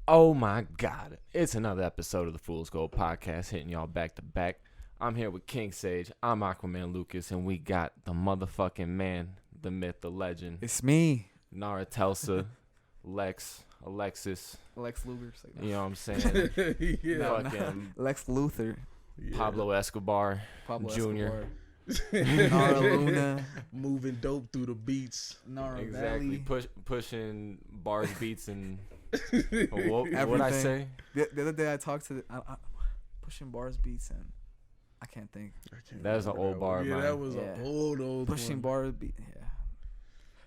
Oh my God. It's another episode of the Fool's Gold podcast hitting y'all back to back. I'm here with King Sage. I'm Aquaman Lucas, and we got the motherfucking man, the myth, the legend, It's me, Nara Telsa, Alexis. Lex Luger. Like, You know what I'm saying? No, Fucking Lex Luthor, Pablo Escobar Pablo Jr. Escobar, Nara Luna, Moving dope through the beats. Nara Exactly. Valley. Pushing bars, beats, and what'd I say? The other day I talked to pushing bars, beats, and I can't think. That was an old bar, Yeah, man. that was an old Pushing one. bars, beat. Yeah.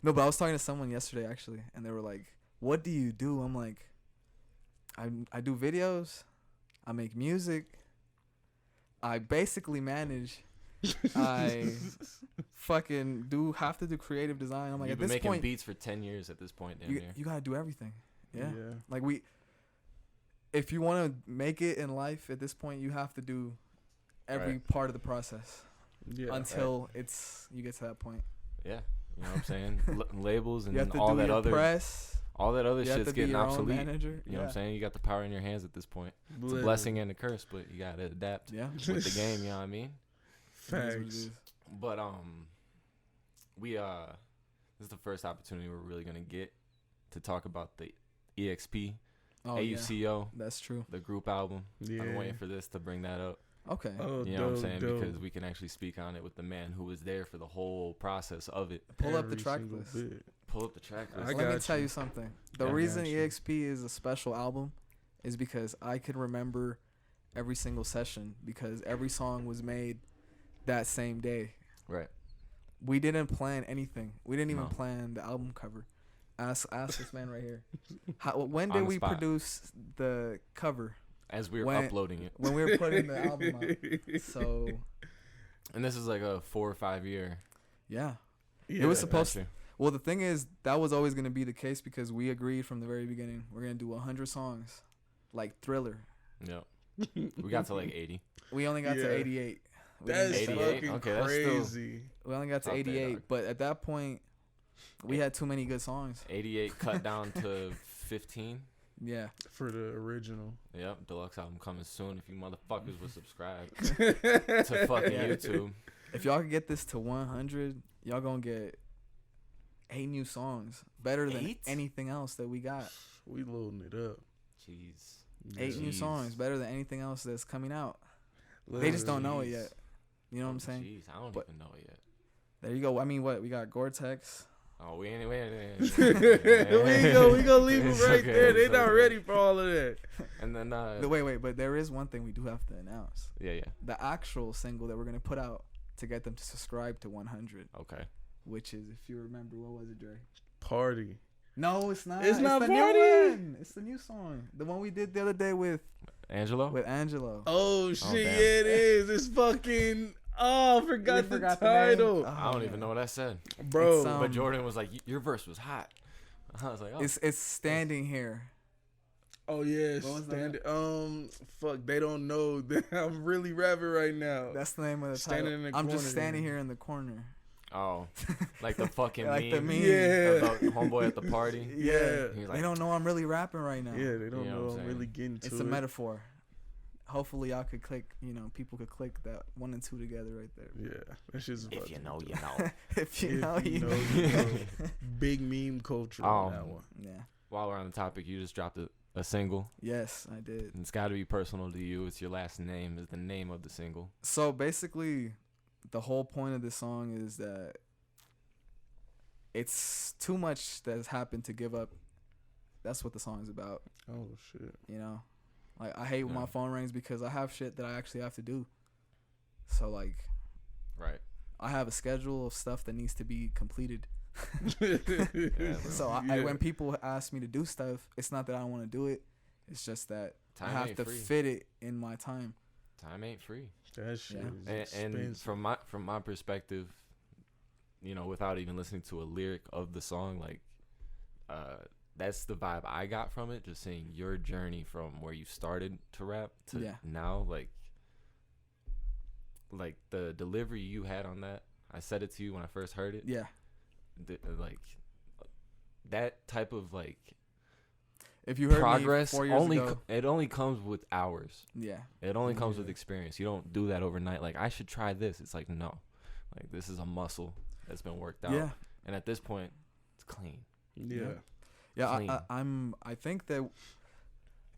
No, but I was talking to someone yesterday actually, and they were like, "What do you do?" I'm like, I do videos, I make music, I basically manage. I fucking have to do creative design. I'm like, You've at been this making point, beats for 10 years at this point, damn near. you gotta do everything. Yeah. Yeah. Like if you want to make it in life at this point, you have to do every Right. part of the process Yeah. until you get to that point. Yeah, you know what I'm saying? Labels and You have to all do that your other press. all that other You have shit's to be getting your own obsolete. manager. You know what I'm saying? You got the power in your hands at this point. It's a Literally. blessing and a curse, but you gotta adapt Yeah. with the game. You know what I mean? It is what it Facts. is. But we this is the first opportunity we're really gonna get to talk about the EXP Oh, yeah. AUCO, That's true. the group album. Yeah. I'm waiting for this to bring that up. Okay. Oh, You know what I'm dope, saying? dope. Because we can actually speak on it with the man who was there for the whole process of it. Pull up the Every track single list. bit. Pull up the track I list. Let me got tell you. you something. The Yeah, I reason got you. EXP is a special album is because I could remember every single session because every song was made that same day. Right. We didn't plan anything. We didn't even No. plan the album cover. Ask this man right here. When On did the we spot. produce the cover? As we were When- uploading it. When we were putting the album out. So, And this is like a 4 or 5 year. yeah. Yeah. It was supposed adventure. Well, the thing is, that was always going to be the case because we agreed from the very beginning. We're going to do 100 songs. Like Thriller. Yep. We got to like 80. We only got to Yeah. 88. We That's didn't get to 88? fucking Okay, that's still- crazy. We only got to Out there, 88, dog. but at that point, we had too many good songs. 88 cut down to 15. Yeah. For the original. Yep. Deluxe album coming soon if you motherfuckers would subscribe to fucking Yeah. YouTube. If y'all could get this to 100, y'all gonna get 8 new songs. Better than 8? anything else that we got. We loading it up. Jeez. 8 new Jeez. songs. Better than anything else that's coming out. They just don't know it yet. You know what I'm saying? Jeez, I don't But- even know it yet. There you go. I mean, what? We got Gore-Tex. Oh, we ain't. We gonna leave them It's right okay, there. They it's not okay. ready for all of that. And then Wait, but there is one thing we do have to announce. yeah. The actual single that we're going to put out to get them to subscribe to 100, Okay. which is, if you remember, what was it, Dre? Party. No, it's not. It's not the Party? new one. It's the new song. The one we did the other day with Angelo. Angelo. Oh shit! damn. Yeah, it is. It's fucking. Oh, I forgot the forgot the name? title, Oh, I don't even man. know what I said. bro. It's, But Jordan was like, "Your verse was hot." I was like, "Oh, It's standing here. Oh yeah, What was that? fuck. They don't know that I'm really rapping right now. That's the name of the Standing title. in the I'm just corner standing here. here in the corner. oh, like the fucking Like the meme, meme. Yeah. about homeboy at the party." Yeah. He's They like, don't know I'm really rapping right now. Yeah, they don't You know know what I'm I'm saying? really getting to It's it. a metaphor. Hopefully y'all could click, people could click that 1 and 2 together right there. Yeah, that's just. "If you know, you know." If you If know, you you know, know. you know. Big meme culture on that one. Yeah. While we're on the topic, you just dropped a single. Yes, I did. And it's got to be personal to you. It's your last name is the name of the single. So basically, the whole point of this song is that it's too much that has happened to give up. That's what the song is about. Oh shit. Like, I hate when Yeah. my phone rings because I have shit that I actually have to do. So, like, Right. I have a schedule of stuff that needs to be completed. bro. So, when people ask me to do stuff, it's not that I don't want to do it. It's just that Time I have ain't to free. fit it in my time. Time ain't free. That shit Yeah. is And expensive. from my perspective, without even listening to a lyric of the song, like, that's the vibe I got from it. Just seeing your journey from where you started to rap to Yeah. now, like the delivery you had on that. I said it to you when I first heard it. Yeah. Like that type of like If you heard progress me 4 years only ago, it only comes with hours. yeah, It only comes Yeah. with experience. You don't do that overnight. Like, I should try this. It's like, no. Like, this is a muscle that's been worked out. yeah, And at this point, it's clean. Yeah. yeah. Clean. I think that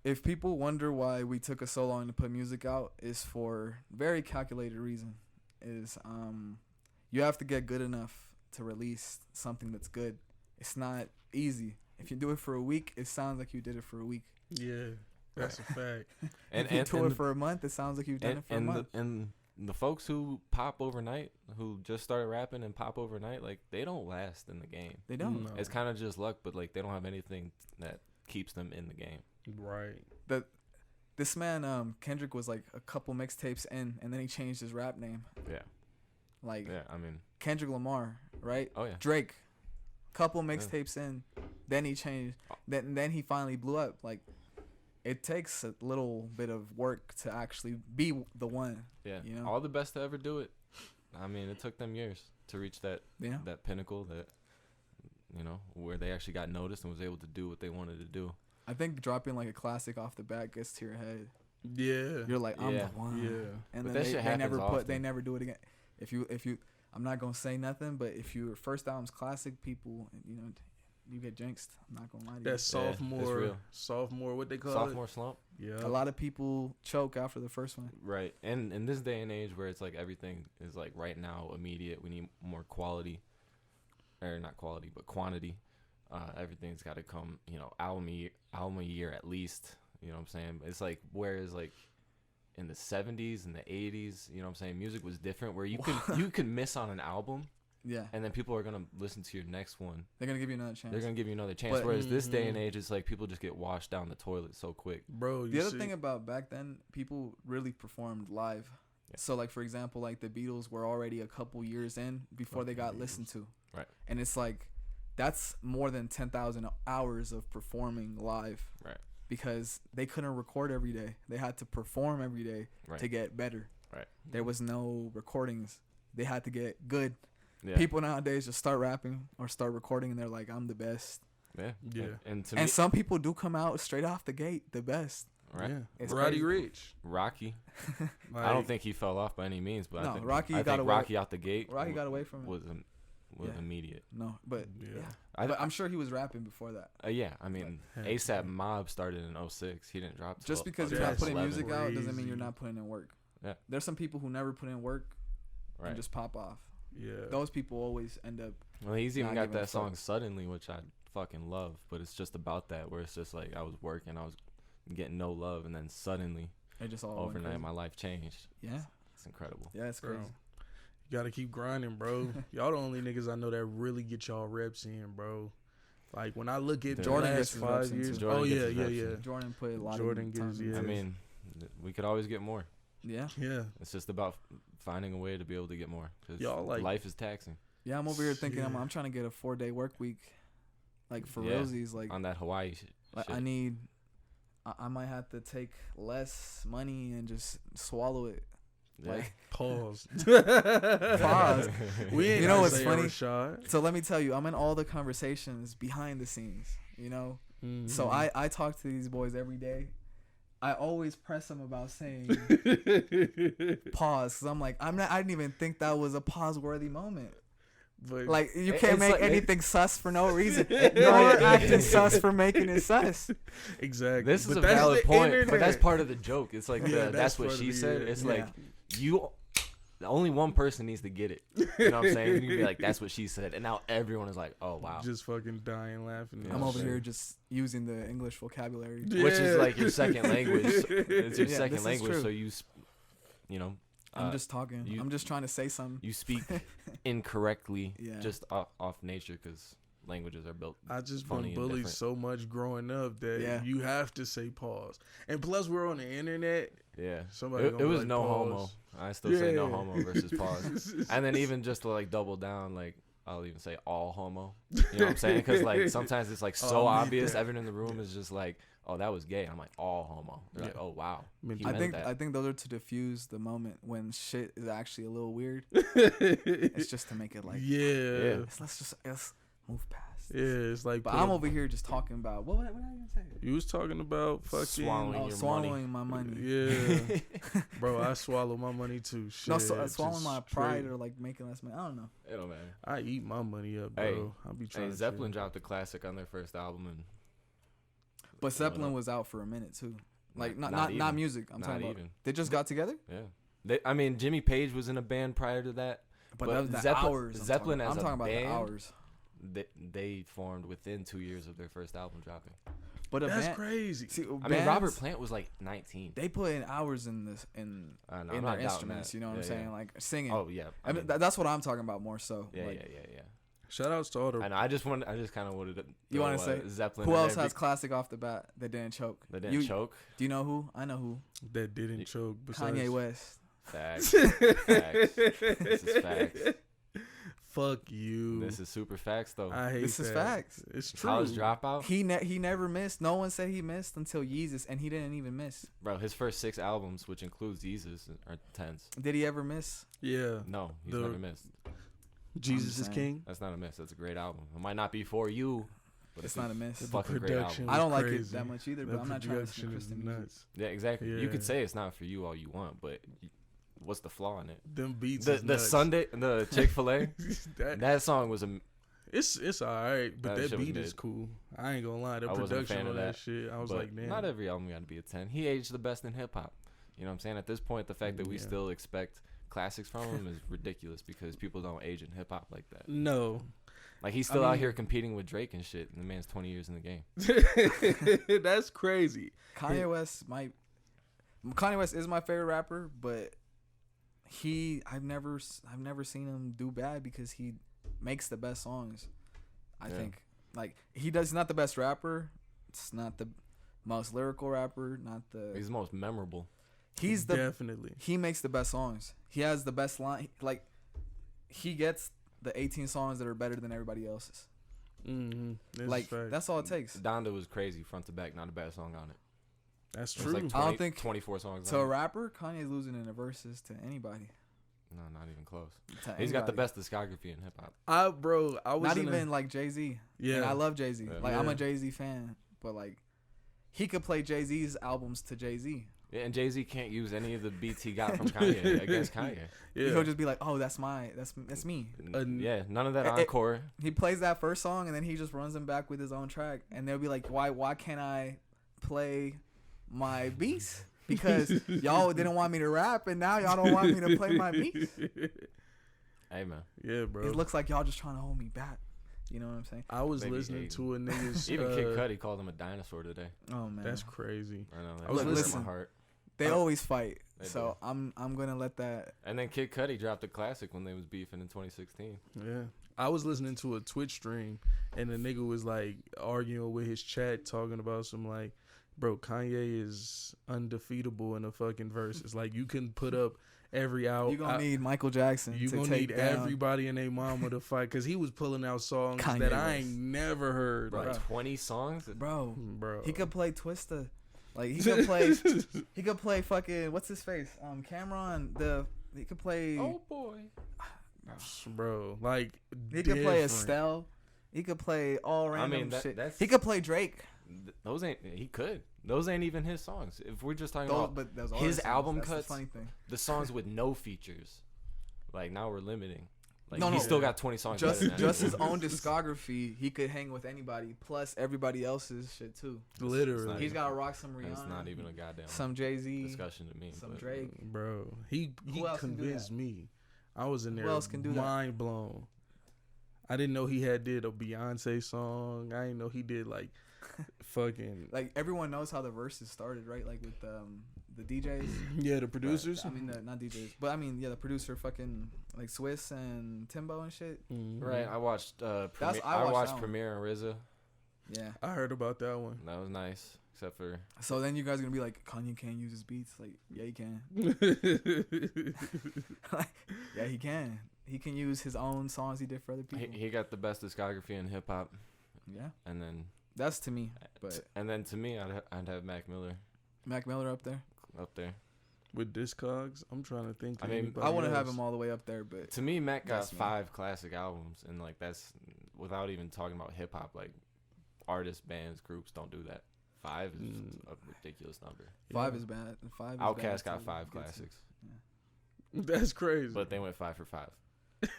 if people wonder why we took us so long to put music out, is for very calculated reason. Is you have to get good enough to release something that's good. It's not easy. If you do it for a week, it sounds like you did it for a week. Yeah. That's a fact. If you do it for a month, it sounds like you've done it for a month. And the folks who pop overnight, who just started rapping and pop overnight, like, they don't last in the game. They don't. No. It's kind of just luck, but like, they don't have anything that keeps them in the game. Right. This man, Kendrick, was like a couple mixtapes in, and then he changed his rap name. Yeah. Like Yeah. I mean, Kendrick Lamar, right? oh yeah. Drake, couple mixtapes in, then he changed. Then he finally blew up. Like, it takes a little bit of work to actually be the one. Yeah. You know? All the best to ever do it. I mean, it took them years to reach that Yeah. that pinnacle, that, you know, where they actually got noticed and was able to do what they wanted to do. I think dropping like a classic off the bat gets to your head. Yeah. You're like, I'm Yeah. the one. Yeah. And But then that they shit happens never they often. never do it again. If you I'm not gonna say nothing, but if your first album's classic, people, you know, you get jinxed. I'm not gonna lie to you. That real. sophomore, what they call Sophomore slump. it? Yeah. A lot of people choke after the first one. Right. And in this day and age where it's like everything is like right now immediate, we need more quality, or not quality, but quantity. Everything's got to come, you know, album a year at least. You know what I'm saying? It's like, whereas like in the 70s and the 80s, you know what I'm saying, music was different, where you could miss on an album, Yeah. and then people are gonna listen to your next one. They're gonna give you another chance. They're gonna give you another chance. But- Whereas this day and age, it's like people just get washed down the toilet so quick. Bro, The other thing about back then, people really performed live. Yeah. So like, for example, like the Beatles were already a couple years in before they got listened to. Right. And it's like, that's more than 10,000 hours of performing live. Right. Because they couldn't record every day. They had to perform every day Right. to get better. Right. There was no recordings. They had to get good. Yeah. People nowadays just start rapping or start recording and they're like, I'm the best. Yeah. Yeah. And to And me, some people do come out straight off the gate the best. right. Yeah. It's Roddy crazy. Rich. Rocky. Like, I don't think he fell off by any means, but No, I think Rocky I got think away- Rocky out the gate. Rocky got away from it. was Yeah. immediate. No, but Yeah. yeah. I, But I'm sure he was rapping before that. yeah, I mean, Like, ASAP Mob started in 06. He didn't drop till Just because you're not that's putting 11. music out doesn't mean crazy. you're not putting in work. Yeah. There's some people who never put in work Right. and just pop off. Yeah. Those people always end up. Well, he's even not got giving a that song fuck. Suddenly, which I fucking love, but it's just about that, where it's just like I was working, I was getting no love, and then suddenly, They just all went overnight, crazy. my life changed. Yeah, It's incredible. yeah, it's Bro, crazy. you gotta keep grinding, bro. Y'all the only niggas I know that really get y'all reps in, bro. Like when I look at the Jordan last gets his reps 5 in, years, too. Jordan oh gets yeah, his yeah, reps yeah, in. Jordan put a lot Jordan of time gives- in yeah. I this. mean, we could always get more. Yeah, yeah. It's just about finding a way to be able to get more, because Y'all, like- life is taxing. yeah. I'm over here thinking Yeah. I'm trying to get a 4-day work week, like for Yeah. realsies. Like, On that Hawaii like shit. I need. I might have to take less money and just swallow it. Yeah. Like, Pause. Pause. We ain't You know gotta what's say funny? Rashad. so let me tell you, I'm in all the conversations behind the scenes. You know. So Mhm. I talk to these boys every day. I always press them about saying pause, because I'm like, I didn't even think that was a pause worthy moment. But Like, you It's can't make like- anything sus for no reason. You're acting sus for making it sus. exactly. This is But a that's valid the point, but internet. that's part of the joke. It's like, Yeah, that's what part she of the- said. yeah. It's Yeah. like, only one person needs to get it. You know what I'm saying? And you'd be like, that's what she said. And now everyone is like, oh, wow. Just fucking dying laughing. Yeah. I'm over Sure. here just using the English vocabulary. Which is like your second language. It's your Yeah, second this is language, true. so you know, I'm just talking. you- I'm just trying to say something. you speak incorrectly Yeah. just off nature, because languages are built. I just funny been and bullied different. so much growing up that Yeah. you have to say pause. And plus, we're on the internet. Yeah. Somebody It gonna be was like, no pause. homo. I still say no Yeah. homo versus pause. And then even just to like double down, like I'll even say all homo. You know what I'm saying? Because like sometimes it's like so Oh, I need obvious. that. Everyone in the room is just like, oh, that was gay. I'm like, all homo. They're like, Yeah. oh wow. mean, He I meant think that. I think those are to diffuse the moment when shit is actually a little weird. It's just to make it like, yeah. let's Move past. Yeah, it's like. But I'm over here just talking about what I gonna say? You was talking about fucking swallowing my money. Yeah, bro, I swallow my money too. Shit, No, swallowing my pride straight. or like making less money. I don't know. It don't matter. I eat my money up, bro. Hey, I'll be trying. Hey, to Zeppelin chill. dropped a classic on their first album, and But Zeppelin was out for a minute too. Like not even. music. I'm Not talking about. even. They just got together. Yeah. I mean, Jimmy Page was in a band prior to that. But But that was the Zeppelin- hours. Zeppelin as I'm a talking about band? the hours. They formed within 2 years of their first album dropping. But a That's band, crazy. see, I mean, Robert Plant was like 19. They put in hours in this in I'm their not doubting instruments. that. You know what I'm Yeah, saying? yeah. Like singing. Oh yeah. I mean, that's what I'm talking about more so. yeah, like, yeah. Shout outs to all the. And I just kind of wanted to. You want to throw, say Zeppelin? who in else there has classic off the bat that didn't choke? That didn't choke. Do you know who? I know who. that didn't choke. Besides, Kanye West. Facts. Facts. This is facts. Fuck you. This is super facts though. I hate This that. is facts. It's true. College Dropout, He never missed. No one said he missed until Yeezus, and he didn't even miss. bro. His first 6 albums, which includes Jesus, are 10s. Did he ever miss? Yeah. No, he's The- never missed. Jesus is saying. king. That's not a miss. That's a great album. It might not be for you, but It's not a miss. The fucking great production album. I don't was like it crazy. that much either, The but I'm not trying to listen to production is Christian music. nuts. Yeah, exactly. You could Yeah. say it's not for you all you want, but what's the flaw in it? Them beats. The is nuts. Sunday, the Chick-fil-A, that, that song was a. it's all right, but That that shit was beat is mid. cool. I ain't gonna lie. The I wasn't a production fan on of that that, shit, I was but like, damn. not every album got to be a 10. He aged the best in hip hop. You know what I'm saying? At this point, the fact that we Yeah. still expect classics from him is ridiculous because people don't age in hip hop like that. No. Like he's still out mean- here competing with Drake and shit, and the man's 20 years in the game. That's crazy. Kanye West is my favorite rapper, but I've never seen him do bad because he makes the best songs. I Yeah. think he's not the best rapper. It's not the most lyrical rapper. Not the He's the most memorable. he's the Definitely. he makes the best songs. He has the best line. Like he gets the 18 songs that are better than everybody else's. Mm-hmm. Like that's all it takes. Donda was crazy front to back, not a bad song on it. That's It was true. like I don't 20 think 24 songs To a on it. rapper, Kanye's losing in the verses to anybody. No, not even close. To He's got the anybody. best discography in hip hop. I was Not in even like Jay-Z. Yeah. And I love Jay-Z. Yeah. Like I'm Yeah. a Jay-Z fan, but like he could play Jay-Z's albums to Jay-Z. Yeah, and Jay-Z can't use any of the beats he got from Kanye against Kanye. Yeah. He'll just be like, "Oh, that's me." Yeah, none of that It- encore. He plays that first song and then he just runs them back with his own track, and they'll be like, "Why can't I play my beats? Because y'all didn't want me to rap, and now y'all don't want me to play my beats." Hey, man. Yeah, bro. It looks like y'all just trying to hold me back. You know what I'm saying? I was Maybe listening hating. to a nigga's. Even Kid Cudi called him a dinosaur today. Oh man, That's crazy. I know. That I was was listening- my heart. they always fight. They So I'm gonna let that. And then Kid Cudi dropped a classic when they was beefing in 2016. Yeah. I was listening to a Twitch stream and the nigga was like arguing with his chat talking about some like, bro, Kanye is undefeatable in a fucking verse. It's like you can put up every hour. You gonna need Michael Jackson You to gonna take need down. everybody and their mama to fight because he was pulling out songs Kanye that I West. ain't never heard. Bro, Like, 20 songs? Bro, bro. he could play Twista. Like he could play. He could play fucking what's his face? Cameron. He could play. Oh, boy. Bro, like He could play different. Estelle. He could play all random shit. that's... He could play Drake. Those ain't... He could. Those ain't even his songs. If we're just talking Those, about but those are his songs. album That's cuts, The funny thing. the songs with no features. Like, now we're limiting. Like, No, he's no. still got 20 songs better than that. Just his own discography, he could hang with anybody. Plus everybody else's shit too. Literally. not He's even- got to rock some And it's Rihanna, not even a goddamn some Jay-Z, discussion to me. some but- Drake. Bro, he Who else can do convinced that? me. I was in there else can do that? mind blown. I didn't know he did a Beyonce song. I didn't know he did like fucking Like everyone knows how the verses started, right? Like with the DJs. yeah, the producers. I mean, not DJs, but I mean, yeah, the producer, fucking like Swiss and Timbo and shit. Mhm. Right, I watched Premiere, I watched that one. Premiere and RZA. Yeah. I heard about that one. That was nice, except for So then you guys are gonna be like, Kanye can't use his beats. Like, yeah, he can. Yeah, he can. He can use his own songs he did for other people. he got the best discography in hip hop, Yeah, and then that's to me. But to me, I'd have Mac Miller Mac Miller up there. up there. With Discogs, I'm trying to think. I mean, anybody I want to have else. him all the way up there, but To me, Mac got That's me. 5 classic albums, and like that's without even talking about hip hop, like artists, bands, groups don't do that. 5 is a ridiculous number. 5 is bad. 5 is Outkast bad got 5 classics, That's crazy. but they went 5 for 5.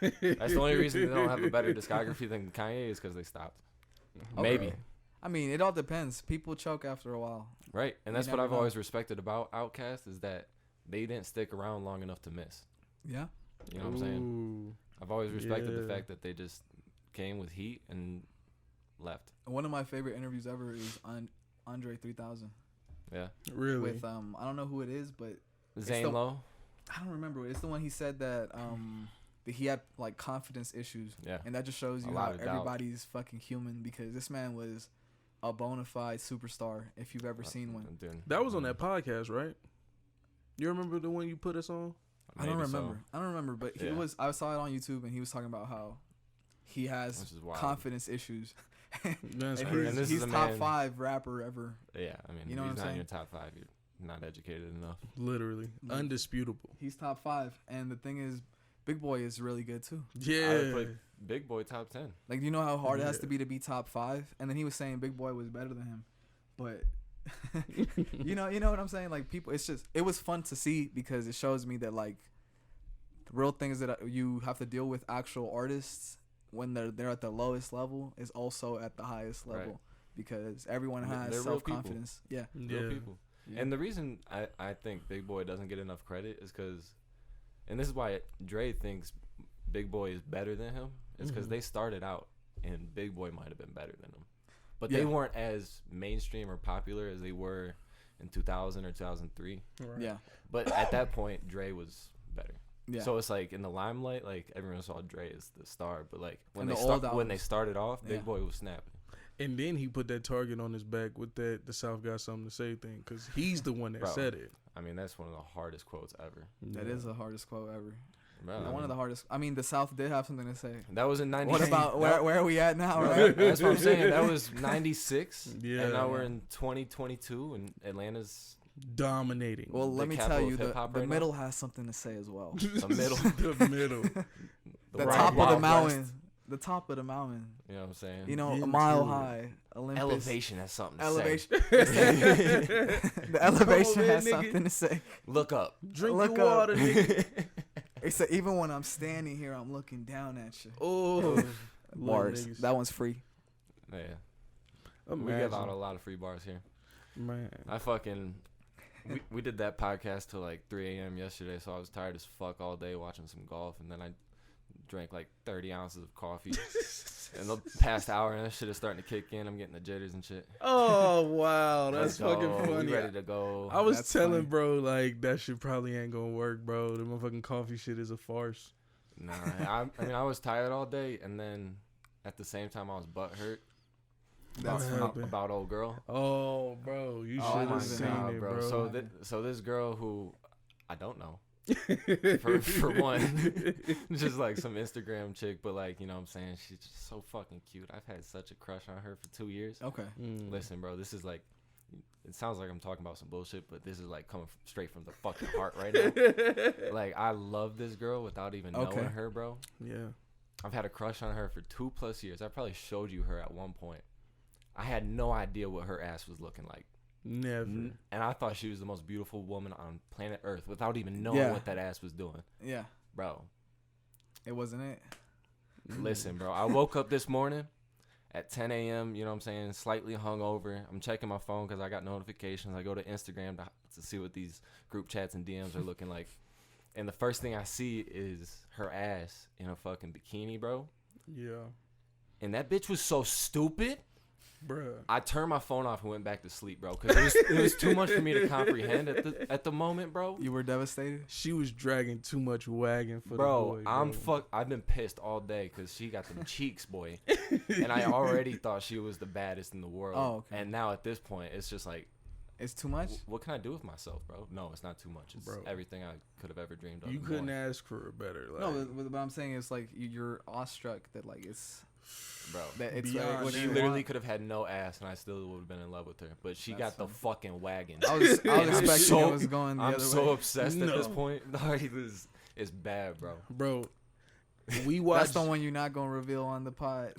That's the only reason they don't have a better discography than Kanye is because they stopped. Maybe. Okay. I mean, it all depends. People choke after a while. Right, and You that's what never I've know. always respected about Outkast is that they didn't stick around long enough to miss. Yeah. You know what I'm saying? Ooh. I've always respected the Yeah. fact that they just came with heat and left. One of my favorite interviews ever is on Andre 3000 Yeah. Really? with I don't know who it is, but Zane the- Lowe. I don't remember. It's the one he said that that he had like confidence issues, Yeah. and that just shows A you lot how of doubt. everybody's fucking human because this man was a bona fide superstar if you've ever seen one. Dude, That was on that podcast, right? You remember the one you put us on? I don't maybe so. remember. I don't remember, but he Yeah. was. I saw it on YouTube, and he was talking about how he has Which is wild. confidence issues. That's and crazy. And this he's is a top man- 5 rapper ever. Yeah, I mean, You know if what he's I'm not in your saying? top 5, you're not educated enough. Literally. Like- Undisputable. He's top 5, and the thing is, Big Boy is really good too. I would Yeah. put Big Boy top 10. Like, you know how hard it has Yeah. to be top 5, and then he was saying Big Boy was better than him, but you know what I'm saying? Like, people, it was fun to see because it shows me that like the real things that you have to deal with actual artists when they're at the lowest level is also at the highest level Right. because everyone They're has real self confidence. Yeah. Real people. Yeah. And the reason I think Big Boy doesn't get enough credit is because, and this is why Dre thinks Big Boy is better than him, is because Mhm. they started out and Big Boy might have been better than him. But Yeah. they weren't as mainstream or popular as they were in 2000 or 2003. Right. Yeah. But at that point, Dre was better. Yeah. So it's like in the limelight, like everyone saw Dre as the star, but like when In they the old when they albums. started off, Big Yeah. Boy was snapping. And then he put that target on his back with that the South got something to say thing because he's the one that Bro. said it. I mean, that's one of the hardest quotes ever. That is the hardest quote ever. Bro, One I of mean, the hardest. I mean, the South did have something to say. that was in '96. What about where are we at now? Bro, Right? that's what I'm saying. That was '96. Yeah. And now we're in 2022, and Atlanta's Dominating. Well, the let me capital tell of you, hip-hop the right now. middle has something to say as well. the middle, the middle. The Wild top of the West. mountain. The top of the mountain. You know what I'm saying? You know, a Into mile it. high. Olympus. Elevation has something to Elevation. say. The elevation man, has nigga. something to say. Look up. Drink Look your up. water, nigga. It's a, even when I'm standing here, I'm looking down at you. Oh, Bars. niggas. That one's free. Yeah, we give Imagine. out a lot of free bars here. Man. I fucking we did that podcast till like 3 a.m. yesterday, so I was tired as fuck all day watching some golf, and then I drank like 30 ounces of coffee. And the past hour, and that shit is starting to kick in. I'm getting the jitters and shit. Oh wow, that's Let's go. fucking funny. We ready to go. I was That's telling funny. bro like that shit probably ain't gonna work, bro. The motherfucking coffee shit is a farce. Nah, I mean I was tired all day, and then at the same time I was butt hurt That's What funny. happened? about old girl. Oh, bro, you Oh should my have seen God, it, bro. So this girl who I don't know. for one, just like some Instagram chick, but like, you know what I'm saying, she's just so fucking cute. I've had such a crush on her for 2 years. Okay. Mm. Listen, bro, this is like, it sounds like I'm talking about some bullshit, but this is like coming straight from the fucking heart right now. Like, I love this girl without even Okay. knowing her, bro. Yeah. I've had a crush on her for 2+ years. I probably showed you her at one point. I had no idea what her ass was looking like. Never. And I thought she was the most beautiful woman on planet Earth without even knowing Yeah. what that ass was doing. Yeah. Bro, It wasn't it. listen, bro. I woke up this morning at 10 a.m., you know what I'm saying, slightly hungover. I'm checking my phone because I got notifications. I go to Instagram to see what these group chats and DMs are looking like. And the first thing I see is her ass in a fucking bikini, bro. Yeah. And that bitch was so stupid. Bruh. I turned my phone off and went back to sleep, bro, because it was too much for me to comprehend at the moment, bro. You were devastated. She was dragging too much wagon for Bro, the boy. I'm I've been pissed all day because she got them cheeks, boy, and I already thought she was the baddest in the world. Oh, okay. And now at this point, it's just like, It's too much. what can I do with myself, bro? No, it's not too much. It's Bro. everything I could have ever dreamed of. You and couldn't more. ask for a better. Like, No, but I'm saying it's like you're awestruck that like it's Bro. that it's Beyond like what She you literally want. could have had no ass, and I still would have been in love with her. But she That's got the fucking wagon. I was And I'm expecting so- it was going the I'm other so way. obsessed at this No. point. It's bad, bro. bro, We That's watched. the one you're not gonna reveal on the pod.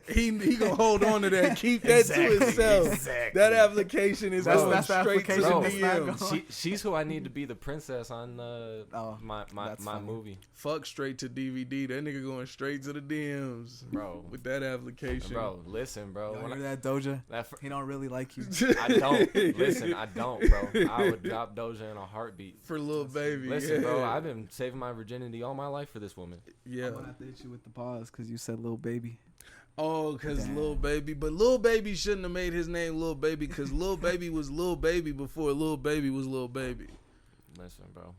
He gonna hold on to that and keep that to himself. Exactly. That application is Bro, going that's the straight to the application that's not DMs. going- She's who I need to be the princess on my that's funny. movie, Fuck straight to DVD. That nigga going straight to the DMs bro. with that application. Bro, listen, bro. Yo, When hear that Doja? that He don't really like you. I don't listen. I don't, bro. I would drop Doja in a heartbeat. For Lil Baby. Listen, yeah. bro. I've been saving my virginity all my life for this woman. Yeah. I'm gonna have to hit you with the pause because you said little baby. Oh, because Damn. Lil Baby. But Lil Baby shouldn't have made his name Lil Baby because Lil Baby was Lil Baby before Lil Baby was Lil Baby. Listen, bro.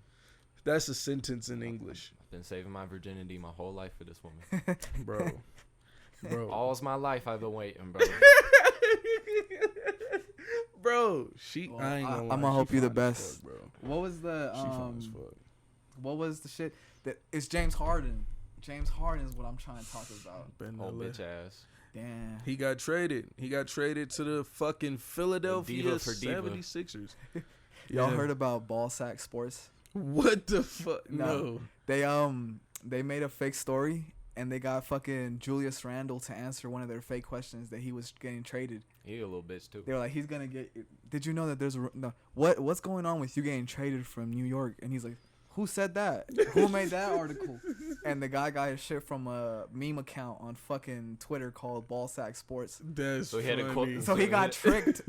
That's a sentence in English. I've been saving my virginity my whole life for this woman. Bro. Bro. All's my life I've been waiting, bro. Bro, she. Well, I ain't gonna lie. I'ma She hope you the fine as best. fuck, bro. What was the She fine as fuck. what was the shit that it's James Harden. James Harden is what I'm trying to talk about. Ben Whole LA. bitch ass. Damn. He got traded. He got traded to the fucking Philadelphia Diva for diva. 76ers. Y'all Yeah. heard about Ballsack Sports? What the fuck? No. No. They made a fake story and they got fucking Julius Randle to answer one of their fake questions that he was getting traded. He a little bitch too. They were like, he's gonna get. Did you know that there's a no? What's going on with you getting traded from New York? And he's like, who said that? Who made that article? And the guy got his shit from a meme account on fucking Twitter called Ballsack Sports. That's So he had a funny. quote- So he got tricked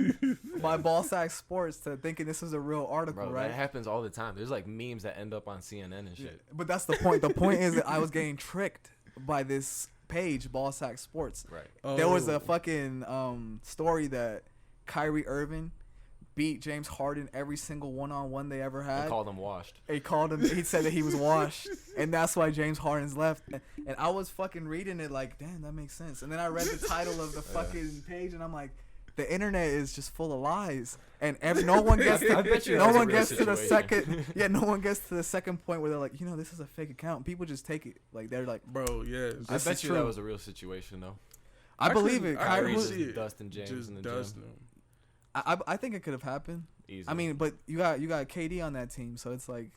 by Ballsack Sports to thinking this was a real article, Bro, right? that happens all the time. There's like memes that end up on CNN and shit. But that's the point. The point is that I was getting tricked by this page, Ballsack Sports. Right. There was Oh. a fucking story that Kyrie Irving beat James Harden every single one-on-one they ever I had. called him washed. He called him. He said that he was washed, and that's why James Harden's left. And I was fucking reading it like, damn, that makes sense. And then I read the title of the fucking page, and I'm like, the internet is just full of lies, and no one gets I bet to, you no that's a one real gets to the situation. second. Yeah, no one gets to the second point where they're like, this is a fake account. People just take it like they're like, Bro, yes. I This bet is you true. that was a real situation though. I believe it. I Kyrie couldn't was, see it. Dustin James Just in the dusting gym. him. I think it could have happened. Easy. I mean, but you got KD on that team, so it's like,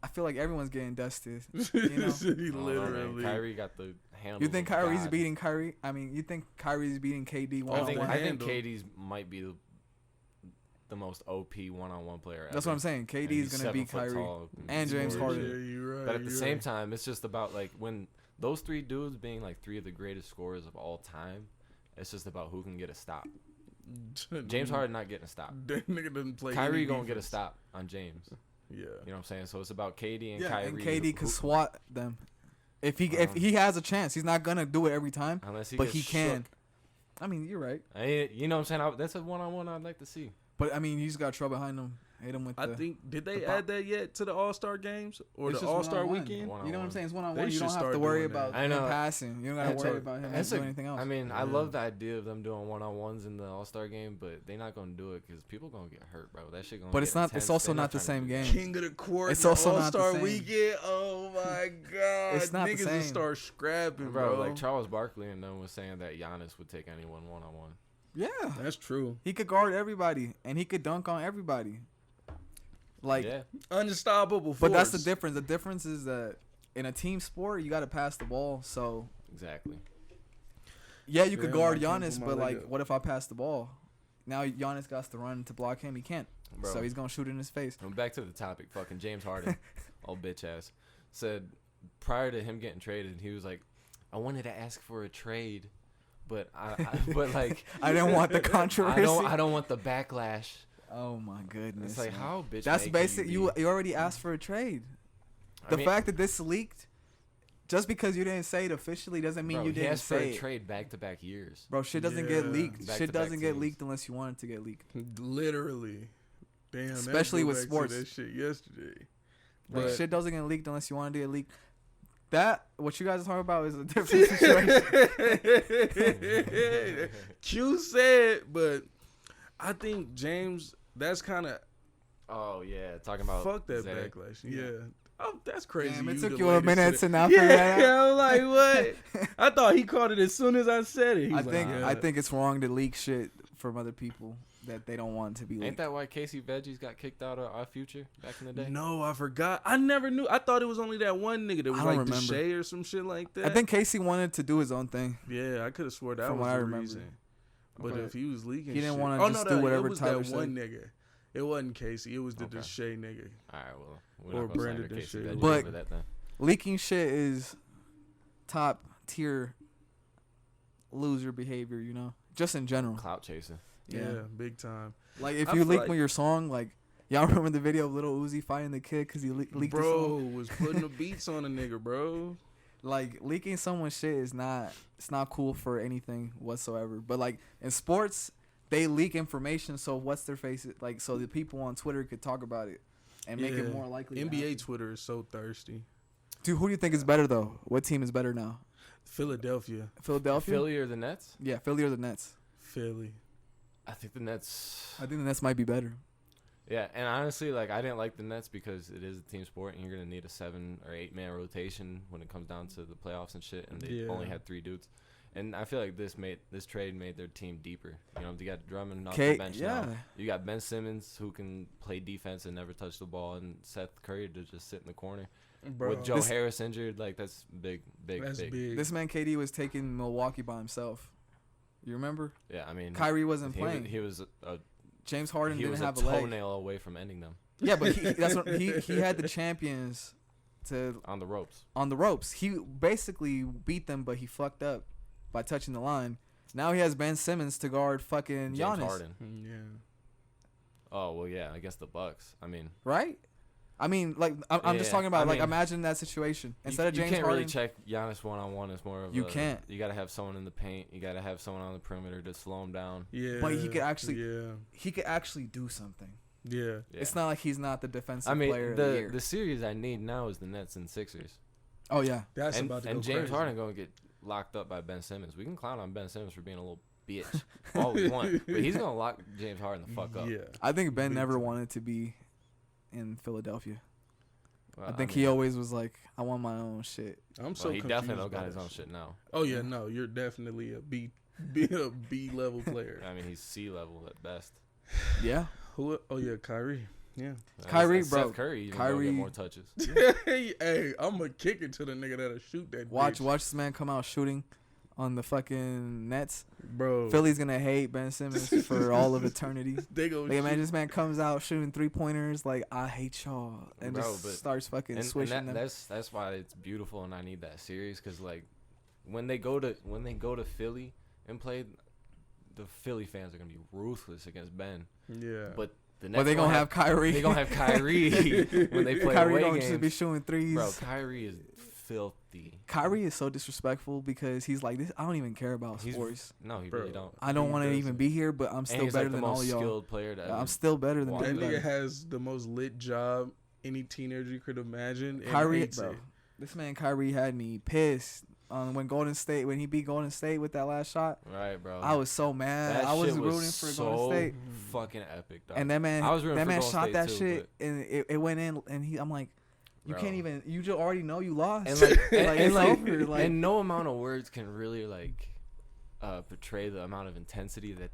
I feel like everyone's getting dusted. You know? He I don't know, man. literally. Kyrie got the handle. You think Kyrie's beating Kyrie? I mean, you think Kyrie's beating KD I one on think one? handle. KD's might be the most OP one-on-one player ever. That's what I'm saying. And KD he's is gonna 7 beat foot Kyrie. tall and James scores Harden. shit. Yeah, you're right. But at the you're same right. time, it's just about like when those three dudes being like three of the greatest scorers of all time, it's just about who can get a stop. James Harden not getting a stop. That nigga doesn't play. Kyrie any gonna get a defense. stop on James. Yeah. You know what I'm saying? So it's about KD and Yeah, Kyrie. and KD could who- swat them. If he has a chance, he's not gonna do it every time, unless he but gets he can. shook. I mean, you're right. You know what I'm saying? That's a one-on-one I'd like to see. But I mean, you just got trouble behind him. Hit him with I the. think did they the add that yet to the All-Star games or It's the just All-Star one-on-one. weekend? One- You know what I'm saying? It's one on They one. You should don't have start to worry doing that. about I him know. passing. You don't gotta That's worry a- about him that's doing a- anything else. I mean, I Yeah. love the idea of them doing one-on-ones in the All-Star game, but they're not gonna do it because people gonna get hurt, bro. That shit gonna. But get it's not. It's intense. also They're not the trying to same do that. game. King of the Court. It's the also not the All-Star same. weekend. Oh my god! It's not the Niggas will same. start scrapping, Bro, bro. like Charles Barkley and them was saying that Giannis would take anyone one-on-one. Yeah, That's true. he could guard everybody and he could dunk on everybody. Like, Yeah, Unstoppable. but that's the force. difference. The difference is that in a team sport, you got to pass the ball. So exactly. yeah, you could Damn, guard I can't Giannis, put my but leg like, up. what if I pass the ball? Now Giannis got to run to block him. He can't. Bro. So he's gonna shoot in his face. And back to the topic. Fucking James Harden, old bitch ass, said prior to him getting traded, he was like, "I wanted to ask for a trade, but but like I didn't want the controversy. I don't want the backlash." Oh my goodness. It's like man. how bitch. That's make basic. can You be? already asked for a trade. I The mean, fact that this leaked, just because you didn't say it officially, doesn't mean bro, you he didn't asked for say a it. trade back-to-back years. Bro, shit doesn't get Yeah. leaked. Back Shit to back doesn't get teams. leaked unless you want it to get leaked. Literally. Damn. Especially with sports. That shit yesterday. Like, But shit doesn't get leaked unless you want it to get leaked. That what you guys are talking about is a different situation. Q said, but I think James. That's kind of Oh yeah, talking about fuck that Zay. backlash. Yeah. Oh, that's crazy. Damn, it You took the you a latest minute it. to not figure that out. Yeah, I'm like, what? I thought he caught it as soon as I said it. He I was think like, I think it's wrong to leak shit from other people that they don't want to be leaked. Ain't that why Casey Veggies got kicked out of Our Future back in the day? No, I forgot. I never knew. I thought it was only that one nigga that was I like don't remember. Deshae or some shit like that. I think Casey wanted to do his own thing. Yeah, I could have swore that From was what I the remember. reason. But Okay. if he was leaking, He didn't shit. wanna just do whatever it was Tyler that one nigga. It wasn't Casey. It was the Okay. Deshae nigga. All right, well, we're Or not gonna Brandon slander Casey Deshae. Veggies But- over that then. Leaking shit is top tier loser behavior, you know, just in general. Clout chasing. Yeah, big time. Like if I you feel leak like- with your song, like y'all remember the video of Lil Uzi fighting the kid because he leaked the Bro song? was putting the beats on a nigga, bro. Like leaking someone's shit is not, it's not cool for anything whatsoever. But like in sports, they leak information, so what's their face, like so the people on Twitter could talk about it and make it Yeah. more likely. to NBA happen. Twitter is so thirsty. Dude, who do you think is better though? What team is better now? Philadelphia, Philadelphia. Philly or the Nets? Yeah, Philly or the Nets. Philly. I think the Nets. I think the Nets might be better. Yeah, and honestly, like I didn't like the Nets because it is a team sport, and you're gonna need a 7 or 8 man rotation when it comes down to the playoffs and shit. And they Yeah. only had 3 dudes, and I feel like this trade made their team deeper. You know, they got Drummond off the bench Yeah. now. You got Ben Simmons who can play defense and never touch the ball, and Seth Curry to just sit in the corner. Bro, With Joe This- Harris injured, like that's big. that's big. This man KD was taking Milwaukee by himself. You remember? Yeah, I mean, Kyrie wasn't he playing. he was a James Harden he didn't was have a a leg. toenail away from ending them Yeah, but that's what he had the champions to on the ropes. on the ropes. He basically beat them, but he fucked up by touching the line. Now he has Ben Simmons to guard fucking James Giannis, Harden. Yeah. Oh well, yeah, I guess the Bucks. I mean, right? I mean, like I'm just Yeah, talking about I like mean, imagine that situation instead of you James can't Harden. really check Giannis 1-on-1. It's more of You a, can't. You got to have someone in the paint. You got to have someone on the perimeter to slow him down. Yeah. But he could actually- Yeah. He could actually do something. Yeah. Yeah. It's not like he's not the defensive I mean, player of the year. the series I need now is the Nets and Sixers. Oh yeah, That's and about to and go James crazy. Harden gonna get locked up by Ben Simmons. We can clown on Ben Simmons for being a little bitch all we want, but he's gonna lock James Harden the fuck up. Yeah. I think Ben Big never time. wanted to be in Philadelphia. Well, I think mean, he always was like, I want my own shit. I'm so well, he confused definitely don't by got his that own shit now. Oh yeah, no, you're definitely a B level player. I mean, he's C level at best. Yeah. Who? Oh yeah, Kyrie. Yeah. Kyrie, And bro. Seth Curry even Kyrie- get more touches. Hey, I'm gonna kick it to the nigga that'll shoot that. Watch bitch. this man come out shooting on the fucking Nets. bro. Philly's gonna hate Ben Simmons for all of eternity. They go. Like, man, this man comes out shooting 3-pointers like, I hate y'all, and Bro, just but- starts fucking and swishing them. that's why it's beautiful, and I need that series because like when they go to Philly and play, the Philly fans are gonna be ruthless against Ben. Yeah. But the Nets But they gonna have Kyrie. they gonna have Kyrie when they play Kyrie away gonna games. just be shooting threes. Bro, Kyrie is filthy. Kyrie is so disrespectful because he's like, this. I don't even care about He's- sports. No, he Bro. really don't. I don't he want to even doesn't. be here, but I'm And still he's better like the than all most y'all. skilled player to ever. I'm still better than walk that all the nigga y'all. has the most lit job any teenager could imagine. And Kyrie, hates bro. it. This man Kyrie had me pissed when he beat Golden State with that last shot. Right, bro. I was so mad. That I was shit rooting for so Golden State, fucking epic, dog. and that man, I was rooting that for man Golden shot State that too, shit, and it went in, and I'm like, you Bro. can't even. You just already know you lost. and like, Like, and, it's like, over, like- and no amount of words can really like portray the amount of intensity that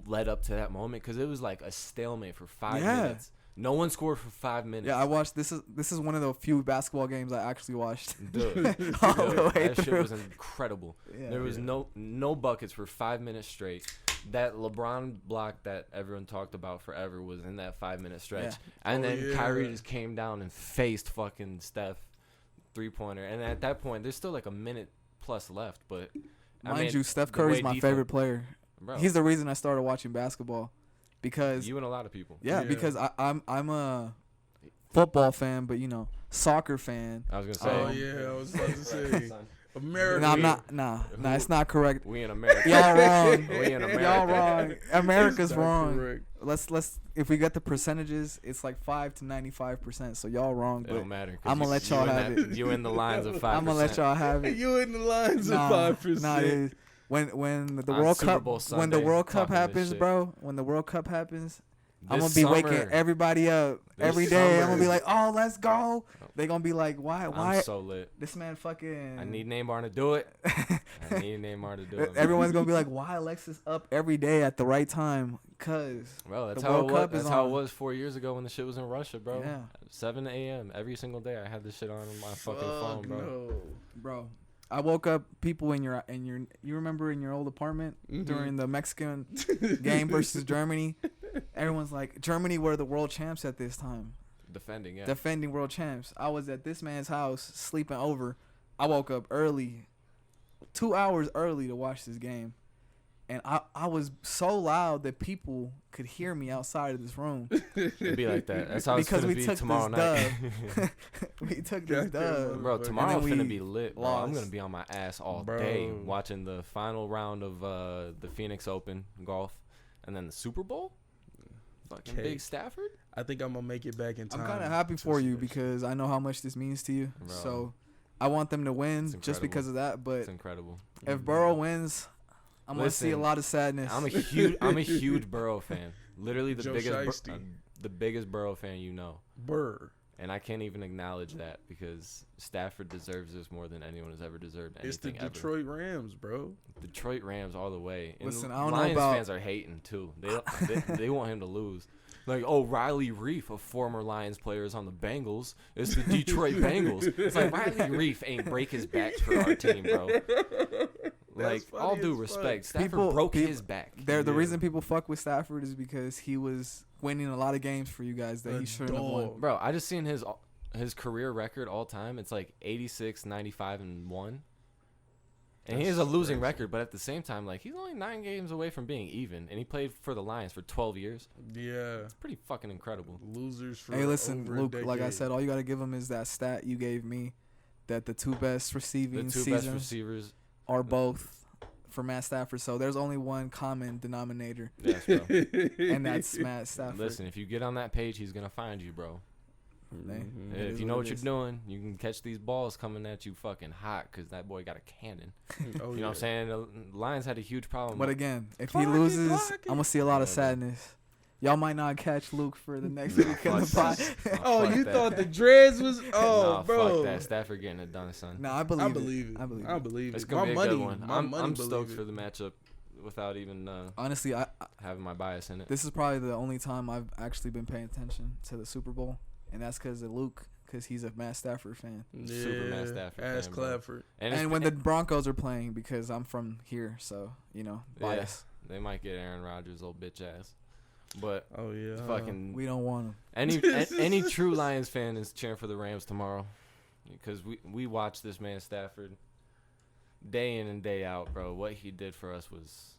led up to that moment because it was like a stalemate for 5 Yeah. minutes. No one scored for 5 minutes. Yeah, I watched. This is one of the few basketball games I actually watched. Dude, All the way that shit through. was incredible. Yeah. There was no buckets for 5 minutes straight. That LeBron block that everyone talked about forever was in that 5 minute stretch. Yeah. And Oh, then yeah. Kyrie just came down and faced fucking Steph 3-pointer. And at that point, there's still like a minute plus left. But I Mind mean, you, Steph the Curry's way my defense- favorite player. Bro, He's the reason I started watching basketball, because you and a lot of people. yeah, Yeah. because I'm a football fan, but soccer fan. I was gonna Oh say. yeah, I was about to say America. No, I'm not. Nah, it's not correct. We in America. Y'all wrong. We in America. Y'all wrong. America's It's not wrong. correct. Let's if we get the percentages, it's like 5 to 95%. So y'all wrong, It but don't matter. 'cause I'ma you- let you y'all in have that- You in the lines of 5%. I'm gonna let y'all have it. You in the lines Nah, of 5%. nah, it is. When the On World Super Cup Bowl when the Sunday, World Cup talking this happens, shit. bro, when the World Cup happens, I'm This gonna be waking summer- everybody up This every day. I'm summer- gonna be like, oh, let's go. They gonna be like, why? I'm so lit. This man fucking. I need Neymar to do it. I need Neymar to do it. man. Everyone's gonna be like, why Alexis up every day at the right time? Cause Bro, that's the how it World was. Cup is That's how it on. was 4 years ago when the shit was in Russia, bro. Yeah. 7 a.m. every single day. I had this shit on my fucking phone, bro. No. bro, I woke up people in your you remember in your old apartment during the Mexican game versus Germany. Everyone's like, Germany were the world champs at this time. Defending, yeah. Defending world champs. I was at this man's house sleeping over. I woke up early, 2 hours early to watch this game. And I was so loud that people could hear me outside of this room. It'd be like that. That's how it's Because gonna we be took tomorrow this night. We took this Goddamn, dub. Bro, tomorrow And then finna we be lit, bro. lost. I'm gonna be on my ass all Bro. day watching the final round of the Phoenix Open golf, and then the Super Bowl. Fucking Okay. Big Stafford. I think I'm gonna make it back in time. I'm kind of happy to for see you that shit. because I know how much this means to you. Bro. So I want them to win It's just incredible. because of that. But It's incredible. if Burrow wins, I'm gonna see a Listen, lot of sadness. I'm a huge Burrow fan. Literally Joe the biggest Burrow fan you know. Burr. And I can't even acknowledge that because Stafford deserves this more than anyone has ever deserved anything It's the ever. Detroit Rams, bro. Detroit Rams all the way. And Listen, I don't know Lions about- fans are hating too. They want him to lose. Like, oh, Riley Reef, a former Lions player, is on the Bengals. It's the Detroit Bengals. It's like Riley Reef ain't break his back for our team, bro. Like, funny all due as respect, fuck. Stafford People- broke people- his back. The Yeah. reason people fuck with Stafford is because he was winning a lot of games for you guys that A he shouldn't have won. dog. Bro, I just seen his career record all time. It's like 86, 95, and 1. And he has a That's losing crazy. record, but at the same time, like, he's only 9 games away from being even. And he played for the Lions for 12 years. Yeah. It's pretty fucking incredible. Losers for Hey, listen, over a Luke. Like I decade. said, all you gotta give him is that stat you gave me, that the two best The receiving two best seasons receivers. are both for Matt Stafford. So there's only one common denominator, Yes, bro. and that's Matt Stafford. Listen, if you get on that page, he's going to find you, bro. Hey, Mhm. it If is you know what what it you're is. doing, you can catch these balls coming at you fucking hot because that boy got a cannon. Oh, You know what I'm saying? The Lions had a huge problem. But again, if Clock he it, loses, clock it. I'm gonna see a lot of Yeah, bro. sadness. Y'all might not catch Luke for the next Nah, week in the fuck pod. that. Oh, Fuck you that. thought the dreads was? Oh, nah, bro. fuck that. Stafford getting it done, son. No, I believe, I believe it. I believe I it. believe It's it. gonna My be a money, good one. my money I'm believe stoked it. for the matchup without even Honestly, having my bias in it. this is probably the only time I've actually been paying attention to the Super Bowl, and that's because of Luke, because he's a Matt Stafford fan. Super Matt Stafford Ass fan, bro. Clafford. it's- And when the Broncos are playing, because I'm from here, so yeah, bias. they might get Aaron Rodgers' old bitch ass. But Oh yeah. fucking We don't want him. any true Lions fan is cheering for the Rams tomorrow, because we watch this man Stafford day in and day out, bro. What he did for us was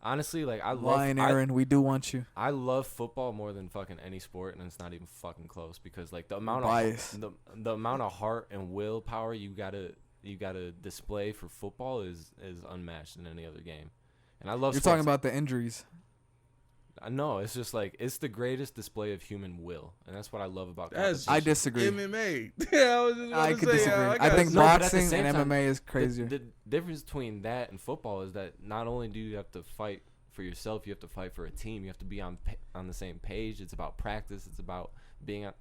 honestly like Lion Aaron, we do want you. I love football more than fucking any sport, and it's not even fucking close because like the amount Bias. of the amount of heart and willpower you gotta display for football is unmatched in any other game. And I love. You're sports. talking about the injuries. I know it's just like it's the greatest display of human will, and that's what I love about. That's I competition. disagree. MMA. Yeah, I was just I about could to say, disagree. I got think No, but at the boxing same and time, MMA is crazier. The difference between that and football is that not only do you have to fight for yourself, you have to fight for a team. You have to be on the same page. It's about practice. It's about being on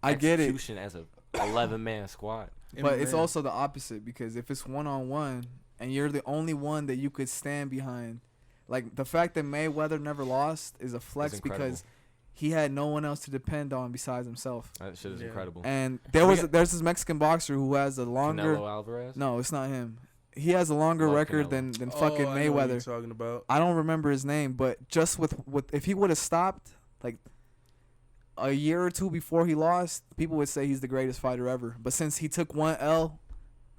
I get it, execution as a 11-man squad. but it's MMA. also the opposite, because if it's 1-on-1 and you're the only one that you could stand behind, like the fact that Mayweather never lost is a flex incredible. because he had no one else to depend on besides himself. That shit is Yeah. incredible. And We there's this Mexican boxer who has a longer. Canelo Alvarez. No, it's not him. He has a longer Love record Canelo. than Oh, fucking I know what you're Mayweather. talking about. I don't remember his name, but just with if he would have stopped like a year or two before he lost, people would say he's the greatest fighter ever. But since he took one L,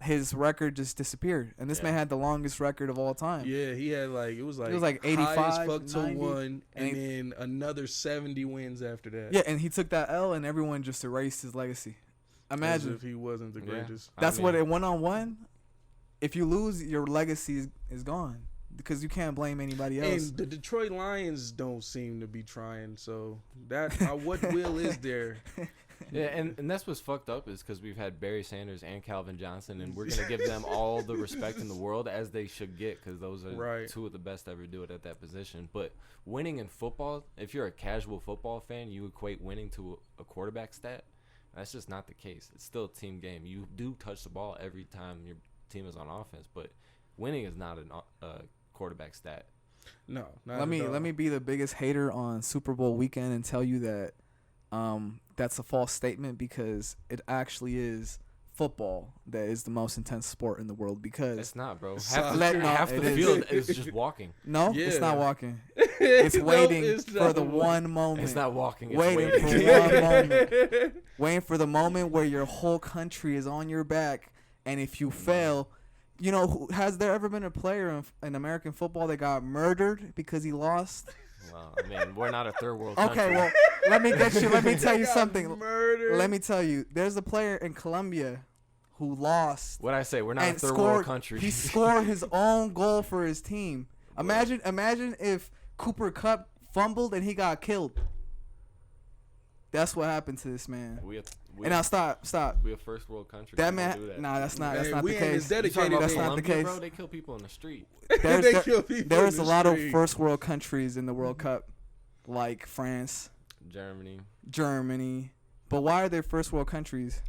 his record just disappeared. And this Yeah. man had the longest record of all time. Yeah, he had like it was like like high 85, as fuck to 90, one, and and then another 70 wins after that. Yeah, and he took that L, and everyone just erased his legacy. As Imagine. if he wasn't the Yeah. greatest. That's I what mean, it 1-on-1. If you lose, your legacy is gone because you can't blame anybody else. And the Detroit Lions don't seem to be trying. So that what will is there? Yeah, and that's what's fucked up is because we've had Barry Sanders and Calvin Johnson, and we're gonna give them all the respect in the world as they should get, because those are two of the best to ever do it at that position. But winning in football, if you're a casual football fan, you equate winning to a quarterback stat. That's just not the case. It's still a team game. You do touch the ball every time your team is on offense, but winning is not a quarterback stat. No, let me be the biggest hater on Super Bowl weekend and tell you that that's a false statement, because it actually is football that is the most intense sport in the world. Because it's not, bro. Half the field is just walking. No, it's not walking. It's waiting for the one moment. It's not walking. It's waiting for one moment. Waiting for the moment where your whole country is on your back, and if you fail, you know, has there ever been a player in American football that got murdered because he lost? Well, I mean, we're not a third world country. Okay, well, let me tell you something. Let me tell you, there's a player in Colombia who lost. What'd I say? We're not a third world country. He scored his own goal for his team. Imagine if Cooper Kupp fumbled and he got killed. That's what happened to this man. And now stop. We a first world country. That man, nah, that's not the case. That's not the case. Bro, they kill people in the street. There's a lot of first world countries in the World Cup, like France, Germany. But why are they first world countries?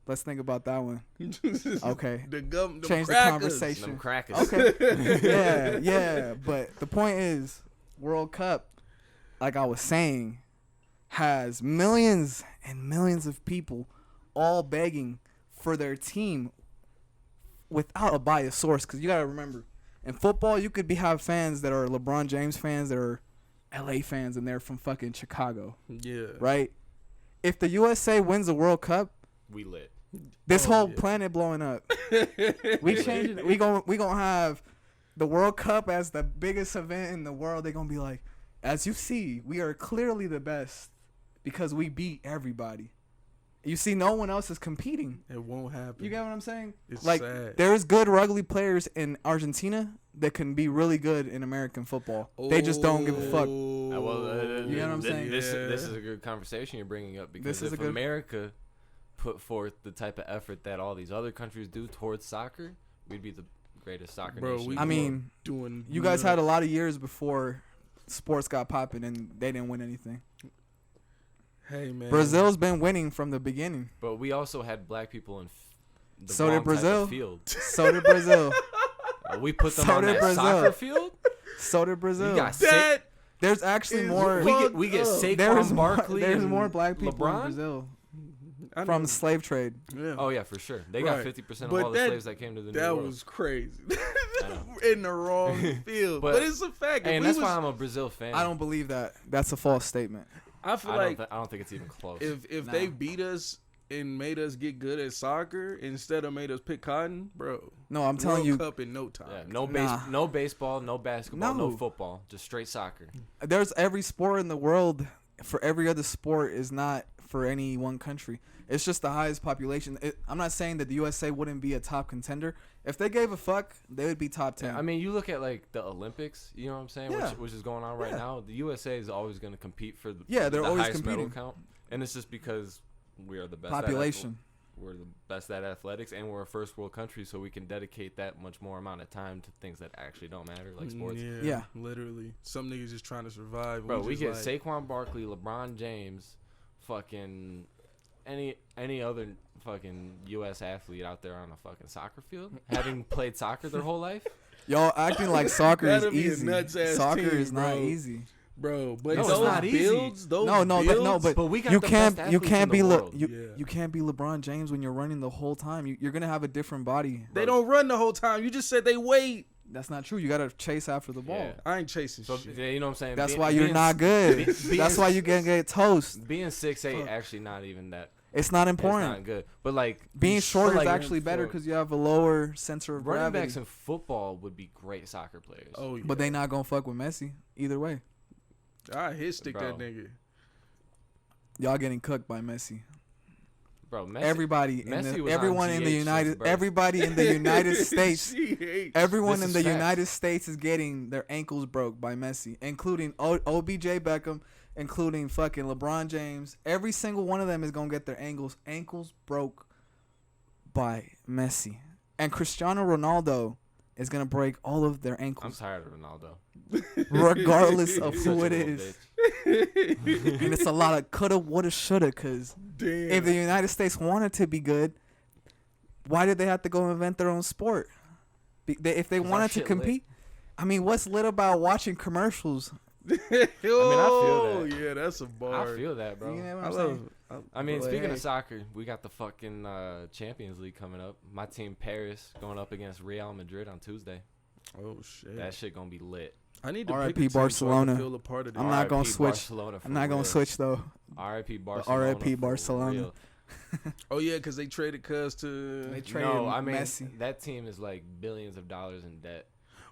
Let's think about that one. Okay. Change the conversation. Them crackers. Okay. Yeah. But the point is, World Cup, like I was saying, has millions and millions of people all begging for their team without a biased source. Because you got to remember, in football, you could have fans that are LeBron James fans that are LA fans, and they're from fucking Chicago. Yeah. Right? If the USA wins the World Cup, we lit. This whole planet blowing up. We changing it. We gonna have the World Cup as the biggest event in the world. They're gonna be like, as you see, we are clearly the best because we beat everybody. You see, no one else is competing. It won't happen. You get what I'm saying? It's like, sad. There's good rugby players in Argentina that can be really good in American football. They just don't give a fuck. You know what I'm saying? This is a good conversation you're bringing up, because if America put forth the type of effort that all these other countries do towards soccer, we'd be the greatest soccer nation. I mean, you guys had a lot of years before sports got popping and they didn't win anything. Hey, man. Brazil's been winning from the beginning. But we also had black people in the so did Brazil. Field. So did Brazil. We put them on that soccer field. So did Brazil. You got there's actually more. We get Saquon Barkley. There's more black people LeBron? in Brazil. From the slave trade. Yeah. Oh yeah, for sure. They got 50% of all the slaves that came to the New World. That was crazy. In the wrong field, but it's a fact. And that's why I'm a Brazil fan. I don't believe that. That's a false statement. I feel I don't think it's even close. If they beat us and made us get good at soccer instead of made us pick cotton, bro. No, I'm telling you. World Cup in no time. Yeah, no baseball, no basketball, no football, just straight soccer. There's every sport in the world. For every other sport is not for any one country. It's just the highest population. I'm not saying that the USA wouldn't be a top contender. If they gave a fuck, they would be top 10. Yeah, I mean, you look at like the Olympics. You know what I'm saying? Yeah. Which is going on right now. The USA is always going to compete for they're the always highest competing. medal count, and it's just because we are the best population. We're the best at athletics, and we're a first world country, so we can dedicate that much more amount of time to things that actually don't matter, like sports. Yeah. Literally. Some niggas just trying to survive. Bro, we get Saquon Barkley, LeBron James, fucking any other fucking U.S. athlete out there on a fucking soccer field, having played soccer their whole life. Y'all acting like soccer is easy. Soccer team, is not easy. Bro, but no, it's not builds, easy. But we got you the can't best you can't be you can't be LeBron James when you're running the whole time. You're gonna have a different body. They don't run the whole time. You just said they wait. That's not true. You gotta chase after the ball. Yeah. I ain't chasing shit. Yeah, you know what I'm saying? That's why you're not good. That's why you can get toast. Being 6'8" actually not even that. It's not important. It's not good. But like being short is actually better because you have a lower center of running gravity. Backs in football would be great soccer players. Oh yeah. But they not gonna fuck with Messi either way. I hit stick that nigga. Y'all getting cooked by Messi. Bro, Messi, everybody in the United States, everyone in the United States is getting their ankles broke by Messi, including OBJ Beckham, including fucking LeBron James. Every single one of them is gonna get their ankles broke by Messi, and Cristiano Ronaldo is gonna break all of their I'm ankles, tired of Ronaldo. regardless of Such who a it little is. bitch. And it's a lot of coulda, woulda, shoulda. Cause Damn. if the United States wanted to be good, why did they have to go invent their own sport? If they 'Cause our wanted to shit compete, I mean, what's lit about watching commercials? Oh, that. yeah, that's a bar. I feel that, bro. You know what I I'm love. saying? I mean, But speaking hey. of soccer, we got the fucking Champions League coming up. My team, Paris, going up against Real Madrid on Tuesday. Oh shit. That shit gonna be lit. I need to R.I.P. pick a team so I Barcelona. can feel a part of I'm that. not gonna RIP switch. Barcelona for I'm not gonna real. switch though. R.I.P. Barcelona. R.I.P. for Barcelona. real. Oh yeah, because they traded Cuz to They traded No, I mean Messi. that team is like billions of dollars in debt.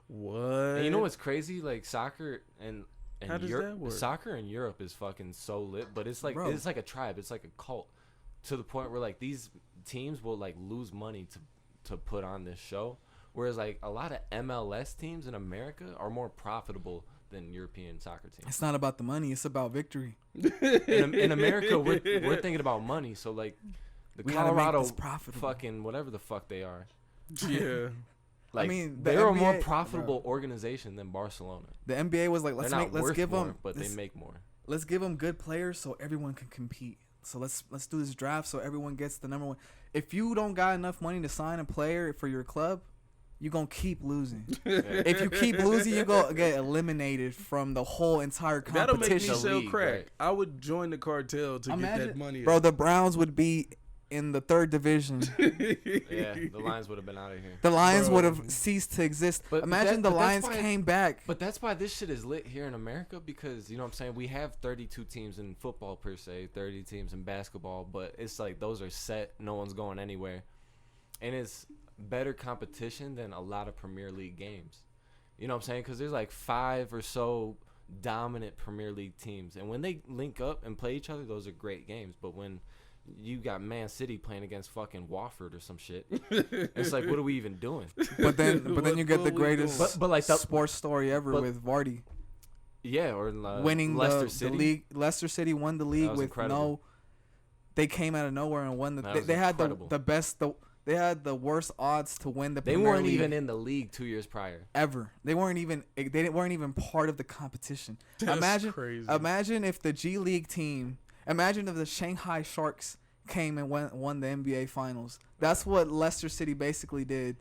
what? And you know what's crazy? Like soccer and How does that work? Soccer in Europe is fucking so lit, but it's like Bro. it's like a tribe. It's like a cult to the point where like these teams will like lose money to put on this show, whereas like a lot of MLS teams in America are more profitable than European soccer teams. It's not about the money. It's about victory. In America, we're thinking about money. So like the We gotta make Colorado this profitable. fucking whatever the fuck they are. Yeah. Like, mean, the they're a more NBA profitable organization than Barcelona. The NBA was like, They're let's not worth give more, them, but they make more. let's give them good players so everyone can compete. So let's do this draft so everyone gets the number one. If you don't got enough money to sign a player for your club, you're gonna keep losing. If you keep losing, you're gonna get eliminated from the whole entire That'll make me competition. sell League, crack. right. I would join the cartel to get that money. Bro, the Browns would be in the 3rd division. Yeah, the Lions would have been out of here. The Lions Bro. would have ceased to exist. But Imagine that- the but that's Lions why- came back. But that's why this shit is lit here in America, because you know what I'm saying, we have 32 teams in football per se, 30 teams in basketball, but it's like those are set, no one's going anywhere, and it's better competition than a lot of Premier League games. You know what I'm saying? Because there's like 5 or so dominant Premier League teams, and when they link up and play each other, those are great games. But when you got Man City playing against fucking Wofford or some shit, it's like, what are we even doing? But then you get the What we greatest doing? But like the sports story ever but- with Vardy yeah, or winning Leicester the City. league. Leicester City won the league was with incredible. They came out of nowhere and won the. That They, was they had incredible. the best. They had the worst odds to win the They Premier weren't League even in the league 2 years prior. ever. They weren't even part of the competition. That's imagine crazy. imagine if the G League team. Imagine if the Shanghai Sharks came and won the NBA Finals. That's what Leicester City basically did.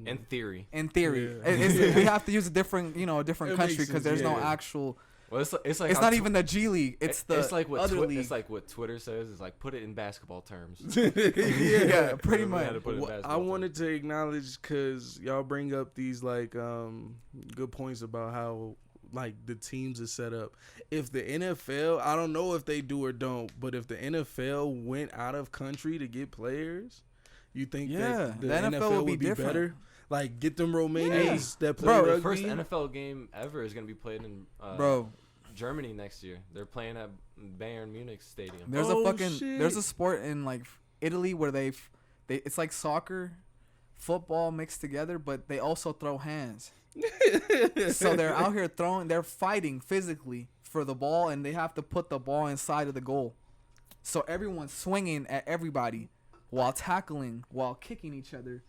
In theory. In theory, Yeah. we have to use a different It country makes because sense, there's no yeah. actual. Well, it's like It's how not even the G League. It's the it's like what other league. It's like what Twitter says. It's like, put it in basketball terms. Yeah, pretty We much. had to put it in Well, I basketball wanted to acknowledge because y'all bring up these like good points about how like the teams are set up. If the NFL, I don't know if they do or don't, but if the NFL went out of country to get players, you think Yeah, that the the NFL NFL would be would be different. better? Like get them Romanians that play Bro, rugby. The first NFL game ever is going to be played in Bro, Germany next year. They're playing at Bayern Munich Stadium. there's Oh, a fucking shit. there's a sport in like Italy where they it's like soccer, football mixed together, but they also throw hands. So they're out here they're fighting physically for the ball, and they have to put the ball inside of the goal. So everyone's swinging at everybody while tackling, while kicking each other,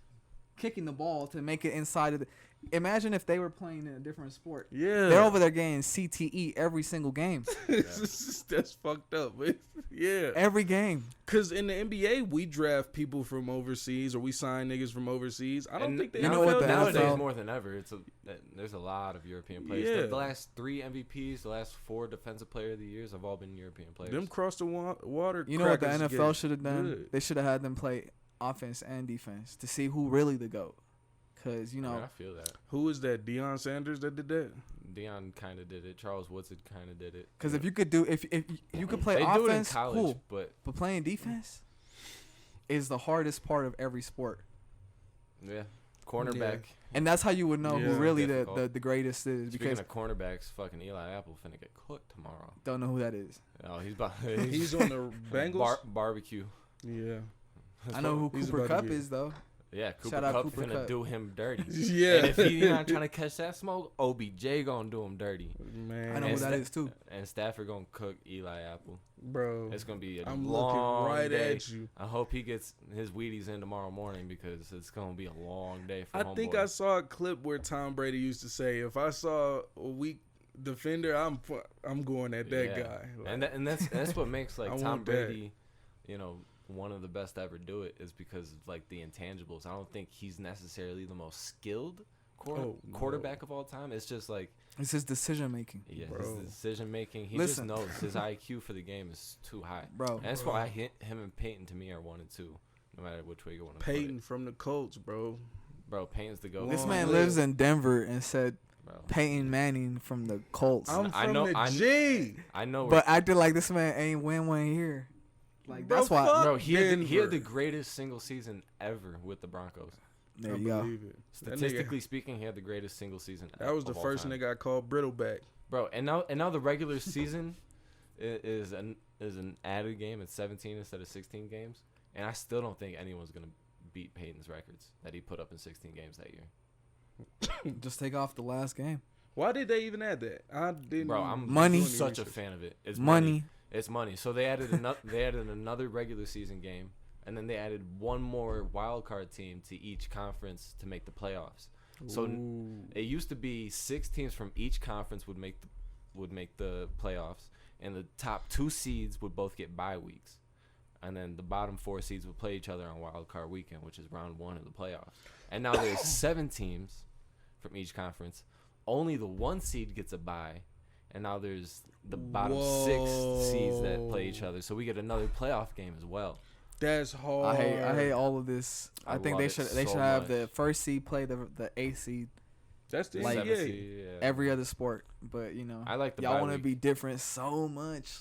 kicking the ball to make it inside of the. Imagine if they were playing in a different sport. Yeah, They're over there getting CTE every single game. That's fucked up. But yeah, Every game. because in the NBA we draft people from overseas or we sign niggas from overseas. I don't And think the you know NFL what the does nowadays NFL more than ever, there's a lot of European players. Yeah. The last 3 MVPs, the last 4 Defensive Player of the Years have all been European players. Them cross the water. You know what the crackers NFL get should have done? good. They should have had them play offense and defense to see who really the GOAT. Because, you I, mean, know, I feel that. Who is that? Deion Sanders that did that? Dion kind of did it. Charles Woodson kind of did it. because if you could if you could play They do it in offense, college, cool. but But playing defense is the hardest part of every sport. yeah, cornerback. And that's how you would know Yeah. who really Difficult. the greatest is. Speaking Because of cornerbacks, fucking Eli Apple finna get cooked tomorrow. don't know who that is. Oh, he's about. He's on the Bengals. Barbecue. Yeah. I know who He's Cooper about to Kupp get- is, though. Yeah, Cooper Shout out Kupp Cooper finna Kupp. do him dirty. Yeah. And if he's not trying to catch that smoke, OBJ gonna do him dirty. Man, I know And who that is too. And Stafford gonna cook Eli Apple. bro. It's gonna be a I'm long looking right day. at you. I hope he gets his Wheaties in tomorrow morning because it's gonna be a long day for I homeboy. think I saw a clip where Tom Brady used to say, "If I saw a weak defender, I'm going at that Yeah. guy." Like, And that's what makes I like Tom want that. Brady, you know, one of the best to ever do it is because of like the intangibles. I don't think he's necessarily the most skilled quarterback of all time. It's just like It's his decision making, his Bro. decision making. He Listen. just knows his IQ for the game is too high. bro. And that's why him and Peyton to me are 1 and 2, no matter which way you want to put Peyton it. from the Colts, bro. Bro, Peyton's the go. This Long man live. lives in Denver and said Bro. Peyton Manning from the Colts, I'm I from know- the I- G. I know, but acted like this man ain't win one here. Like Bro, that's why. fuck bro, he had Denver. the greatest single season ever with the Broncos. There I you go. believe it. That Statistically speaking, he had the greatest single season. That was the of all first time. one that got called Brittleback. Bro, and now the regular season is an added game. It's 17 instead of 16 games, and I still don't think anyone's gonna beat Peyton's records that he put up in 16 games that year. Just take off the last game. Why did they even add that? I didn't. Bro, I'm Money. do any such a research. fan of it. It's Money. It's money. So they added another regular season game, and then they added one more wild card team to each conference to make the playoffs. So Ooh. it used to be 6 teams from each conference would make the playoffs, and the top 2 seeds would both get bye weeks, and then the bottom 4 seeds would play each other on wild card weekend, which is round 1 of the playoffs. And now there's 7 teams from each conference. Only the 1 seed gets a bye, and now there's the bottom 6 seeds that play each other. So we get another playoff game as well. That's hard. I hate all of this. I think love they it should so have much. the first seed play the 8th seed That's the like- 7 NBA. seed, yeah. every other sport. But you know, I like the y'all bye want to week. be different so much.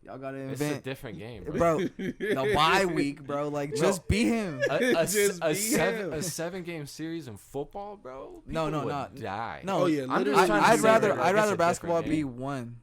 Y'all gotta It's a invent, different game, bro. bro. The bye week, bro. Like just beat him. Just be him. A 7-game series in football, bro. No, People would not- die. No, Oh, yeah, I'm literally. just trying to I'd say, rather bro, I'd it's rather a basketball different be game. one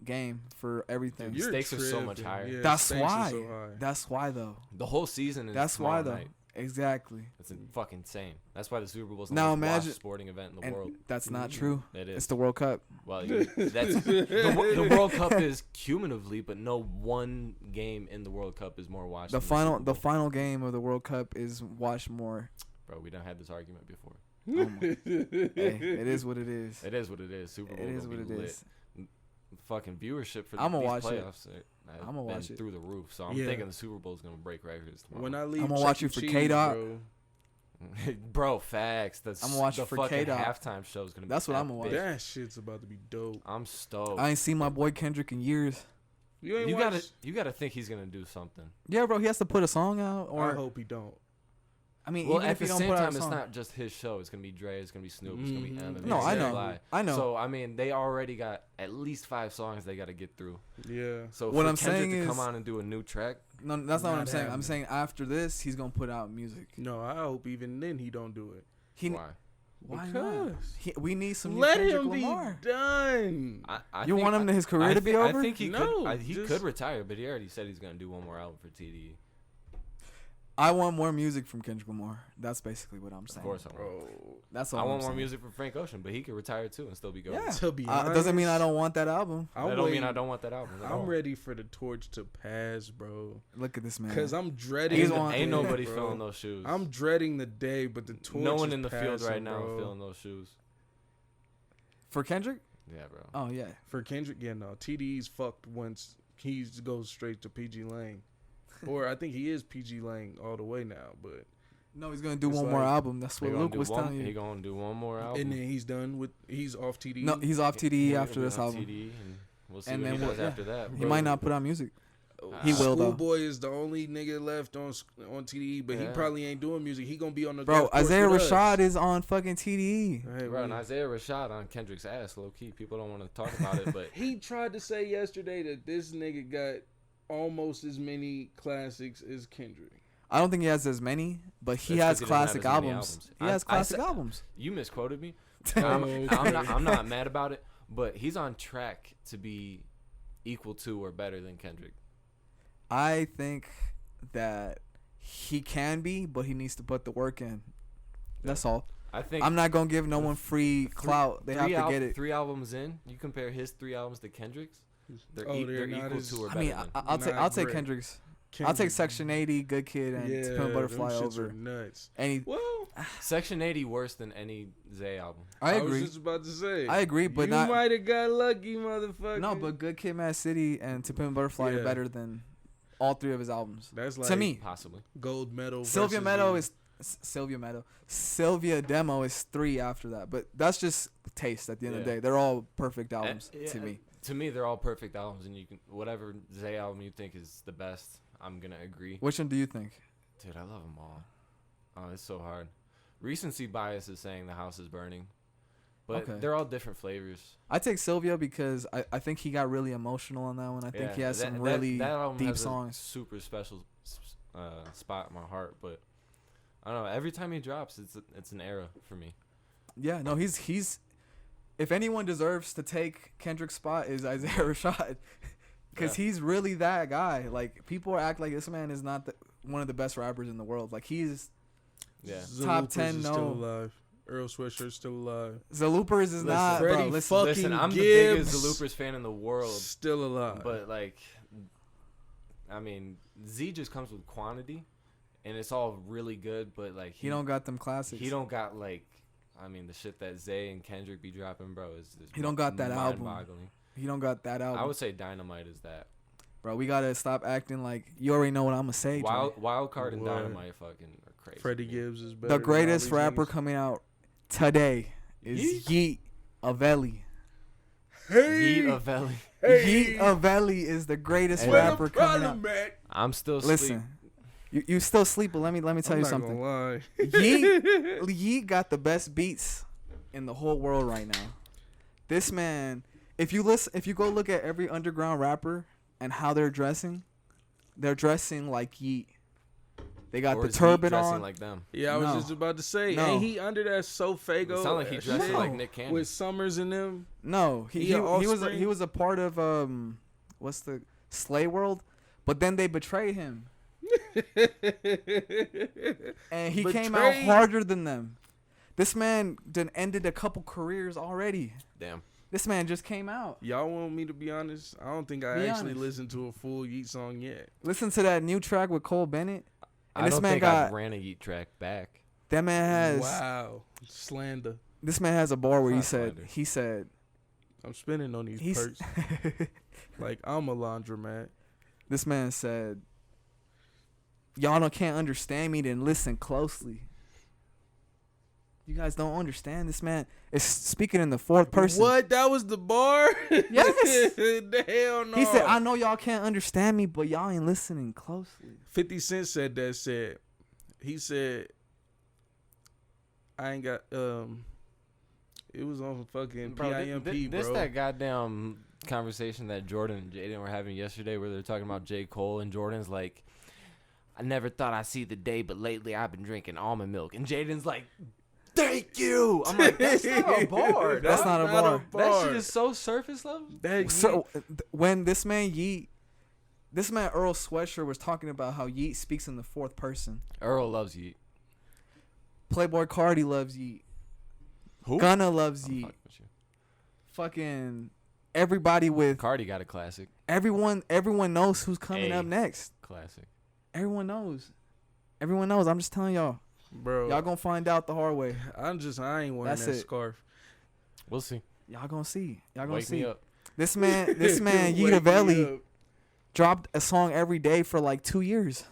game for everything. You're Stakes are so much tripping. higher. Yeah, That's stakes are why. so high. That's why though. The whole season is That's why tomorrow though. night. Exactly. It's fucking insane. That's why the Super Bowl is the Now most imagine- watched sporting event in the And world. that's not true. It is. It's the World Cup. Well, that's the World Cup is cumulatively, but no one game in the World Cup is more watched. The than final Super the Bowl. final game of the World Cup is watched more. Bro, we done had this argument before. Oh my- hey, it is what it is. It is what it is. Super Bowl It is gonna what be it lit. is. Fucking viewership for I'ma these watch it. playoffs. I've I'ma been watch it. through the roof. So I'm Yeah. thinking the Super Bowl is gonna break records tomorrow. When I leave, I'ma watch Chuck you E. for Cheese, K-Dot. bro. Bro, facts. I'ma watch the it for fucking K-Dot. halftime show is gonna be. That's what I'ma watch. epic. That shit's about to be dope. I'm stoked. I ain't seen my boy Kendrick in years. You ain't You watch? gotta think he's gonna do something. Yeah, bro, he has to put a song out, I or hope he don't. I mean, Well, even at if he the don't same put out time, a it's song. not just his show. It's gonna be Dre. It's gonna be Snoop. It's gonna be Mhm. Eminem. No, I know. Fly. I know. So I mean, they already got at least 5 songs they gotta get through. Yeah. So What for I'm Kendrick saying to is- come on and do a new track, No, that's not what I'm Not saying. I'm happening. saying after this, he's gonna put out music. No, I hope even then he don't do it. He why? why not? Because We need some. let new Kendrick him be Lamar. done. I You think- want him to his career I to be thi- over? I think he No, could. He just- could retire, but he already said he's gonna do one more album for TDE. I want more music from Kendrick Lamar. That's basically what I'm Of saying. course, I want. Bro. That's I all. want I'm more saying. music from Frank Ocean, but he could retire too and still be going. Yeah. To be It doesn't mean I honest, don't want that album. I'm That don't mean waiting- I don't want that album. at all. I'm ready for the torch to pass, bro. Look at this man. Because I'm dreading. He's the on- Ain't day, nobody bro. filling those shoes. I'm dreading the day, but the torch. no one is in the field passing, right now bro. filling those shoes. For Kendrick? Yeah, bro. Oh yeah. For Kendrick, yeah, no. TDE's fucked once he goes straight to PG Lang, or I think he is PG Lang all the way now. But No, he's gonna do It's one more like- album. That's He what gonna Luke do was one- telling He you. gonna do one more album. and then he's done with. He's off TDE. No, he's off TDE Yeah, after he'll be this on album. TDE, and we'll see And what then he we'll- does yeah. after that. He bro. might not put out music. Oh, He will, though. Schoolboy is the only nigga left on TDE, but he Yeah. probably ain't doing music. He gonna be on the Bro, golf course Isaiah with us. Rashad is on fucking TDE. Hey, Bro, and we- Isaiah Rashad on Kendrick's ass, low key. People don't want to talk about it, but He tried to say yesterday that this nigga got almost as many classics as Kendrick. I don't think he has as many, but he That's 'cause has he doesn't have classic as many albums. albums. He has I classic said- albums. you misquoted me. Okay. I'm not mad about it, but he's on track to be equal to or better than Kendrick. I think that he can be, but he needs to put the work in. That's all. I think I'm not gonna give no one free clout. They have to get it. 3 albums in, you compare his 3 albums to Kendrick's. They're, they're equal not as- to or I better mean, than. I'll take great. Kendrick's. I'll Kendrick. take Section 80, Good Kid, and Yeah, To Pimp a Butterfly them shits over are nuts. any. Well, Section 80 worse than any Zay album. I was agree. just about to say. I agree, but you not. might have got lucky, motherfucker. No, but Good Kid, Mad City, and To Pimp a Butterfly Yeah. are better than all 3 of his albums. That's like to me, Possibly. gold medal. Sylvia versus Meadow the- is Sylvia Demo is 3 after that, but that's just taste. At the end of the Yeah. day, they're all perfect albums Yeah, to me. To me, they're all perfect albums, and you can whatever Zay album you think is the best, I'm gonna agree. Which one do you think? Dude, I love them all. Oh, it's so hard. Recency bias is saying The House is Burning, but Okay. they're all different flavors. I take Sylvia because I think he got really emotional on that one. I think he has some really that album deep has a songs. super special spot in my heart, but I don't know. Every time he drops, it's an era for me. Yeah, no, he's. If anyone deserves to take Kendrick's spot is Isaiah Rashad, because he's really that guy. Like people act like this man is not one of the best rappers in the world. Like he's Yeah. top Zalupers 10, is no. still alive. Earl Sweatshirt's still alive. Zaloopers is not, bro. Freddie Listen, fuck- Listen, I'm the Gibbs. biggest Loopers fan in the world, Still alive. but like, I mean, Z just comes with quantity, and it's all really good. But like, he don't got them classics. He don't got like, I mean, the shit that Zay and Kendrick be dropping, bro, is He don't got that album. mind-boggling. He don't got that album. I would say Dynamite is that. Bro, we gotta stop acting like you already know what I'm gonna say. Dre. Wild Card and What? Dynamite fucking are crazy. Freddie Gibbs is better. The than greatest all these rapper niggas. coming out today is Yeet Avelli. Yeet Avelli. Yeet Avelli is the greatest Hey, rapper coming out. I'm still Listen, you still sleep, but let me tell you something. Yeet got the best beats in the whole world right now. This man, if you go look at every underground rapper and how they're dressing like Yeet. They got Or the is Yeet turban dressing on. like them. Yeah, I was No. just about to say, No. ain't he under that Sofago? It sound like he dressing No. like Nick Cannon. with Summers in them. No, he He a was Offspring? he was a part of what's the Slay World, but then they betrayed him and he came out Betrayed? harder than them. This man done ended a couple careers already. Damn. This man just came out. Y'all want me to be honest? I don't think I Be actually honest. listened to a full Yeet song yet. Listen to that new track with Cole Bennett. And I this don't man think I got ran a Yeet track back. that man has Wow, slander. this man has a bar where It's not slander. he said I'm spending on these he's perks like I'm a laundromat. this man said y'all can't understand me, then listen closely. You guys don't understand. This man is speaking in the fourth person. What? That was the bar? Yes. The hell no. He said, I know y'all can't understand me, but y'all ain't listening closely. 50 Cent said that. He said, I ain't got it was on fucking PIMP, This bro. that goddamn conversation that Jordan and Jaden were having yesterday where they're talking about J. Cole and Jordan's like, I never thought I'd see the day, but lately I've been drinking almond milk. And Jaden's like, thank you. I'm like, that's not a bar. That's not a bar. That shit is so surface level. So when this man Earl Sweatshirt was talking about how Yeet speaks in the fourth person. Earl loves Yeet. Playboy Cardi loves Yeet. Who? Gunna loves I'm Yeet. fucking with you. Fucking everybody with Cardi got a classic. everyone knows who's coming up next. Classic. Everyone knows. I'm just telling y'all. Bro, Y'all gonna find out the hard way. I ain't wearing That's that it. scarf. We'll see. Y'all gonna see. Y'all gonna Wake see. me up. This man Wake Yeet me Avelli up. dropped a song every day for like 2 years.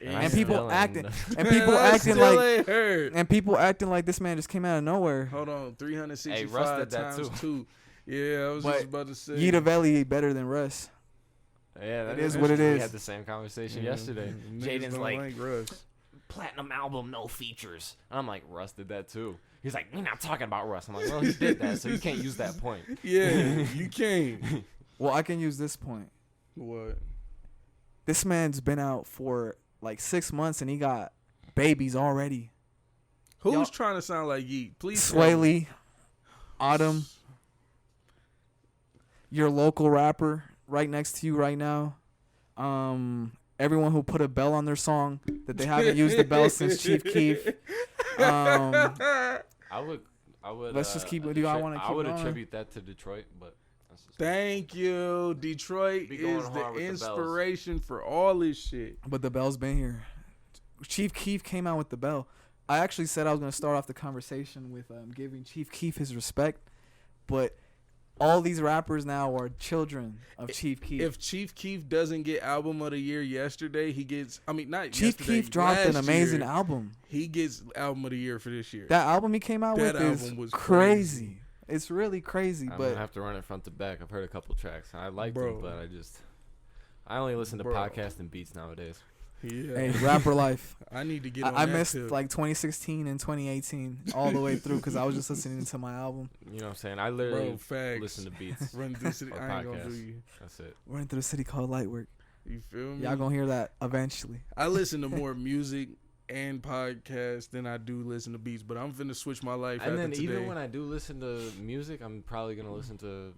I And people still acting ain't- and people I acting still like ain't heard. and people acting like this man just came out of nowhere. Hold on, 365 Hey, Russ did that times too. 2. Yeah, I was But just about to say. Yeet Avelli better than Russ. Yeah, that It is what it is. We had the same conversation yesterday. Niggas Jaden's don't like, Russ. platinum album, no features. And I'm like, Russ did that too. He's like, we're not talking about Russ. I'm like, well, he did that, so you can't use that point. Yeah, you can't. Well, I can use this point. What? This man's been out for like 6 months and he got babies already. Who's Y'all- trying to sound like Yeet? Please. Sway Lee, Autumn, your local rapper right next to you right now. everyone who put a bell on their song that they haven't used the bell since Chief Keef. I would. Let's just keep. Do I want to keep? I would going? attribute that to Detroit, but. That's just Thank you. Detroit Be going is hard the with the inspiration for all this shit. But the bell's been here. Chief Keef came out with the bell. I actually said I was gonna start off the conversation with giving Chief Keef his respect, but all these rappers now are children of Chief Keef. If Chief Keef doesn't get album of the year yesterday, he gets. I mean, not Chief yesterday, Keef dropped an last amazing year, album. He gets album of the year for this year. That album he came out That with is album was crazy. It's really crazy, I'm but gonna have to run it front to back. I've heard a couple tracks. I like them, but I only listen to Bro. podcasts and beats nowadays. Yeah. hey, rapper life. I need to get on I that missed tip. like 2016 and 2018 all the way through because I was just listening to my album. You know what I'm saying? I literally Bro, facts. listen to beats. Run through the city. or I ain't gonna do podcasts. you. That's it. Running through the city called Lightwork. You feel me? Y'all gonna hear that eventually. I listen to more music and podcasts than I do listen to beats, but I'm finna switch my life And after then today. even when I do listen to music, I'm probably gonna listen to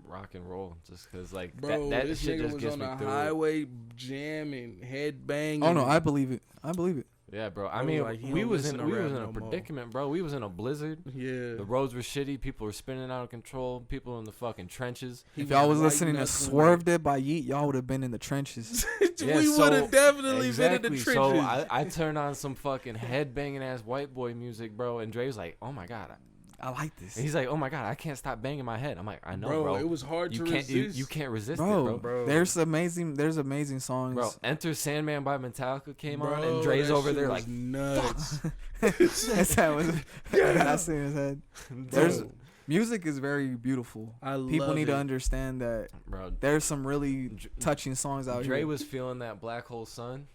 rock and roll just because like Bro, that this shit nigga just was gets on me the through. highway jamming, head banging. Oh no, I believe it. I believe it. Yeah, bro. I I was mean, like, he we don't was listen in to we rap was in no a more. predicament, bro. We was in a blizzard. Yeah. The roads were shitty. People were spinning out of control. People in the fucking trenches. If y'all was listening to lighting us Swerved It by Yeet, y'all would have been in the trenches. Yeah, we so- would have definitely Exactly. been in the So trenches. I turned on some fucking head banging ass white boy music, bro. And Dre's like, "Oh my god." I like this. And he's like, "Oh my god, I can't stop banging my head." I'm like, "I know, bro. It was hard You to can't resist. you can't resist Bro, it, bro." there's amazing songs. Bro, Enter Sandman by Metallica came on, Bro, and Dre's that over shit there was like, His nuts. head was that's in his head. There's Bro, music is very beautiful. I People love need to it. understand that bro. there's some really touching songs out Dre here. was feeling that Black Hole Sun.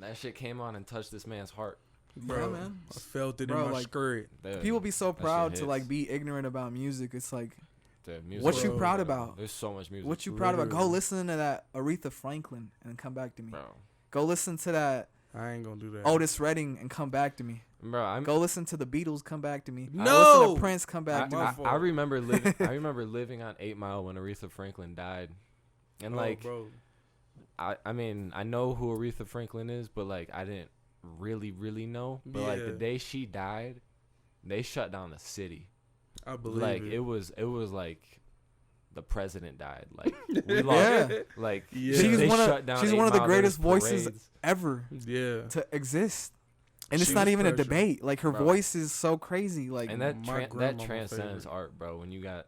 That shit came on and touched this man's heart. Bro, Yeah, man. I felt it Bro, in my like, skirt. People be so that shit proud to hits. like be ignorant about music. It's like, Dude, music what is you Bro, proud bro. about? There's so much music. What you proud about? Go Literally. listen to that Aretha Franklin and come back to me. bro? Go listen to that I ain't gonna do that. Otis Redding and come back to me. Bro, I'm. Go listen to the Beatles, come back to me. No! Go listen to Prince, come back to me. My fault. I remember living. I remember living on 8 Mile when Aretha Franklin died, and Oh, like, bro. I mean, I know who Aretha Franklin is, but like, I didn't really know. But like, the Yeah. day she died, they shut down the city. I believe Like, it. it was like the president died. Like, we lost. Yeah. Like, Yeah. She's they one shut of down she's 8 one of the Mile, there greatest was voices parades. ever Yeah. to exist. And it's She not was even a pressure. debate. Like her Bro. voice is so crazy. Like And that My that grandma, my transcends favorite. art, bro. When you got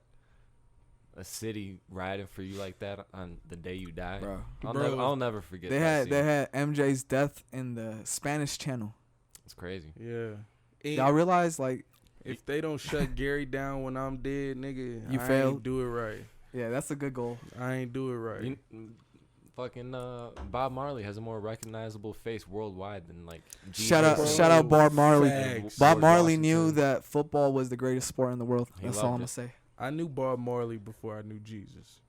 a city riding for you like that on the day you die, bro. Bro. I'll never forget. They that had scene. MJ's death in the Spanish channel. It's crazy. Yeah. Y'all realize like If they don't shut Gary down when I'm dead, nigga, You I failed? ain't do it right. yeah, that's a good goal. I ain't do it right. You, fucking Bob Marley has a more recognizable face worldwide than like. Shout out Jesus. shout out Bob Marley. Facts. Bob George Marley knew Washington. that football was the greatest sport in the world. He That's all I'm loved gonna it. say. I knew Bob Marley before I knew Jesus.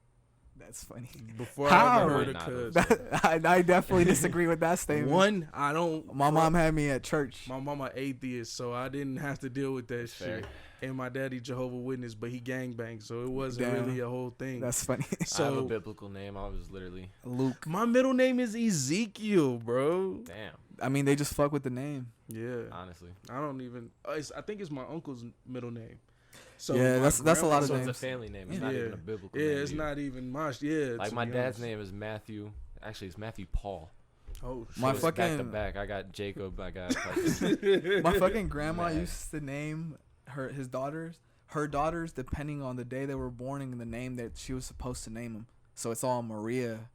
That's funny. Before How? I ever heard Might of not cuz. I definitely disagree with that statement. One, I don't. My mom had me at church. My mama atheist, so I didn't have to deal with that Fair. shit. And my daddy Jehovah Witness, but he gangbanged, so it wasn't Damn. really a whole thing. That's funny. I have a So biblical name. I was literally Luke. my middle name is Ezekiel, bro. damn. I mean, they just fuck with the name. Yeah, Honestly, I don't even. I think it's my uncle's middle name. So Yeah, my that's a lot of so it's names. a family name. It's Yeah. not even a biblical Yeah, name. it's to you. not even my. Yeah, Like to my be dad's honest. name is Matthew. Actually, it's Matthew Paul. Oh, My So it's back to fucking- back. I got Jacob. I got fucking My fucking grandma Mad. used to name her daughters depending on the day they were born and the name that she was supposed to name them. So it's all Maria,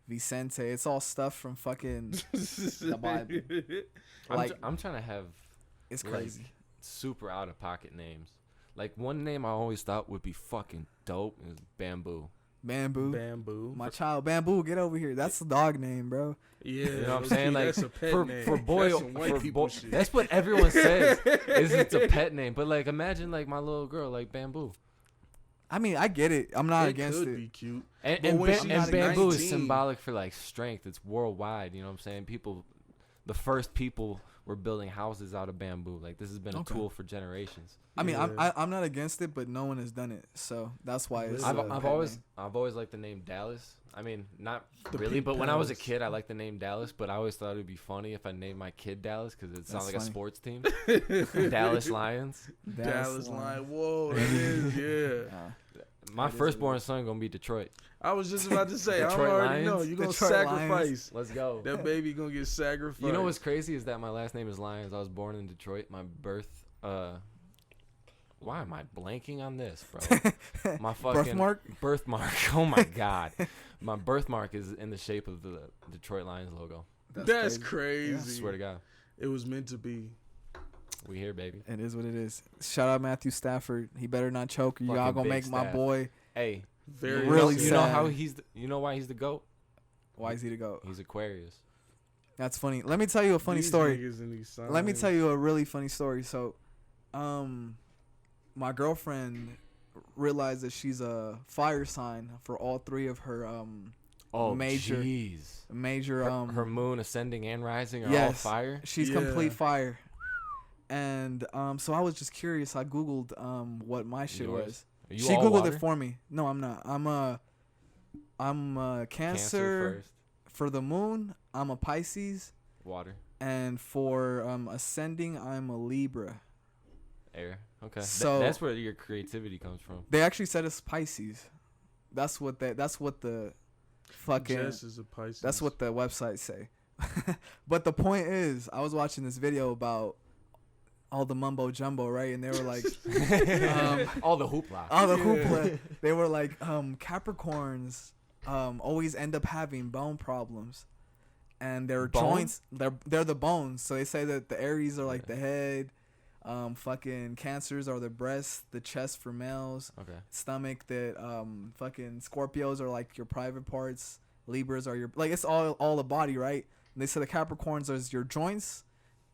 Vicente. It's all stuff from fucking the Bible. Like I'm trying to have it's like, crazy. super out of pocket names. Like one name I always thought would be fucking dope is Bamboo. Bamboo. Bamboo. My child, Bamboo, get over here. That's the dog name, bro. Yeah, You know what I'm saying? Like that's a pet for name. for boy, That's some white for people boy shit. that's what everyone says. Is it's a pet name, but like imagine like my little girl like Bamboo, I mean, I get it. I'm not it against could it. be cute. and But and, when ba- she's and Bamboo 19 is symbolic for like strength. It's worldwide. You know what I'm saying? People, the first people we're building houses out of bamboo. Like this has been a tool for generations. I mean, Yeah. I'm not against it, but no one has done it, so that's why it's. I've pet always name. liked the name Dallas. I mean, not The really, Peep but when I was a Palace. kid, I liked the name Dallas. But I always thought it would be funny if I named my kid Dallas because it sounds That's like a funny. sports team. Dallas Lions. Dallas line. Whoa, that is, yeah. My That is firstborn son gonna be Detroit. I was just about to say, I Detroit already know Lions? you're gonna Detroit sacrifice. Lions. Let's go. That baby gonna get sacrificed. You know what's crazy is that my last name is Lyons. I was born in Detroit. My birth. Why am I blanking on this, bro? My fucking birthmark. Oh my god, my birthmark is in the shape of the Detroit Lions logo. That's I crazy. swear to God, It was meant to be. we here, baby. It is what it is. Shout out Matthew Stafford. He better not choke. Y'all Fucking gonna big make my staff. boy. Hey, Very Really you know sad. how you know why he's the GOAT? Why is he to go? He's Aquarius. That's funny. Let me tell you a funny These story. niggas and these Let me signs. tell you a really funny story. So, my girlfriend realized that she's a fire sign for all three of her Oh, Major- jeez. major Her moon ascending and rising are all yes. fire. She's Yeah. complete fire. And so I was just curious. I googled what my shit Yours? was. Are you She all googled water? it for me. No, I'm not. I'm a Cancer first. for the moon. I'm a Pisces, Water, and for ascending, I'm a Libra. air. Okay. So- That's where your creativity comes from. They actually said it's Pisces. That's what the fucking Jess is a Pisces. that's what the websites say. But the point is, I was watching this video about all the mumbo jumbo, right? And they were like, All the hoopla. all the Yeah. hoopla. They were like, Capricorns always end up having bone problems, and their Bone? joints, they're the bones. So they say that the Aries are like the head, fucking Cancers are the breast, the chest for males, Okay. stomach. That fucking Scorpios are like your private parts. Libras are your like it's all the body, right? And they said the Capricorns is your joints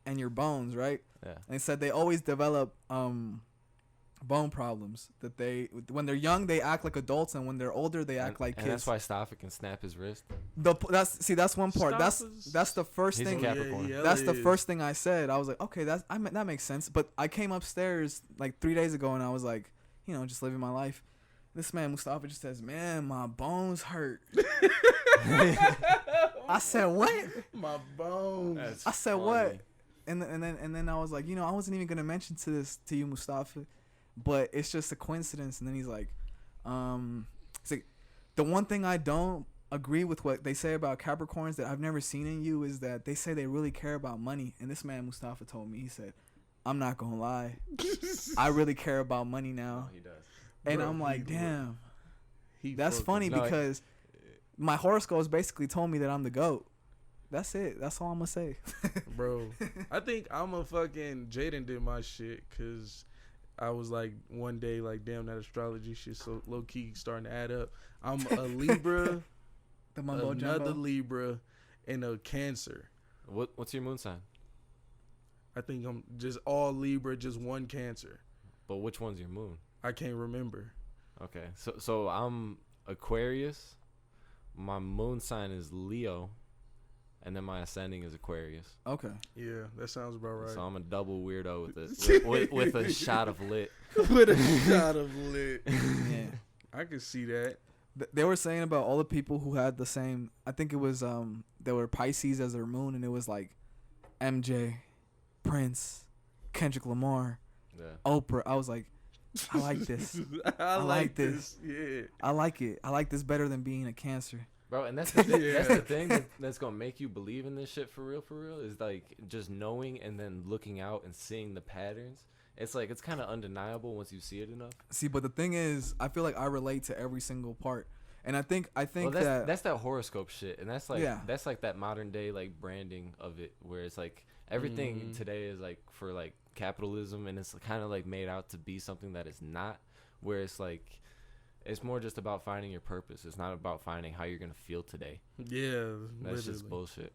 and your bones, right? Yeah. And they said they always develop bone problems. That they when they're young they act like adults, and when they're older they act like and kids. that's why Stoffa can snap his wrist. That's one part. Stop That's the first He's a thing. Capricorn. Yeah, That's the is. first thing I said. I was like, okay, that makes sense. But I came upstairs like 3 days ago, and I was like, just living my life. This man Mustafa just says, "Man, my bones hurt." I said, "What?" My bones. I said, "What?" And then I was like, I wasn't even gonna mention to you, Mustafa, but it's just a coincidence. And then he's like, it's like the one thing I don't agree with what they say about Capricorns that I've never seen in you is that they say they really care about money. And this man Mustafa told me, he said, "I'm not gonna lie, I really care about money now." He does. And Bro, I'm like, he- damn, He that's fucking- funny No, because my horoscopes basically told me that I'm the GOAT. That's it. That's all I'm gonna say. Bro. I think I'm a fucking Jaden did my shit because I was like one day like damn that astrology shit so low key starting to add up. I'm a Libra, The mumbo another jumbo. Libra, and a Cancer. What's your moon sign? I think I'm just all Libra, just one Cancer. But which one's your moon? I can't remember. Okay. So I'm Aquarius. My moon sign is Leo, and then my ascending is Aquarius. Okay. Yeah, that sounds about right. So I'm a double weirdo with a shot of lit. With a shot of lit. Yeah. I can see that. They were saying about all the people who had the same. I think it was they were Pisces as their moon, and it was like MJ, Prince, Kendrick Lamar, Yeah. Oprah. I was like, I like this. I like this. Yeah. I like it. I like this better than being a Cancer. Bro, and that's the thing, Yeah. that's the thing that's gonna make you believe in this shit for real, is like just knowing and then looking out and seeing the patterns. It's like it's kind of undeniable once you see it enough. See, but the thing is, I feel like I relate to every single part, and I think Well, that's that horoscope shit, and that's like Yeah. that's like that modern day like branding of it, where it's like everything Mhm. today is like for like capitalism, and it's kind of like made out to be something that it's not. Where it's like it's more just about finding your purpose. It's not about finding how you're gonna feel today. Yeah. That's just literally. bullshit.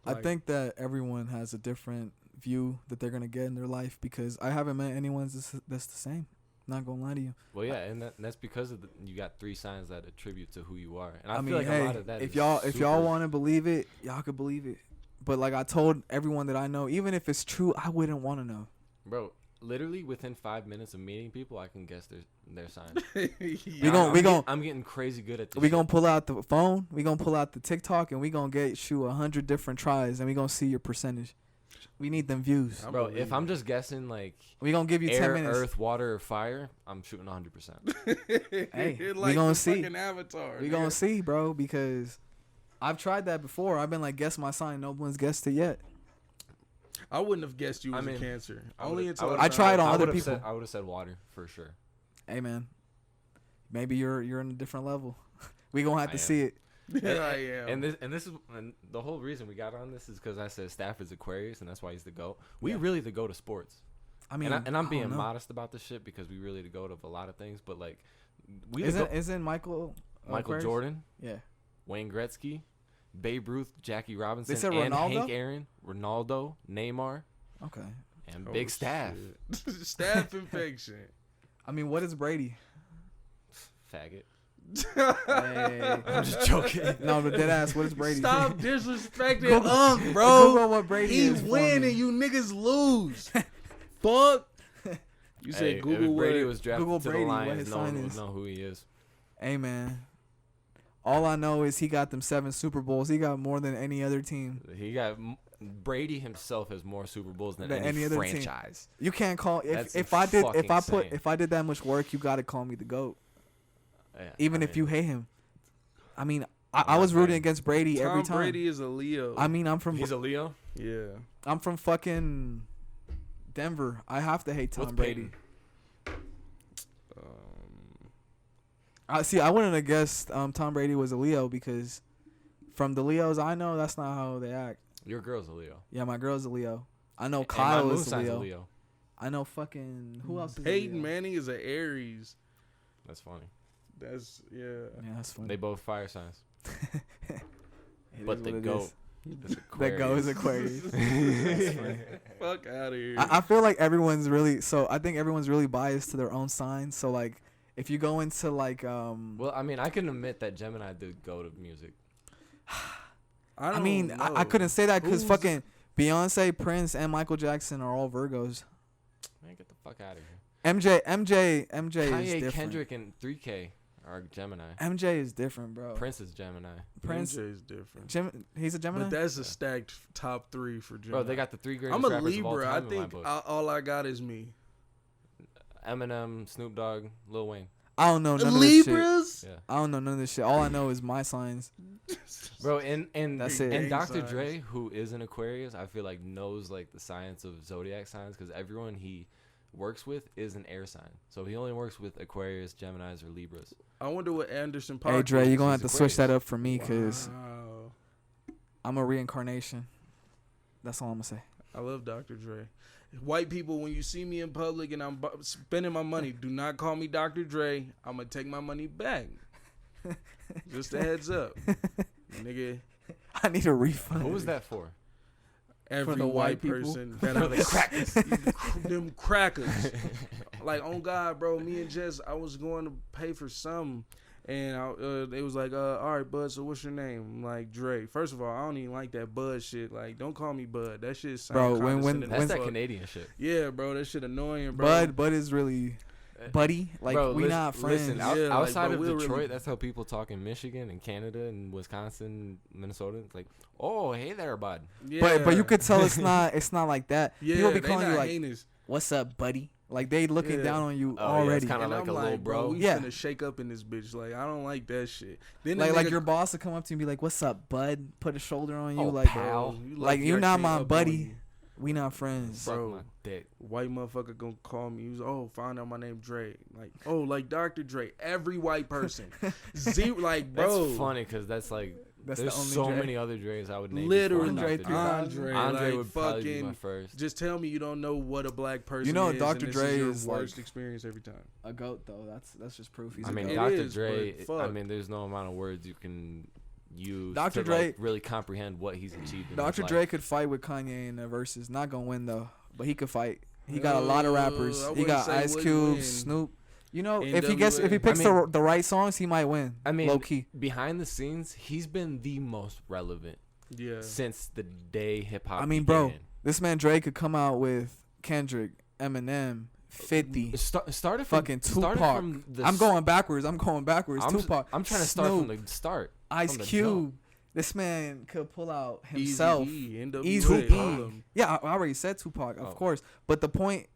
I Like- think that everyone has a different view that they're gonna get in their life because I haven't met anyone that's the same. Not gonna lie to you. Well, yeah, and that's because of you got 3 signs that attribute to who you are, and I, I feel mean, like hey, a lot of that. if is y'all super- want to believe it, y'all could believe it. But like I told everyone that I know, even if it's true, I wouldn't want to know. Bro, literally within 5 minutes of meeting people, I can guess their sign. I'm getting crazy good at this. We gonna pull out the phone. We gonna pull out the TikTok, and we gonna get you 100 different tries, and we gonna see your percentage. We need them views, bro. If I'm just guessing, like we gonna give you air, 10 minutes. earth, water, or fire, I'm shooting 100%. Hey, like we gonna see. Avatar, we gonna see, bro, because I've tried that before. I've been like, guess my sign. No one's guessed it yet. I wouldn't have guessed you as a Cancer. I tried on other people. I would have said water for sure. Hey man, maybe you're in a different level. We gonna have to see it. Yeah, I am. And this is the whole reason we got on this is because I said Stafford's Aquarius, and that's why he's the GOAT. We really the GOAT of sports. I mean, and I'm being modest about this shit because we really the GOAT of a lot of things. But like, isn't Michael Aquarius? Jordan? Yeah. Wayne Gretzky, Babe Ruth, Jackie Robinson, They said and Ronaldo? Hank Aaron, Ronaldo, Neymar, Okay. and Big Staff. Staph infection. I mean, what is Brady? Faggot. Hey. I'm just joking. No, but dead ass. What is Brady? Stop disrespecting Google, bro. Google what Brady He is. win and you niggas lose. Fuck. You said If Google Brady what? was drafted Google to Brady, the what Lions, his no one sign would is. know who he is. Hey man. All I know is he got them 7 Super Bowls. He got more than any other team. He got Brady himself has more Super Bowls than Than any any other franchise. You can't call That's if I did fucking if I did that much work, you gotta call me the GOAT. Yeah, Even if you hate him. I mean, I was rooting against Brady every time. Tom Brady is a Leo. I mean, he's a Leo. Yeah. I'm from fucking Denver. I have to hate Tom What's Brady. Peyton? I wouldn't have guessed Tom Brady was a Leo because from the Leos I know, that's not how they act. Your girl's a Leo. Yeah, my girl's a Leo. I know And my Kyle moon is a sign's Leo. I know fucking who else is Peyton a Leo? Manning is an Aries. That's funny. That's Yeah, that's funny. They both fire signs. It But is the what it GOAT is. is The GOAT is Aquarius. Aquarius. Fuck out of here. I feel like everyone's really I think everyone's really biased to their own sign. So like if you go into like Well, I mean, I can admit that Gemini did go to music. I mean I couldn't say that because fucking Beyonce, Prince, and Michael Jackson are all Virgos. Man, get the fuck out of here. MJ is Kanye, different. Kendrick, and 3K are Gemini. MJ is different, bro. Prince is Gemini. Prince is different. he's a Gemini. But that's a stacked top 3 for Gemini. Bro, they got the 3 greatest I'm a rappers of all Libra. time I in my think book. all I got is me. Eminem, Snoop Dogg, Lil Wayne. I don't know none of this shit. Libras? Yeah. I don't know none of this shit. All I know is my signs. Bro, and That's it. And Gang Dr. signs. Dre, who is an Aquarius, I feel like knows like the science of zodiac signs because everyone he works with is an air sign. So he only works with Aquarius, Geminis, or Libras. I wonder what Anderson Paak Hey Dre, you're gonna have He's to switch that Aquarius. up for me because Wow. I'm a reincarnation. That's all I'm gonna say. I love Dr. Dre. White people, when you see me in public and I'm spending my money, do not call me Dr. Dre. I'm going to take my money back. Just a heads up. Nigga, I need a refund. What was that for? every the white white people? person. That For the crackers. them crackers. Like, on God, bro, me and Jess, I was going to pay for something. And they was like, all right, Bud, so what's your name? I'm like, Dre. First of all, I don't even like that Bud shit. Like, don't call me Bud. That shit sound Bro, when- condescending That's as that fuck. Canadian shit. Yeah, bro, that shit annoying, bro. Bud is really buddy. Like Bro, we not friends. Listen, Yeah, like, outside bro, of we're Detroit, really- that's how people talk in Michigan and Canada and Wisconsin, Minnesota. It's like, oh, hey there, bud. Yeah. But you could tell it's not like that. Yeah, People be they calling you not like, heinous. "What's up, buddy?" Like they looking Yeah. down on you Oh, yeah, already. it's kinda And like I'm a little bro. We Yeah. finna shake up in this bitch. Like, I don't like that shit. Then the like nigga- your boss will come up to you and be like, "What's up, bud?" Put a shoulder on you, Oh, like, pal. Bro, you like lucky you're I not can't my up on buddy. you. We not friends. Suck Bro. my dick. White motherfucker gonna call me. He was, oh, find out my name Dre. Like, oh, like Dr. Dre. Every white person. Zero, like, bro. That's funny because that's like, That's there's the only so Dre. many other Dre's I would name. Literally, before Andre Dr. Dre. 3000. Andre like, would probably be my fucking. first. Just tell me you don't know what a black person You know, is. Dr. and this Dre is your is, worst like- experience every time. A goat though. That's just proof. He's I a mean, It goat. Dr. is, Dre. but I fuck. mean, there's no amount of words you can use Dr. to Dre- like, really comprehend what he's achieved. In Dr. his Dre life. could fight with Kanye in the verses. Not gonna win though, but he could fight. He got a lot of rappers. I He wouldn't got say Ice wouldn't Cube, win. Snoop. You know, if NWA. he picks I mean- the right songs, he might win. I mean, low key. behind the scenes, he's been the most relevant. Yeah. since the day hip hop. I mean, began. bro, this man Drake could come out with Kendrick, Eminem, 50, Started from fucking started Tupac. from the I'm going backwards. Tupac. I'm trying to start Snoop, from the start. Ice from the Cube. jump. This man could pull out himself. Eazy-E, Easy NWA, all of E. them. Yeah, I already said Tupac, of Oh. course. But the point,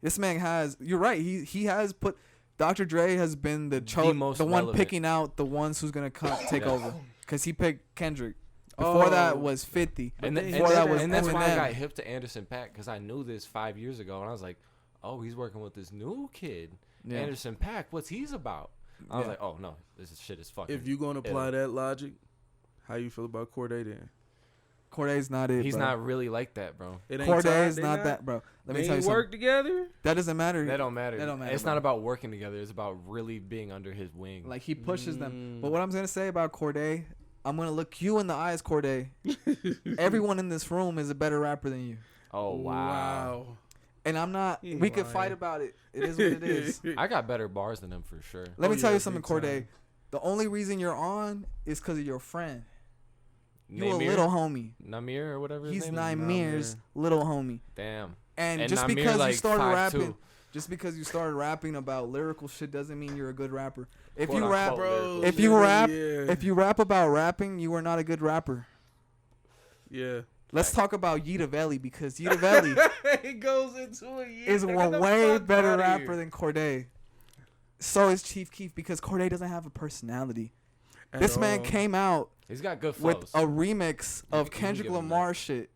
this man has. You're right. He has put. Dr. Dre has been the most one relevant. picking out the ones who's gonna take Yeah. over, because he picked Kendrick. Before that Oh. was 50. And, Before that was and that's why I Eminem. got hip to Anderson .Paak, because I knew this 5 years ago, and I was like, oh, he's working with this new kid, Yeah. Anderson .Paak. What's he's about? I was Yeah. like, oh no, this shit is fucking. If you gonna apply that logic, how you feel about Cordae then? Corday's not it. he's bro. not really like that, bro. It ain't Cordae tied, is they not that, bro. Let me They tell you ain't something. work together. That doesn't matter. That don't matter. That don't matter, It's bro. not about working together. It's about really being under his wing. Like, he pushes them. Mm. But what I'm gonna say about Cordae, I'm gonna look you in the eyes, Cordae. Everyone in this room is a better rapper than you. oh wow. And I'm not. You We could lying. fight about it. It is what it is. I got better bars than him for sure. Let me Oh, tell yeah, you something, big time. Cordae. The only reason you're on is because of your friend. You a Namir? little homie. Namir or whatever his He's name is? Nymeer's little homie. Damn. And And just Namir, because you like, started 5'2". rapping, just because you started rapping about lyrical shit doesn't mean you're a good rapper. If Quote, you rap, unquote, lyrical if shit. you rap, yeah. if you rap about rapping, you are not a good rapper. Yeah. Let's talk about Yita Veli, because Yita Veli It goes into a year. is a Get the way fuck better outta rapper here. than Cordae. So is Chief Keef, because Cordae doesn't have a personality. At This man all. came out He's got good with flows. a remix You of can Kendrick give him Lamar shit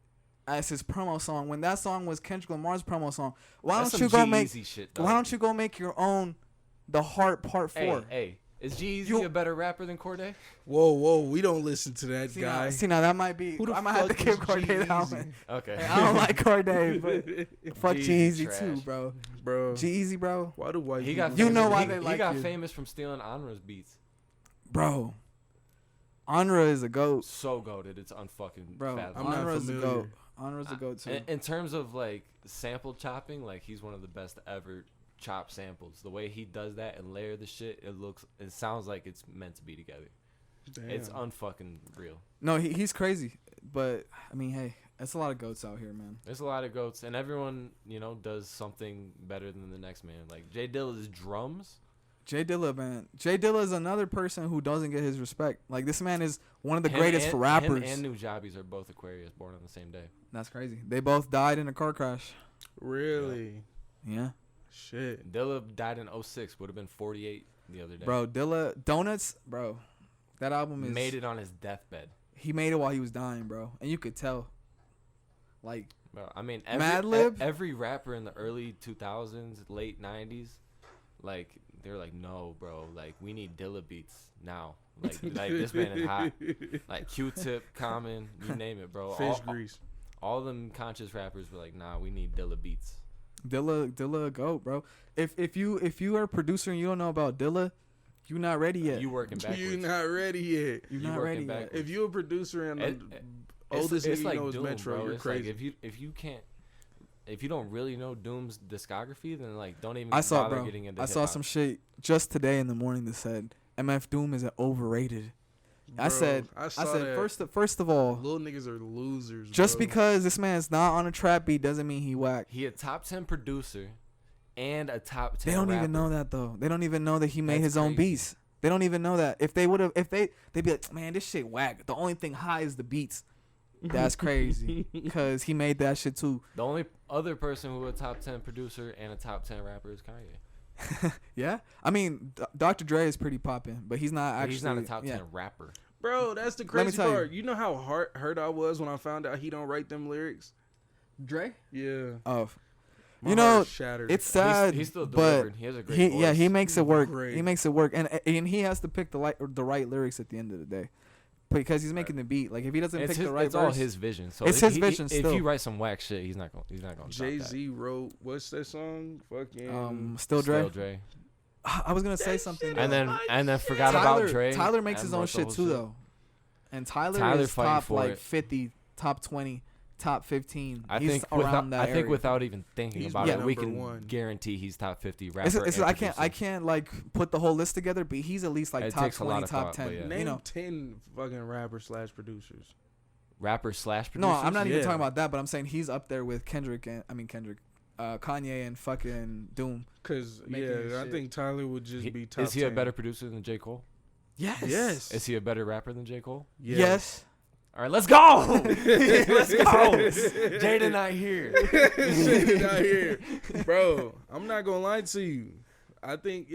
as his promo song. When that song was Kendrick Lamar's promo song, why That's don't you some go make? G-Eazy shit, though. Why don't you go make your own, The Heart Part 4? Hey, is G-Eazy You- a better rapper than Cordae? Whoa, we don't listen to that See guy. now that might be. Who the I might have to fuck give is Cordae that G-Eazy? one. Okay. Hey, I don't like Cordae, but fuck G-Eazy G-Eazy too, trash. bro. Bro, G-Eazy, bro. why do white He people got You famous, know why he, they he like got you. famous from stealing Anra's beats. Bro, Anra is a goat, So goated, it's unfucking bro. fathomable. I'm not Anra's a familiar. goat. Anra's a goat too. In terms of like sample chopping, like he's one of the best ever chop samples. The way he does that and layer the shit, it sounds like it's meant to be together. Damn. It's unfucking real. No, he's crazy, but I mean, hey, that's a lot of goats out here, man. There's a lot of goats, and everyone does something better than the next man. Like J Dilla's drums. Jay Dilla, man. Jay Dilla is another person who doesn't get his respect. Like, this man is one of the him greatest and, rappers. Him and Nujabes are both Aquarius, born on the same day. That's crazy. They both died in a car crash. Really? Yeah. Shit. Dilla died in 06. Would have been 48 the other day. Bro, Dilla, Donuts, bro. That album is. Made it on his deathbed. He made it while he was dying, bro. And you could tell. Like, Bro, I mean, Madlib? every rapper in the early 2000s, late 90s, like, they're like, no, bro, like, we need Dilla beats now. Like this man is hot. Like, Q-Tip, Common, you name it, bro. Fish grease. All them conscious rappers were like, nah, we need Dilla beats. Dilla a goat, bro. If you are a producer and you don't know about Dilla, you're not ready yet. You working backwards. You not ready yet. You're you not working ready yet. backwards. If you a producer and It- the oldest nigga you know is Doom, Metro, bro. you're It's crazy. like if you don't really know Doom's discography, then like don't even I saw, bother bro. getting into I saw hip-hop. some shit just today in the morning that said MF Doom is overrated. I said saw that. first of all, Little niggas are losers. just bro. because this man's not on a trap beat doesn't mean he whack. He a top 10 producer and a top 10 They don't rapper. even know that though. They don't even know that he made That's his own crazy. beats. They don't even know that. If they would have, they'd be like, man, this shit whack. The only thing high is the beats. That's crazy because he made that shit too. The only other person who a top 10 producer and a top 10 rapper is Kanye. Yeah, I mean, Dr. Dre is pretty popping, but he's not But actually. he's not a top yeah. 10 rapper. Bro, that's the Let me crazy tell you. part. You know how hurt I was when I found out he don't write them lyrics? Dre. Yeah. Oh, My you heart know, is shattered. it's sad. He's still but delivering. He has a great voice. he makes it work. Great. He makes it work, and he has to pick the right lyrics at the end of the day, because he's making the beat. Like if he doesn't pick the right it's verse, all his vision. So It's if his vision If still. you write some whack shit, he's not gonna Jay-Z wrote, what's that song? Fucking. Still Dre. Still Dre. I was gonna say That something. shit though. And then forgot about Dre. Tyler makes and his own wrote the shit whole too, though. And Tyler is fighting top for like it. 50, top 20, top 15. I He's think around that area. without even thinking He's about my it, we number can one. guarantee he's top 50 rapper. It's and I producer. can't like put the whole list together, but he's at least like It top takes a lot 20, of top thought, 10. but yeah. Name You know, 10 fucking rappers / producers. rapper slash No, producers. I'm not even Yeah. talking about that, but I'm saying he's up there with Kanye and fucking Doom. Cause Making yeah, his I shit. think Tyler would just be top. Is he a 10. better producer than J. Cole? Yes. Is he a better rapper than J. Cole? Yes. All right, let's go. Let's go. Jada not here. Jada not here, bro. I'm not gonna lie to you. I think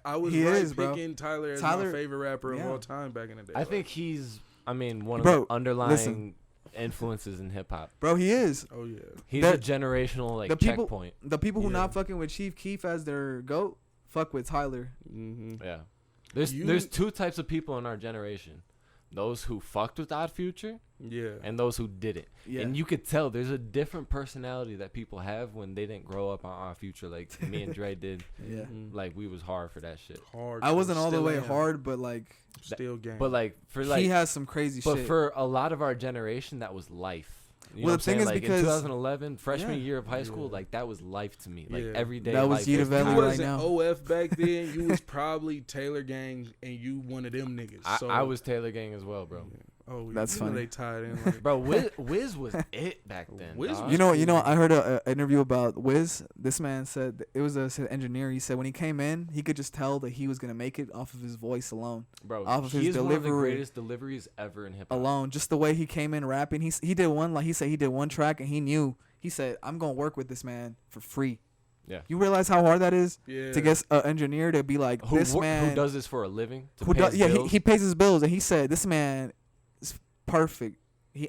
I was He right is, bro. picking Tyler as my favorite rapper of all time back in the day. I think he's, one of Bro, the underlying listen. influences in hip hop. Bro, he is. Oh yeah. He's a generational the people- checkpoint. The people who Yeah. not fucking with Chief Keef as their GOAT, fuck with Tyler. Mm-hmm. Yeah. There's two types of people in our generation. Those who fucked with Odd Future Yeah. and those who didn't. Yeah. And you could tell there's a different personality that people have when they didn't grow up on Odd Future like me and Dre did. Yeah. Mhm. Like, we was hard for that shit. Hard. I wasn't all the Still way am. hard, but like Still game. But like for like he has some crazy but shit. for a lot of our generation that was life. You Well, know the what thing I'm saying? is Like because- in 2011, freshman Yeah. year of high school, Yeah. like that was life to me. Like Yeah. everyday That was life. Vita was Valley you right wasn't now. OF back then. You was probably Taylor Gang, and you one of them niggas. So I was Taylor Gang as well, bro. Oh, That's you know funny. They tied in. Like, Bro, Wiz was it back then. Wiz dog. was- You know, I heard a interview about Wiz. This man said that it was an engineer. He said when he came in, he could just tell that he was gonna make it off of his voice alone. Bro, off of his he is one of the delivery. greatest deliveries ever in hip hop. Alone, just the way he came in rapping. He did one, like he said he did one track and he knew. He said I'm gonna work with this man for free. Yeah. You realize how hard that is yeah. to get an engineer to be like this man who does this for a living? To who pay does his yeah bills? he pays his bills and he said this man is perfect.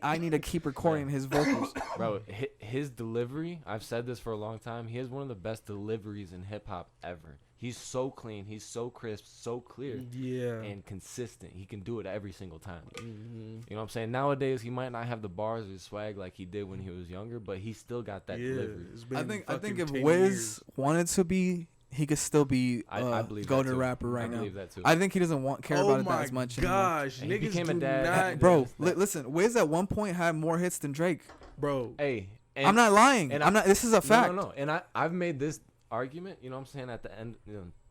I need to keep recording his vocals. Bro, his delivery, I've said this for a long time, he has one of the best deliveries in hip hop ever. He's so clean, he's so crisp, so clear, Yeah. and consistent. He can do it every single time. Mm-hmm. You know what I'm saying? Nowadays, he might not have the bars or swag like he did when he was younger, but he still got that delivery. It's I been think fucking if 10 Wiz years. wanted to be, he could still be I believe that golden too. rapper right I now. believe that too. I think he doesn't care about it that as much anymore. gosh, And he niggas became a do dad. not, Bro, That- listen, Wiz at one point had more hits than Drake. bro. Hey, and I'm not lying. and I'm not. This is a fact. No. And I've made this argument, you know what I'm saying, at the end,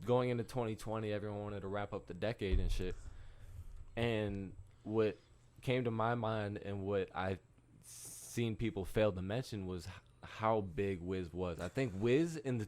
going into 2020, everyone wanted to wrap up the decade and shit. And what came to my mind and what I've seen people fail to mention was how big Wiz was. I think Wiz in the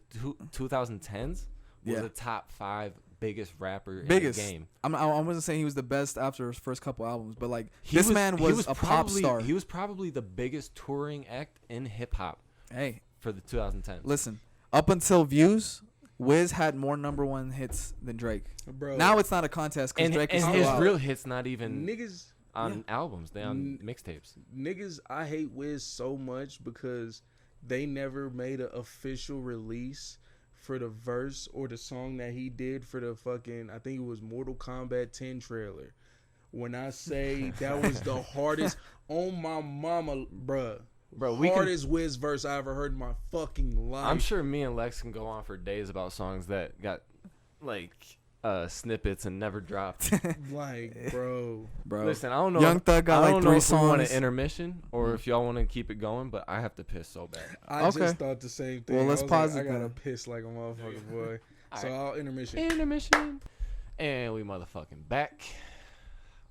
2010s was Yeah. the top 5 biggest rapper Biggest. in the game. I wasn't saying he was the best after his first couple albums, but like He this man he was a pop probably- star. He was probably the biggest touring act in hip hop Hey, for the 2010s. listen. Up until Views, Wiz had more #1 hits than Drake. Bro. Now it's not a contest because and Drake is and still his out. real hits not even niggas, on albums, they on mixtapes. niggas, I hate Wiz so much because they never made an official release for the verse or the song that he did for the fucking, I think it was Mortal Kombat 10 trailer. When I say that was the hardest, on my mama, bruh. Bro, we can, Hardest Wiz verse I ever heard in my fucking life. I'm sure me and Lex can go on for days about songs that got like snippets and never dropped. Like, bro. Bro. Listen, I don't know. Young Thug got I like don't know 3 if we want songs. an intermission or if y'all want to keep it going, but I have to piss so bad. I Okay. just thought the same thing. Well, let's I was pause like, it I gotta then. piss like a motherfucker, boy. So Alright. I'll intermission. Intermission, and we motherfucking back.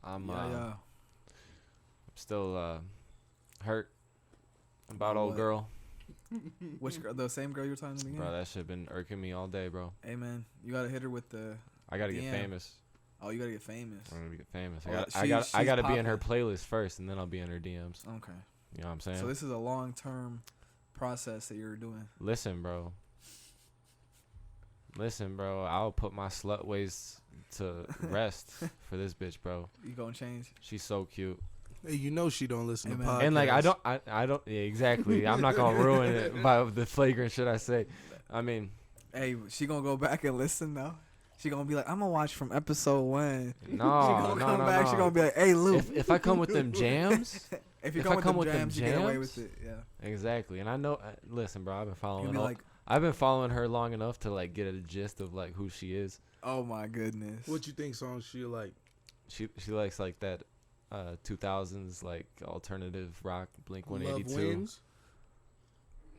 I'm Yeah. still hurt about About old what? girl. Which girl? The same girl you were talking to me? Bro, that shit been irking me all day, bro. Hey man, you gotta hit her with the. I gotta get Damn. famous. Oh, you gotta get famous. I'm gonna get famous. Well, I she's gotta be in her poppin'. playlist first, and then I'll be in her DMs. Okay. You know what I'm saying? So this is a long-term process that you're doing. Listen, bro. I'll put my slut ways to rest for this bitch, bro. You gonna change? She's so cute. Hey, you know she don't listen to Amen. podcasts. And like I don't yeah, exactly. I'm not gonna ruin it by the flagrant shit I say. I mean, Hey, she gonna go back and listen now. She gonna be like, I'm gonna watch from episode 1. no, She gonna no, come no, back. no. She gonna be like, Hey, Luke. if I come with them jams, If you if come I with come them with them jams, you get away jams, with it. Yeah. exactly. And I know. Listen, bro, I've been You'll following. be like, I've been following her long enough to like get a gist of like who she is. oh my goodness. What you think songs she like? She likes like that 2000s like alternative rock, Blink Love 182. Wins?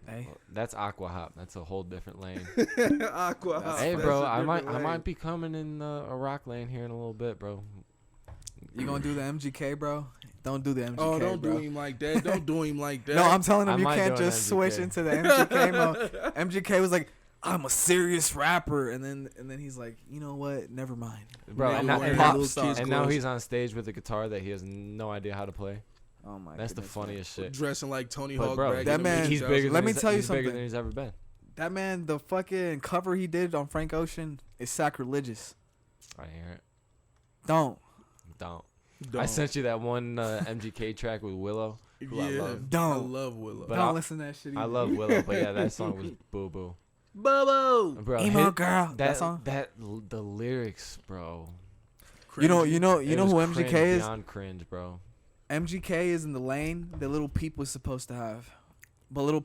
Hey. That's Aqua Hop. That's a whole different lane. Aqua. That's Hey, That's bro, a I different might lane. be coming in a rock lane here in a little bit, bro. You gonna do the MGK, bro? Don't do the MGK, Oh, don't bro. do him like that. Don't do him like that. No, I'm telling him I you might can't do an just switch MGK. into the MGK mode. MGK was like, I'm a serious rapper, and then he's like, you know what? Never mind. Bro, Nigga and now, wearing and, pop little star. kids' and now clothes, he's on stage with a guitar that he has no idea how to play. Oh my. That's the goodness, funniest shit. dressing like Tony But Hawk. bro, back that in the man- he's 2000s. bigger. Let than me he's- tell you he's bigger something. than he's ever been. That man, the fucking cover he did on Frank Ocean is sacrilegious. I hear it. Don't. Don't. I Don't. sent you that one MGK track with Willow. who I Yeah, love. Don't. I love Willow. But Don't I- listen to that shit. I either. love Willow, but yeah, that song was boo boo. Bobo. Bro, Emo hit- girl. That song. the lyrics, bro. You know It who was MGK cringe is? Beyond cringe, bro. MGK is in the lane that Little Peep was supposed to have, but Little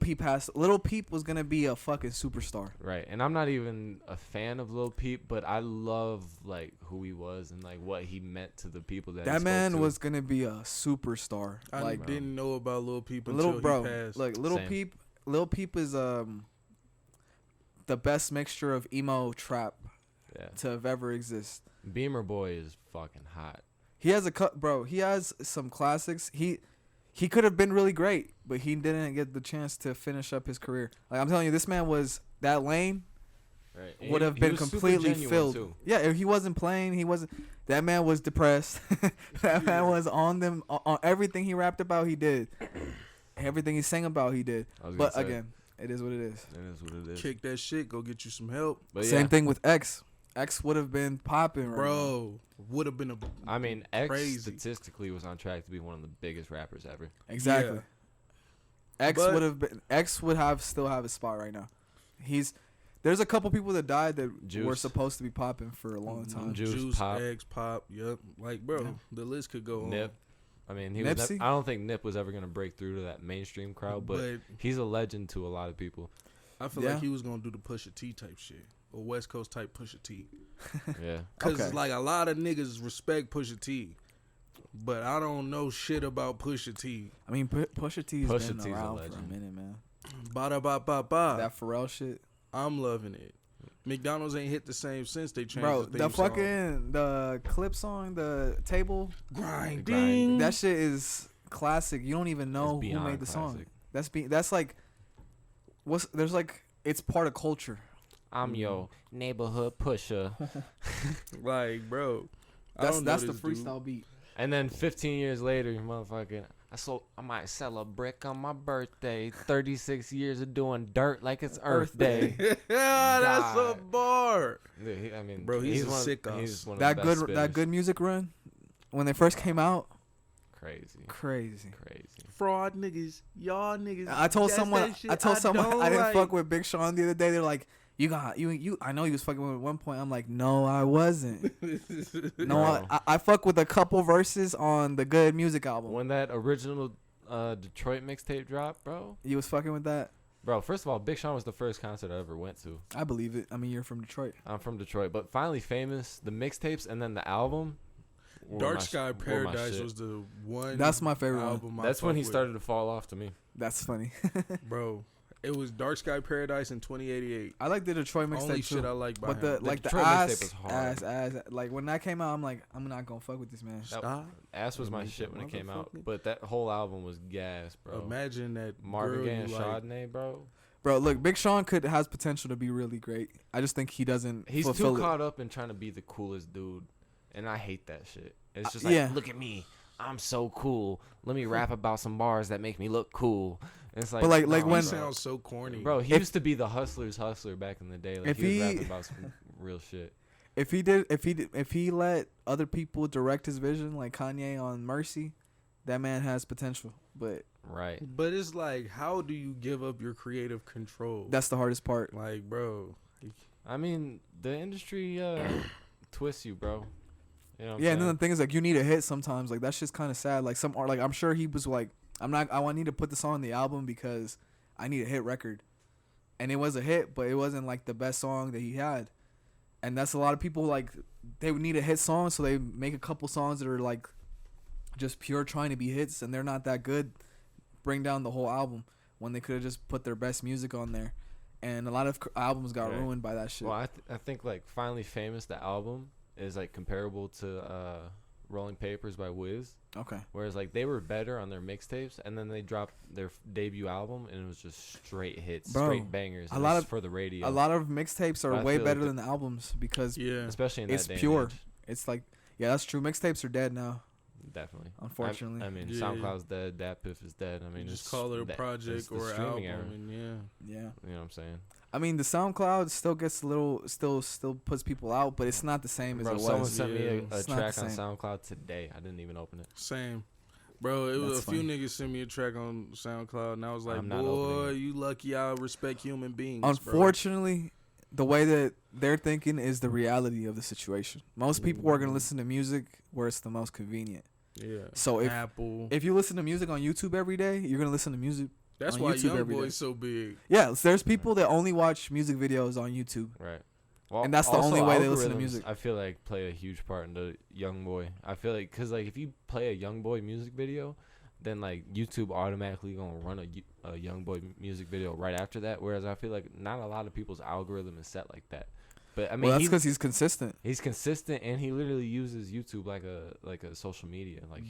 Peep was gonna be a fucking superstar. Right, and I'm not even a fan of Lil Peep, but I love like who he was and like what he meant to the people that. he That spoke man to. was gonna be a superstar. I Like didn't know about Lil Peep until Little he bro, passed. like Little Same. Peep. Lil Peep is the best mixture of emo trap Yeah, to have ever exist. Beamer Boy is fucking hot. He has bro. He has some classics. He could have been really great, but he didn't get the chance to finish up his career. Like I'm telling you, this man was that lane Right, would have been completely filled. Too. Yeah, if he wasn't playing, he wasn't. That man was depressed. That man was on them on everything he rapped about. He did everything he sang about. He did. I was But gonna say, again, it is what it is. it is what it is. Kick that shit. Go get you some help, But Same yeah, thing with X. X would have been popping, right bro. Would have been a. I mean, X Crazy. statistically was on track to be one of the biggest rappers ever. now. Exactly. Yeah. X But- would have been. X would have still have his spot right now. There's a couple people that died that were Juice. supposed to be popping for a long time. Juice, Pop. Eggs, Pop. Yep. Like, bro, Yeah. the list could go on. Nip. I mean, he was. Nipsey? I don't think Nip was ever gonna break through to that mainstream crowd, but he's a legend to a lot of people. I feel Yeah. like he was gonna do the Pusha T type shit, or West Coast type Pusha T. Yeah. Cause Okay. like a lot of niggas respect Pusha T, but I don't know shit about Pusha T. I mean, Pusha T's Pusha been T's a around for a legend. minute, man. Ba ba ba ba. That Pharrell shit, I'm loving it. McDonald's ain't hit the same since they changed bro. the The theme song. fucking the clip song, the table, grinding. that shit is classic. You don't even know It's who beyond made the song. classic. That's like, there's like, it's part of culture. I'm your neighborhood pusher. Like, bro, I That's don't know that's the this dude. freestyle beat. And then 15 years later, you motherfucking, I might sell a brick on my birthday. 36 years of doing dirt like it's Earth Day. Yeah, that's a God. bar. Dude, I mean, Bro, he's a one, sick ass. he's one of That the good best that spitters. good music run, when they first came out, Crazy. crazy. Fraud niggas, y'all niggas. I told that's someone that shit I told someone don't I didn't like. fuck with Big Sean the other day. They're like, you I know he was fucking with at one point. I'm like, no, I wasn't. No, Bro. I fuck with a couple verses on the Good Music album. When that original Detroit mixtape dropped, bro. You was fucking with that? Bro, first of all, Big Sean was the first concert I ever went to. I believe it. I mean, you're from Detroit. I'm from Detroit, but Finally Famous, the mixtapes, and then the album. were Dark my sh- Sky were my Paradise shit. was the one. That's my favorite one. album. I That's when fuck he with. started to fall off to me. That's funny. Bro, it was Dark Sky Paradise in 2088. I like the Detroit Only mixtape shit too. I like by But the him. like the Detroit ass, mixtape was hard. ass, like when that came out, I'm like, I'm not gonna fuck with this man. That- Stop. Ass was my Make shit that when it came out, motherfucker- but that whole album was gas, bro. Imagine that Marvin girl Gaye you and like. Chardonnay, bro. Bro, look, Big Sean has potential to be really great. I just think he doesn't He's fulfill too it. caught up in trying to be the coolest dude, and I hate that shit. It's just like, yeah. look at me, I'm so cool. Let me rap about some bars that make me look cool. And it's like, But like no, He when- bro. sounds so corny. Bro, he If- used to be the hustler's hustler back in the day. Like If he was he- rapping about some real shit. If he let other people direct his vision, like Kanye on Mercy, that man has potential. But Right. But it's like, how do you give up your creative control? that's the hardest part. Like, bro. I mean, the industry twists you, bro. You know what Yeah, I'm and then the saying? thing is, like, you need a hit sometimes. Like, that's just kind of sad. Like, some art, like, I'm sure he was like, I need to put this on the album because I need a hit record. And it was a hit, but it wasn't, like, the best song that he had. And that's a lot of people, like, they would need a hit song, so they make a couple songs that are, like, just pure trying to be hits, and they're not that good. Bring down the whole album when they could have just put their best music on there. And a lot of albums got Right. ruined by that shit. Well, I think like Finally Famous, the album is like comparable to Rolling Papers by Wiz. Okay. Whereas like they were better on their mixtapes, and then they dropped their debut album, and it was just straight hits, Bro, straight bangers. a lot of for the radio. A lot of mixtapes are I way feel better like than the albums because especially in that it's day and pure. age. It's like, yeah, that's true. Mixtapes are dead now. Definitely. Unfortunately. I mean, Yeah. SoundCloud's dead. DatPiff is dead. I mean, You just it's call it a that- project it's the or an album, streaming era. and Yeah. You know what I'm saying? I mean, the SoundCloud still gets a little, still puts people out, but it's not the same as Bro, it someone was. sent me Yeah. a It's not track the on same. SoundCloud today. I didn't even open it. Same. Bro, it was That's a few funny. niggas sent me a track on SoundCloud, and I was like, I'm not boy, opening it. you lucky I respect human beings, Unfortunately, the way that they're thinking is the reality of the situation. Most people are gonna listen to music where it's the most convenient. bro. Yeah. So Apple. if you listen to music on YouTube every day, you're gonna listen to music. That's on why YouTube Young every day. Boy's so big. Yeah, there's people that only watch music videos on YouTube. Right. Well, And that's the also only way they listen to algorithms, music. I feel like play a huge part in the Young Boy. I feel like because like if you play a Young Boy music video, then like YouTube automatically gonna run a Young Boy music video right after that. Whereas I feel like not a lot of people's algorithm is set like that. But I mean, Well, that's because he's consistent. he's consistent and he literally uses YouTube like a social media. Like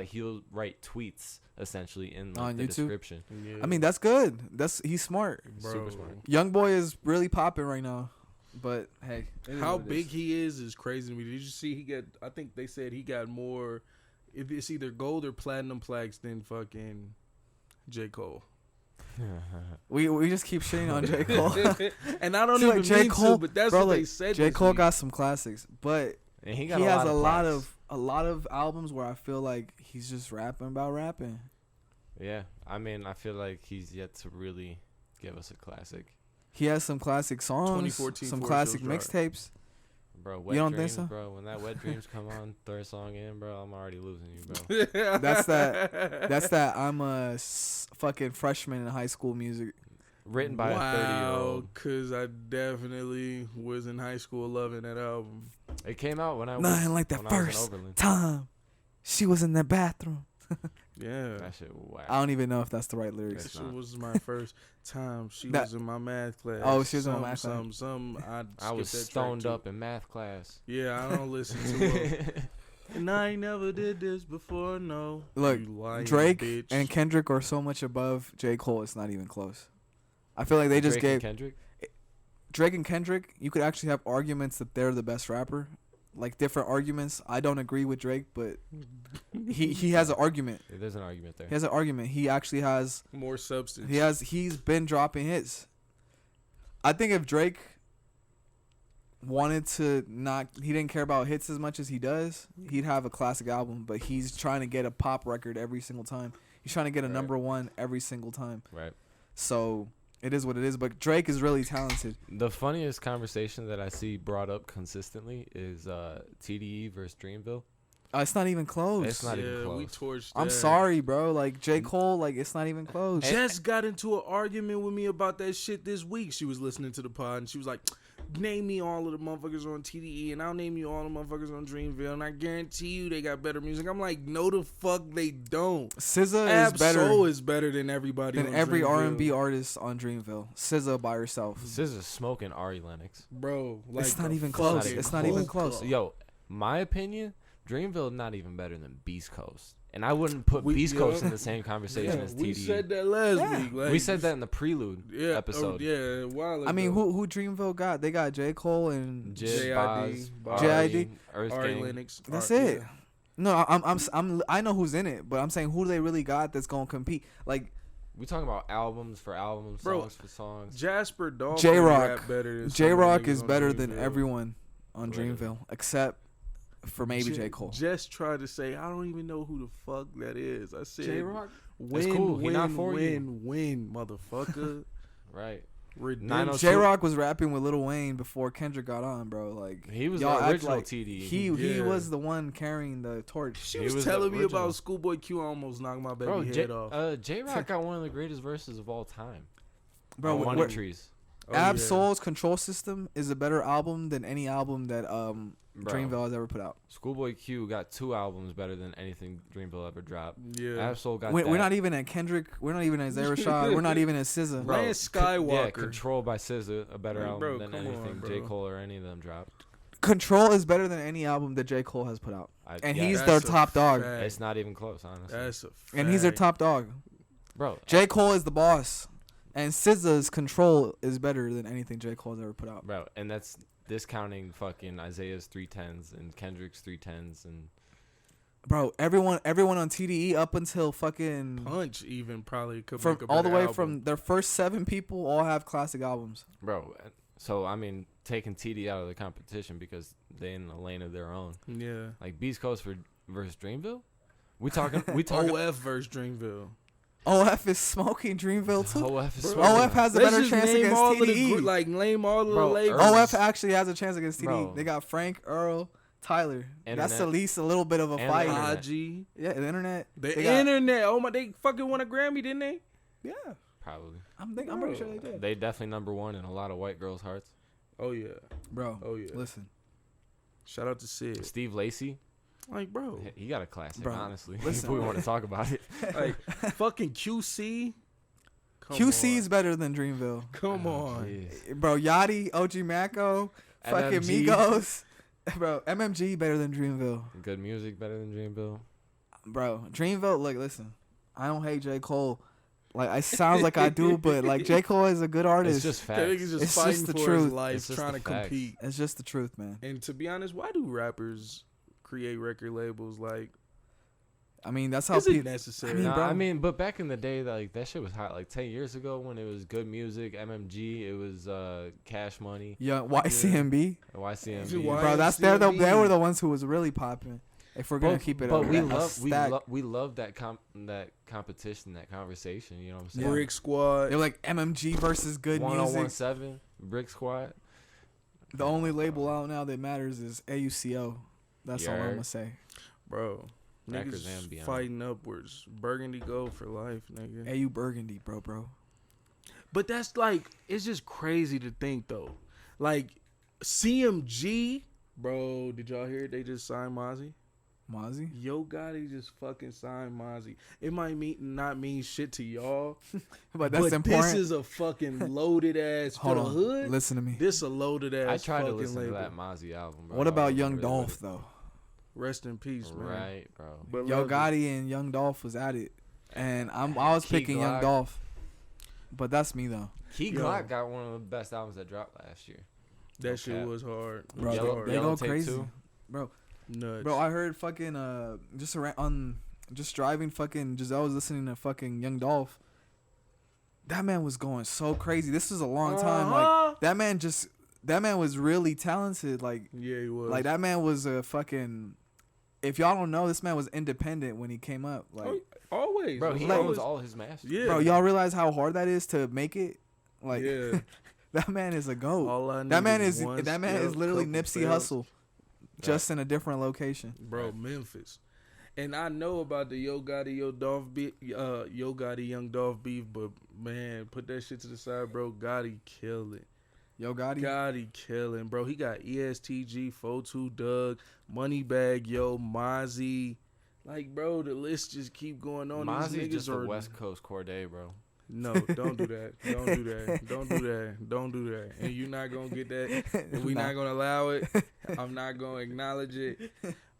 he'll write tweets essentially in like, On the YouTube? description. Yeah. I mean, that's good. He's smart. bro. super smart. Young boy is really popping right now. But hey, it is How what it big is. he is crazy to me. Did you see he got? I think they said he got more. If it's either gold or platinum plaques than fucking J. Cole. We just keep shitting on J. Cole. And I don't See, even like, J. mean Cole, to, but that's bro, what they like, said. J. this Cole week. got some classics, but And he he got has a lot of albums where I feel like he's just rapping about rapping. Yeah, I mean, I feel like he's yet to really give us a classic. He has some classic songs, 2014 some Forest classic Hills Drive. mixtapes. Bro, Wet You don't Dreams, think so? bro. When that Wet Dreams come on, third song in, bro, I'm already losing you, bro. That's that. I'm a fucking freshman in high school music. Written by a 30-year-old. Because I definitely was in high school loving that album. It came out when I was Nothing like the when I was in first Oberlin. time she was in the bathroom. Yeah. That shit whack. I don't even know if that's the right lyrics. That It's shit not. was my first time. She That- was in my math class. Oh, she was in my math class. I was stoned up in math class. Yeah, I don't listen to her. And I ain't never did this before, no. Look, You lying Drake bitch. and Kendrick are so much above J. Cole. It's not even close. I feel like they just Drake and gave Kendrick. Drake and Kendrick. You could actually have arguments that they're the best rapper, like different arguments. I don't agree with Drake, but he has an argument. Yeah, there's an argument there. He has an argument. He actually has. more substance. He's been dropping hits. I think if Drake wanted to not, he didn't care about hits as much as he does, he'd have a classic album. But he's trying to get a pop record every single time. He's trying to get a Right. number one every single time. Right. So it is what it is. But Drake is really talented. The funniest conversation that I see brought up consistently is TDE versus Dreamville. It's not even close. It's not even we close. torched I'm that. sorry, bro. Like J. Cole, like it's not even close. Jess got into an argument with me about that shit this week. She was listening to the pod and she was like, name me all of the motherfuckers on TDE and I'll name you all the motherfuckers on Dreamville and I guarantee you they got better music. I'm like, no the fuck they don't. SZA is better Absol is better than everybody than on every Dreamville. R&B artist on Dreamville. SZA by herself. SZA's smoking Ari Lennox. Bro, like It's not the even fucking close. It's not even close. hookah. Yo, my opinion, Dreamville not even better than Beast Coast. And I wouldn't put Beast yeah. Coast in the same conversation Yeah, as TDE. we said that last Yeah. week. Like, We said that in the prelude yeah, episode. yeah, a while ago. I mean, who Dreamville got? They got J. Cole and Jid, JID, Boz, JID, Earth Ari Gang. Lennox. that's Ari- it. No, I know who's in it, but I'm saying who do they really got that's gonna compete? Like We talking about albums for albums, Bro, songs for songs. Jasper Dolphin J-Rock. rap better than some J. of the Rock niggas is on better than Dreamville. everyone on Literally. Dreamville except for maybe J. Cole. Just tried to say I don't even know who the fuck that is. I said J-Rock? Win, cool. He win, not for you. win, motherfucker. Right. Redemption. 902. J. Rock was rapping with Lil Wayne before Kendrick got on, bro. Like He was y'all the act original like TDE. He Yeah. was the one carrying the torch. She He was was the telling me original. about Schoolboy Q. I almost knocked my baby Bro, head off. J-Rock got one of the greatest verses of all time. Bro, On what- Wonder Trees. Oh, Ab yeah. Soul's Control System is a better album than any album that Bro. Dreamville has ever put out. Schoolboy Q got 2 albums better than anything Dreamville ever dropped. Yeah. Absol got We're that. not even at Kendrick. We're not even at Zara Shah. We're not even at SZA. Bro, Lance Yeah, Skywalker. Control by SZA, a better Like, album bro, than come anything on, J. bro. Cole or any of them dropped. Control is better than any album that J. Cole has put out, and he's That's their a top dog. fact. It's not even close, honestly. That's a fact. And he's their top dog. Bro, J. Cole is the boss, and SZA's Control is better than anything J. Cole has ever put out. bro, and that's discounting fucking Isaiah's 310s and Kendrick's 310s and Bro, everyone on TDE up until fucking Punch even probably could from make a all the better way album. from their first 7 people all have classic albums. bro. So I mean, taking TD out of the competition because they in a lane of their own. Yeah. Like Beast Coast versus Dreamville. We talking OF versus Dreamville. OF is smoking Dreamville too. OF is Bro, smoking. OF has a Let's better just chance name against all of the TDE. name all of Bro, the labels. OF actually has a chance against TDE. Bro. They got Frank, Earl, Tyler. That's Internet. at least a little bit of a And fight. internet. Haji. Yeah, the internet. The They got- internet. Oh my, they fucking won a Grammy, didn't they? Yeah, Probably. I'm pretty sure they did. They definitely number one in a lot of white girls' hearts. Oh yeah. Bro, Oh yeah. listen, Shout out to Sid. Steve Lacy, Like, bro. he got a classic, Bro, honestly. listen. If we want to talk about it. Like, fucking QC. Come QC on. is better than Dreamville. Come Oh, on. jeez. Bro, Yachty, OG Mako, fucking MMG. Migos. Bro, MMG better than Dreamville. Good music better than Dreamville. Bro, Dreamville, look, listen. I don't hate J. Cole. Like, it sounds like I do, but, like, J. Cole is a good artist. It's just That facts. nigga's just It's fighting just the for truth. his life, It's just trying the to facts. compete. It's just the truth, man. And to be honest, why do rappers create record labels? Like, I mean, that's how is it people... necessary? I mean, Nah, bro. I mean, but back in the day, like that shit was hot. Like 10 years ago, when it was good music, MMG, it was Cash Money, Yeah, YCMB. YCMB. Why- Bro, that's they YCMB. were the ones who was really popping. If we're gonna keep it but up, we a love stack. we love that competition, that conversation. You know what I'm saying? Yeah. Brick Squad. They were like MMG versus good music. 1017, Brick Squad. The only label out now that matters is AUCO. That's all I'm Yeah. gonna say. Bro. Records Niggas and beyond. fighting upwards. Burgundy gold for life, nigga. AU Burgundy, bro. But that's like, it's just crazy to think though. Like, CMG, bro, did y'all hear they just signed Mozzie? Mozzie. Yo Gotti just fucking signed Mozzie. It might not mean shit to y'all, But that's but important. this is a fucking loaded ass for Hold the on. hood. Listen to me. This a loaded ass. I tried to fucking listen label. to that Mozzie album. Bro. What I about wasn't Young really Dolph with though? Rest in peace, it. man. Right, bro. But Yo love it. Gotti and Young Dolph was at it, and I was Key picking Young Glock. Dolph. But that's me though, Key Yo. Glock got one of the best albums that dropped last year. That No shit cap. was hard. bro. Was Yellow- hard. They Yellow go Tape crazy, too? bro. Nuts. Bro, I heard fucking just driving fucking Giselle was listening to fucking Young Dolph. That man was going so crazy. This was a long time. Uh-huh. Like that man was really talented. Like Yeah, he was. that man was a fucking. If y'all don't know, this man was independent when he came up. Like, Always. Bro, he Like- owns all his masters. Yeah. bro, y'all realize how hard that is to make it. Like, Yeah. that man is a goat. All I That need man is is one that man step, is literally couple Nipsey fails. Hussle, just in a different location. Bro, Memphis. And I know about the Yo Gotti, Yo Gotti, Young Dolph beef, but man, put that shit to the side, bro. Gotti killing. Yo Gotti. Gotti killing, bro. He got ESTG, 42 Doug, Moneybag, Yo, Mozzie. Like, bro, the list just keep going on. Mozzie's These niggas just a are West Coast Corday, bro. No, don't do that. Don't do that. Don't do that. Don't do that. And you're not gonna get that. And we're Nah. not gonna allow it. I'm not gonna acknowledge it.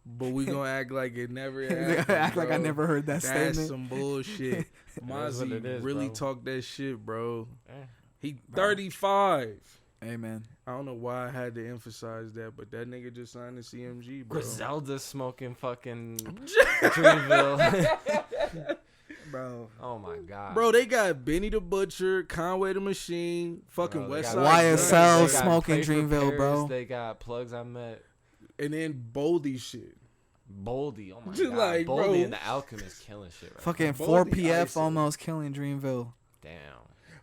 But we gonna act like it never happened. Act like I bro. never heard that That's statement. some bullshit. is what Mozzie it is, really bro. talked that shit, bro. Eh. He Bro. 35. Hey man, I don't know why I had to emphasize that, but that nigga just signed the CMG, bro. Griselda smoking fucking Dreamville. bro. Oh my god, Bro, they got Benny the Butcher, Conway the Machine, fucking Bro, they West got- Side YSL Gun, they got smoking Play for Dreamville, bro. Paris, They got Plugs I Met. and then Boldy shit. Boldy, oh my Just god, like, Boldy bro. and the Alchemist killing shit right Fucking Baldy 4PF ISO. almost killing Dreamville. now. Damn.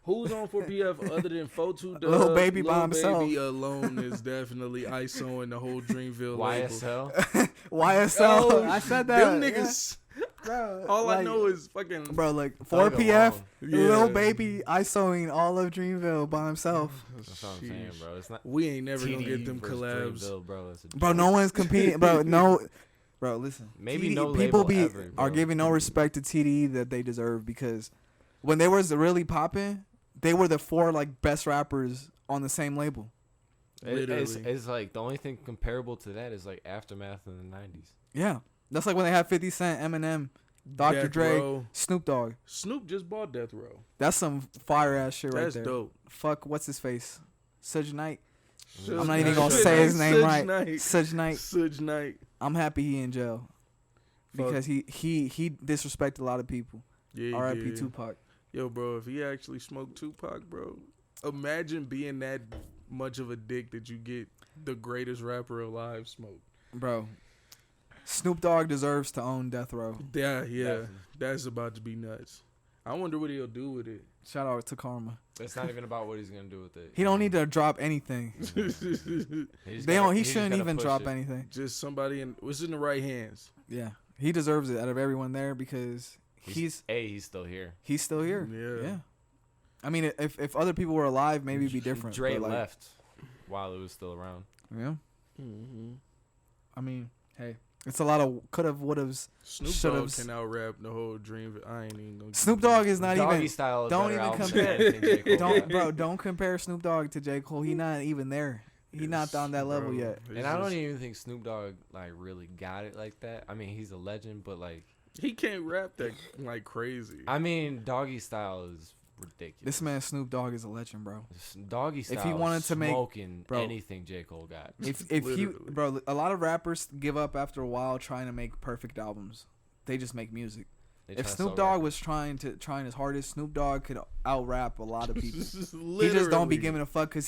Who's on for PF other than 42 Doug? Lil Baby by Lil himself. Baby alone is definitely ISOing the whole Dreamville label. YSL. YSL. Oh, I said that. Them yeah. niggas. Bro, All I like- know is fucking. Bro, like Thug 4PF, alone. Lil Baby ISOing all of Dreamville by himself. That's what I'm saying, Sheesh. bro. It's not We ain't never gonna TDE get them versus collabs. Dreamville, bro. It's a Bro, joke. no one's competing. Bro, no. Bro, listen. Maybe TDE no people label ever, are bro. giving no respect to TDE that they deserve because when they was really popping, they were the 4 like best rappers on the same label. It's like the only thing comparable to that is like Aftermath in the 90s. Yeah, that's like when they had 50 Cent, Eminem, Dr. Death Dre, Row. Snoop Dogg. Snoop just bought Death Row. That's some fire ass shit right That's there. dope. Fuck, what's his face? Suge Knight. Suge I'm not even gonna Knight. say his name Suge right. Knight. Suge Knight. Suge Knight. I'm happy he in jail Fuck. because he disrespected a lot of people. Yeah, R.I.P. yeah. Tupac. Yo, bro, if he actually smoked Tupac, bro, imagine being that much of a dick that you get the greatest rapper alive smoked. Bro, Snoop Dogg deserves to own Death Row. Yeah, Definitely. that's about to be nuts. I wonder what he'll do with it. Shout out to Karma. It's not even about what he's gonna do with it. He don't need to drop anything. He shouldn't even drop anything. Just somebody was in the right hands. Yeah, he deserves it out of everyone there because he's still here. he's still here. Yeah. Yeah. I mean, if other people were alive, maybe it'd be different. Dre but, like, left while it was still around. Yeah. Mm-hmm. I mean, hey, it's a lot of could have, would have. Snoop Dogg can out rap the whole dream. I ain't even gonna. Snoop Dogg is not Doggy even. Style is Don't better even album compare. than J. Cole Don't got. bro. Don't compare Snoop Dogg to J. Cole. He not even there. He not on that level yet. And I don't even think Snoop Dogg like really got it like that. I mean, he's a legend, but like He can't rap that like crazy. I mean, Doggy Style is ridiculous. This man Snoop Dogg is a legend, bro. Doggy Style. If he wanted to make- smoking bro, anything J. Cole got. If he, Literally. bro, a lot of rappers give up after a while trying to make perfect albums. They just make music. They If try Snoop so Dogg hard. was trying his hardest, Snoop Dogg could out rap a lot of people. He just don't be Literally. giving a fuck because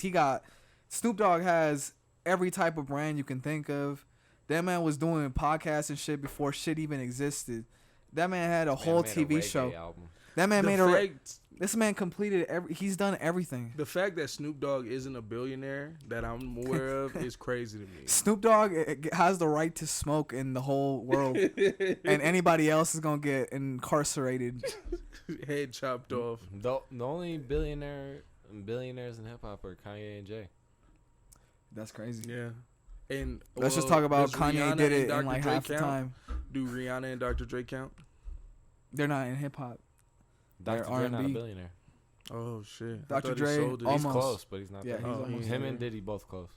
Snoop Dogg has every type of brand you can think of. That man was doing podcasts and shit before shit even existed. That man had a Man whole made TV reggae show. album. That man The made fact- this man completed he's done everything. The fact that Snoop Dogg isn't a billionaire that I'm aware of is crazy to me. Snoop Dogg has the right to smoke in the whole world, and anybody else is gonna get incarcerated. Head chopped off. The only billionaires in hip hop are Kanye and Jay. That's crazy. Yeah. And Let's just talk about does Kanye Rihanna did and it in Dr. like Dre half the count? time. Do Rihanna and Dr. Dre count? They're not in hip hop. Dr. They're Dre not a R&B. billionaire. Oh shit. I Dr. thought he Dre sold it. almost. He's close, but he's not. Yeah, that. he's Oh, almost Him there. and Diddy both close.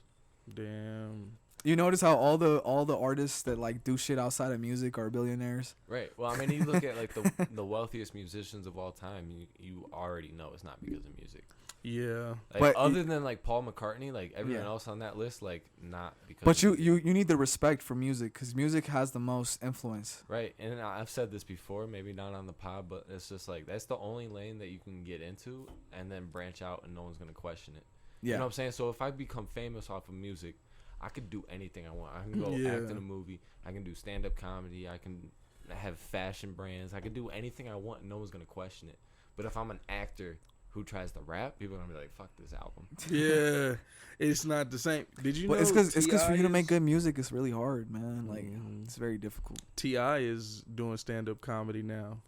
Damn. You notice how all the artists that like do shit outside of music are billionaires. Right. Well, I mean, you look at like the wealthiest musicians of all time. You already know it's not because of music. Yeah. Like, But other than like Paul McCartney, like everyone Yeah. else on that list, like not because. But of you music. need the respect for music because music has the most influence. Right, and I've said this before, maybe not on the pod, but it's just like that's the only lane that you can get into and then branch out and no one's gonna question it. Yeah. You know what I'm saying? So if I become famous off of music, I could do anything I want. I can go Yeah. act in a movie. I can do stand-up comedy. I can have fashion brands. I can do anything I want and no one's gonna question it. But if I'm an actor who tries to rap, people are gonna be like, "Fuck this album." Yeah. It's not the same. Did you But know it's because for you to T.I. make good music, it's really hard, man. Like Mhm. it's very difficult. T.I. is doing stand-up comedy now.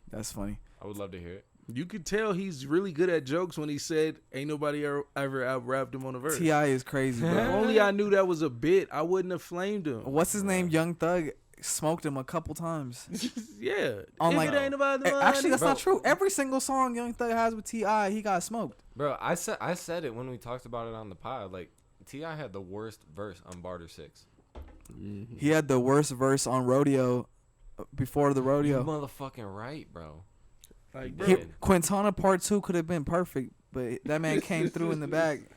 That's funny. I would love to hear it. You could tell he's really good at jokes when he said, "Ain't nobody ever out-rapped him on a verse." Ti is crazy, If bro. only I knew that was a bit, I wouldn't have flamed him. What's his name? Young Thug smoked him a couple times. Yeah. On, If like- it ain't about the Actually, that's Bro. not true. Every single song Young Thug has with Ti, he got smoked. Bro, I said it when we talked about it on the pod. Like T.I. had the worst verse on Barter 6. He had the worst verse on Rodeo before the You Rodeo. motherfucking right, bro. Like, He- bro, Quintana Part 2 could have been perfect, but that man came through in the bag.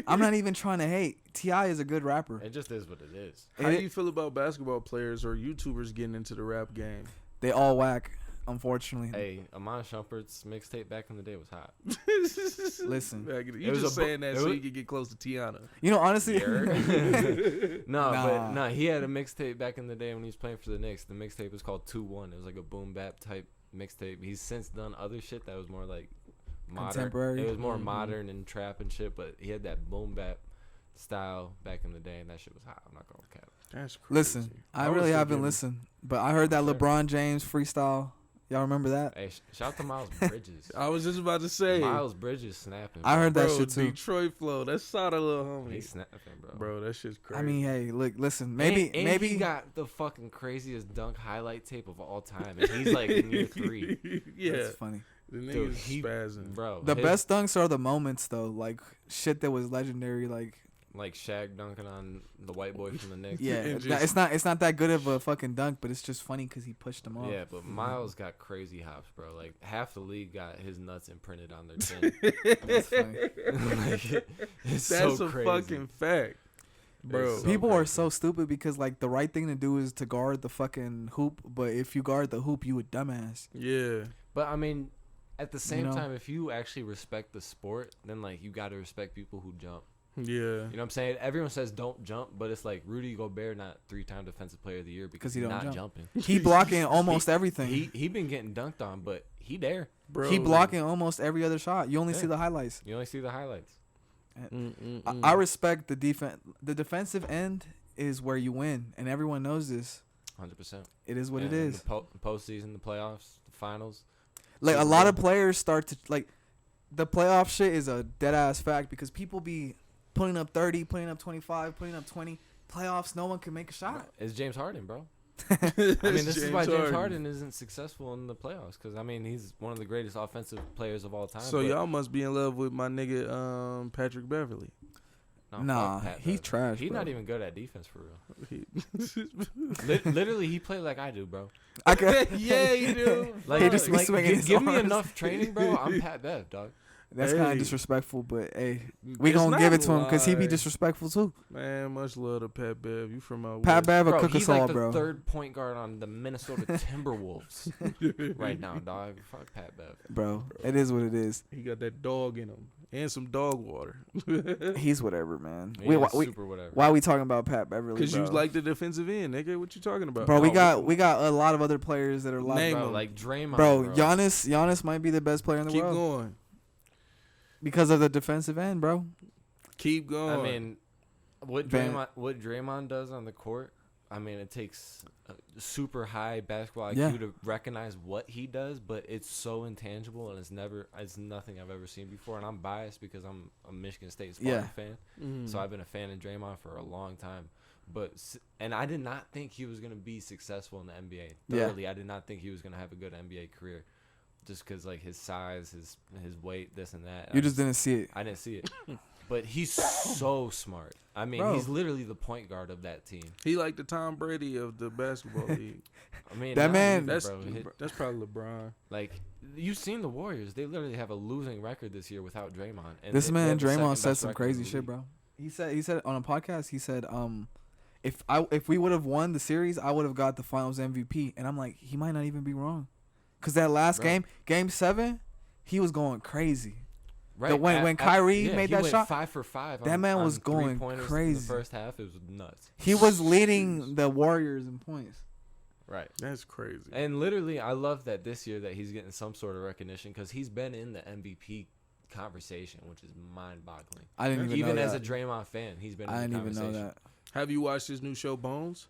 I'm not even trying to hate. Ti is a good rapper. It just is what it is. how do you feel about basketball players or YouTubers getting into the rap game? They all whack, unfortunately. Hey, Amon Shumpert's mixtape back in the day was hot. Listen. You was just a bu- saying that it so was- you could get close to Tiana. You know, honestly, No, he had a mixtape back in the day when he was playing for the Knicks. The mixtape was called 2-1. It was like a boom bap type mixtape. He's since done other shit that was more like modern. Contemporary. It was more Mhm. modern and trap and shit, but he had that boom bap style back in the day, and that shit was hot. I'm not gonna cap. That's crazy. listen, I was really haven't thinking- listened, but I heard that Sure. LeBron James freestyle. Y'all remember that? Hey, shout out to Miles Bridges. I was just about to say, Miles Bridges snapping. I bro. heard that bro, shit too. Detroit flow. That's Sada little homie. He's snapping, bro. Bro, that shit's crazy. I mean, hey, look, listen, And maybe he got the fucking craziest dunk highlight tape of all time, and he's like in year 3. yeah, That's funny. The nigga's Dude, spazzing. bro. The best dunks are the moments though, like shit that was legendary, like Shaq dunking on the white boy from the Knicks. yeah, And it's not that good of a fucking dunk, but it's just funny because he pushed him off. Yeah, but Miles got crazy hops, bro. Like half the league got his nuts imprinted on their chin. That's funny. Like, it's That's so a crazy. fucking fact, bro. So People are crazy. so stupid because like the right thing to do is to guard the fucking hoop, but if you guard the hoop, you a dumbass. Yeah, But I mean, at the same know? time, if you actually respect the sport, then like you got to respect people who jump. yeah. You know what I'm saying? Everyone says don't jump, but it's like Rudy Gobert not 3-time defensive player of the year because he he's don't not jump. jumping. He blocking almost everything. He been getting dunked on, but he there. Bro. He blocking almost every other shot. You only Yeah. see the highlights. You only see the highlights. I respect the defense. The defensive end is where you win, and everyone knows this. 100%. It is what it And is. The postseason, the playoffs, the finals. Like a Super lot Bowl. of players start to like the playoff shit is a dead ass fact because people be putting up 30, putting up 25, putting up 20. Playoffs, no one can make a shot. It's James Harden, bro. I mean, this is why James Harden. Harden isn't successful in the playoffs because I mean he's one of the greatest offensive players of all time. So but y'all must be in love with my nigga Patrick Beverly. no, Nah, fuck Pat he Bev. trash. He's bro. not even good at defense for real. He- Literally, he played like I do, bro. I can, yeah, you do. Like, He just be like swinging his give me arms. enough training, bro. I'm Pat Bev, dog. That's kind Hey. of disrespectful, but hey, we It's gonna not give it to him because he be lie. disrespectful too. Man, much love to Pat Bev. You from out Pat west. Bev will Bro, cook he's us like all, the bro. third point guard on the Minnesota Timberwolves right now, dog. Fuck Pat Bev. Bro, it is what it is. He got that dog in him and some dog water. He's whatever, man. Yeah, We super whatever. why we talking about Pat Beverly? Because you bro? like the defensive end, nigga. What you talking about? Bro, No, we got a lot of other players that are like, Name bro, him. like Draymond, bro. bro. Giannis might be the best player in the Keep world going. because of the defensive end, bro. Keep going. I mean, what Draymond does on the court, I mean, it takes a super high basketball IQ Yeah. to recognize what he does, but it's so intangible and it's nothing I've ever seen before. And I'm biased because I'm a Michigan State Spartan fan, Mhm. so I've been a fan of Draymond for a long time. And I did not think he was gonna be successful in the NBA. Yeah. Thoroughly, I did not think he was gonna have a good NBA career, just because like his size, his weight, this and that. You just didn't see it. I didn't see it. But he's so smart. I mean, Bro. he's literally the point guard of that team. He like the Tom Brady of the basketball league. I mean, That not man- even, That's bro. that's probably LeBron. Like, you've seen the Warriors. They literally have a losing record this year without Draymond. And This they man have the second Draymond said best some record in crazy the shit, league. bro. He said on a podcast, he said, if we would have won the series, I would have got the Finals MVP. And I'm like, he might not even be wrong, cause that last Bro. game 7, he was going crazy. Right. when Kyrie made he that went shot, 5 for 5. that man was going three-pointers in crazy. the first half. It was nuts. He was leading the Warriors in points. Right. That's crazy. And literally, I love that this year that he's getting some sort of recognition because he's been in the MVP conversation, which is mind-boggling. I didn't even know Even as that. a Draymond fan, he's been in I the didn't even know conversation. that. Have you watched his new show Bones?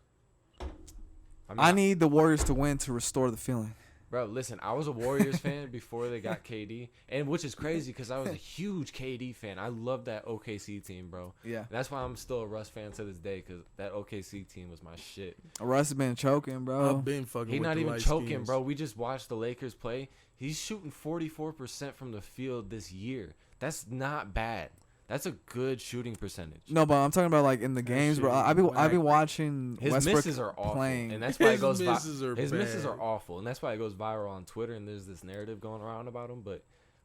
I need the Warriors to win to restore the feeling. Bro, listen, I was a Warriors fan before they got KD, and which is crazy because I was a huge KD fan. I love that OKC team, bro. Yeah, And that's why I'm still a Russ fan to this day because that OKC team was my shit. Russ has been choking, bro. I've been fucking. He's with not the even light choking, skins. bro. We just watched the Lakers play. He's shooting 44% from the field this year. That's not bad. That's a good shooting percentage. No, but I'm talking about like in the That games, shit bro. is I be whack. watching His Westbrook misses are awful, playing. and that's why it His goes. misses are His misses bad. are awful, and that's why it goes viral on Twitter. And there's this narrative going around about him. But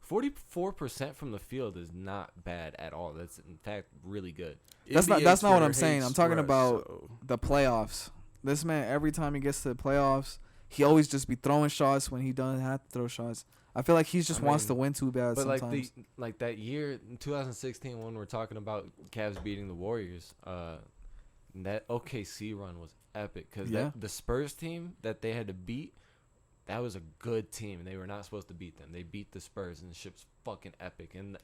44% from the field is not bad at all. That's in fact really good. That's not NBA what Twitter I'm saying. hates I'm talking Russ, about so- the playoffs. This man, every time he gets to the playoffs, he always just be throwing shots when he doesn't have to throw shots. I feel like he just I wants mean, to win too bad But sometimes. like that year in 2016 when we're talking about Cavs beating the Warriors, that OKC run was epic because Yeah. the Spurs team that they had to beat, that was a good team and they were not supposed to beat them. They beat the Spurs and the ship's fucking epic. And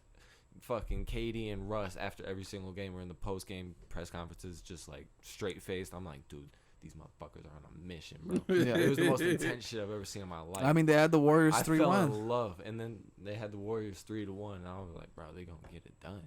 fucking KD and Russ after every single game were in the post game press conferences just like straight faced. I'm like, dude, these motherfuckers are on a mission, bro. Yeah. It was the most intense shit I've ever seen in my life. I mean, they had the Warriors I 3-1. fell in love, and then they had the Warriors 3-1, and I was like, bro, they gonna get it done.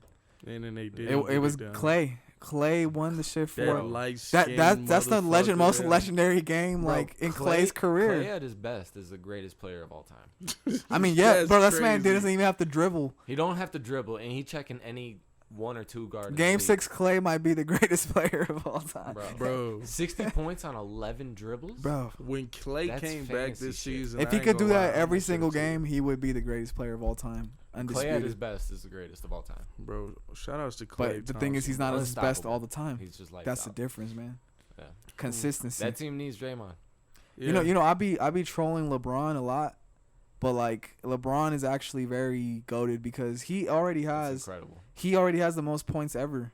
And then they did. It was Clay. Clay won the shit for that's the most legendary game, bro, like in Clay's career. Clay at his best is the greatest player of all time. I mean, yeah, bro, this man doesn't even have to dribble. He don't have to dribble, and he checking any 1 or 2 guards. Game 6, Clay might be the greatest player of all time. Bro. 60 points on 11 dribbles? Bro. When Clay came back this season, if he could do that every single game, he would be the greatest player of all time. Undisputed. Clay at his best is the greatest of all time. Bro, shout outs to Clay. But the thing is, he's not at his best all the time. He's just like that's the difference, man. Yeah. Consistency. That team needs Draymond. Yeah. You know, I be trolling LeBron a lot, but like LeBron is actually very goated because he already has the most points ever.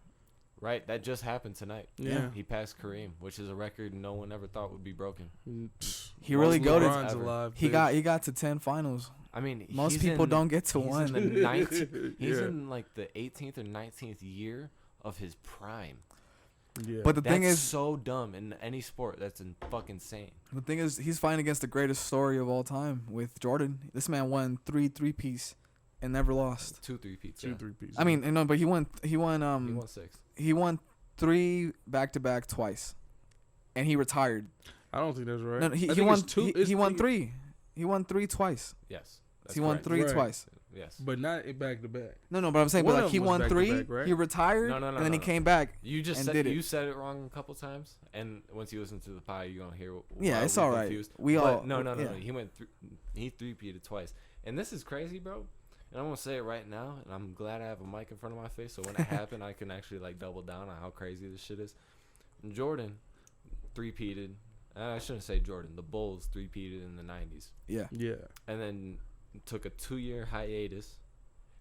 Right, that just happened tonight. Yeah. He passed Kareem, which is a record no one ever thought would be broken. He really goated. Alive, he got to 10 finals. I mean, most people don't get to one. He's in like the 18th or 19th year of his prime. Yeah. But that's thing is so dumb in any sport. That's fucking insane. The thing is, he's fighting against the greatest story of all time with Jordan. This man won 3 3-peats and never lost. 2 3-peats. 2 3-peats. I mean, no, but he won 6. He won 3 back-to-back twice, and he retired. I don't think that's right. No, he won 2. He won 3. He won 3 twice. Yes. He won 3 twice. Yes. But not back to back. No, but I'm saying, but like he won 3, right? he retired, and then he came back. You just said it wrong a couple times, and once you listen to the pie, you're gonna hear. Yeah, it's all right. Confused. No. He went he 3-peated twice, and this is crazy, bro. And I'm gonna say it right now, and I'm glad I have a mic in front of my face, so when it happened, I can actually like double down on how crazy this shit is. And Jordan 3-peated. I shouldn't say Jordan. The Bulls 3-peated in the 90s. Yeah. Yeah. And then took a 2-year hiatus,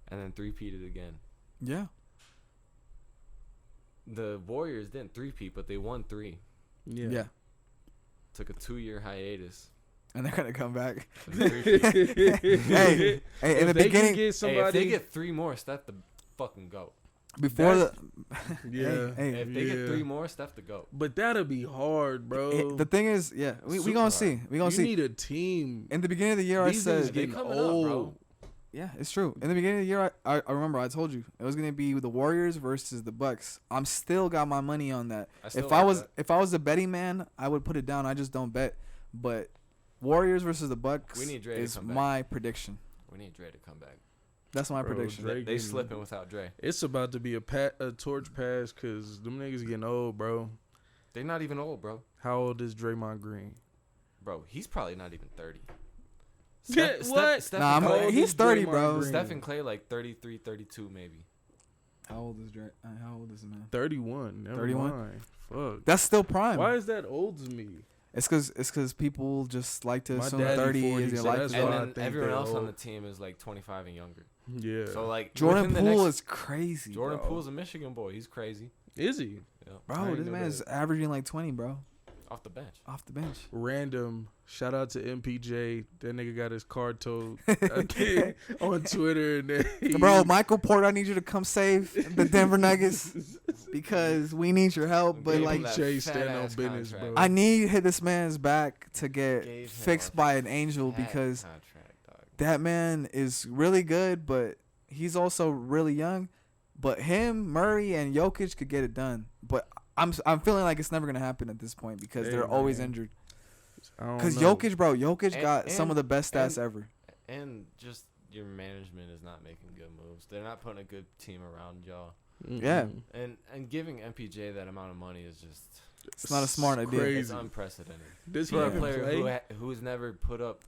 and then 3-peated again. Yeah. The Warriors didn't 3-peat, but they won 3. Yeah. Took a 2-year hiatus. And they're gonna come back. Hey, in the beginning, if they get 3 more, Steph the fucking GOAT. If they get 3 more, Steph the GOAT. But that'll be hard, bro. The thing is, we gonna see. We gonna see. You need a team. In the beginning of the year, I said getting old. Up, bro. Yeah, it's true. In the beginning of the year, I remember I told you it was gonna be the Warriors versus the Bucks. I'm still got my money on that. If I was a betting man, I would put it down. I just don't bet. But Warriors versus the Bucks is my prediction. We need Dre to come back. That's my prediction. They slipping without Dre. It's about to be a torch pass because them niggas getting old, bro. They're not even old, bro. How old is Draymond Green? Bro, he's probably not even 30. What? He's 30, bro. Green? Steph and Clay like 33, 32 maybe. How old is Dre? How old is he, man? 31. 31? Fuck. That's still prime. Why is that old to me? It's cause people just like to assume 30 is your life. And then everyone else on the team is like 25 and younger. Yeah. So like Jordan Poole is crazy. Jordan Poole's a Michigan boy. He's crazy. Is he? Yeah. Bro, this man's averaging like 20, bro. Off the bench. Random. Shout out to MPJ. That nigga got his card told on Twitter. And bro, Michael Porter, I need you to come save the Denver Nuggets because we need your help. But like, Jay stand on business, bro. I need this man's back to get fixed by an angel because that man is really good, but he's also really young. But him, Murray, and Jokic could get it done. But I'm feeling like it's never gonna happen at this point because they're always injured. Because Jokic got some of the best stats ever. And just your management is not making good moves. They're not putting a good team around y'all. Mm-hmm. Yeah. And giving MPJ that amount of money is just it's not a smart idea. It's unprecedented. This for a player who's never put up.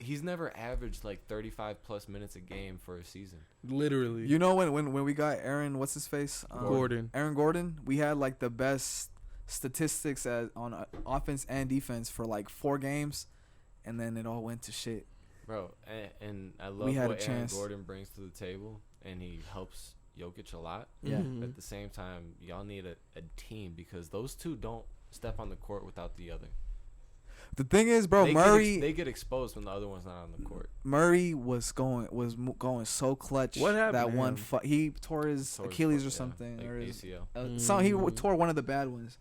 He's never averaged like 35 plus minutes a game for a season. Literally. You know when we got Aaron, what's his face? Gordon. Aaron Gordon. We had like the best statistics on offense and defense for like 4 games, and then it all went to shit. Bro, and I love what Aaron Gordon brings to the table, and he helps Jokic a lot. Yeah. Mm-hmm. At the same time, y'all need a team because those two don't step on the court without the other. The thing is, bro, they get exposed when the other one's not on the court. Murray was going so clutch. What happened? That one he tore his Achilles or something, like or his ACL. He tore one of the bad ones.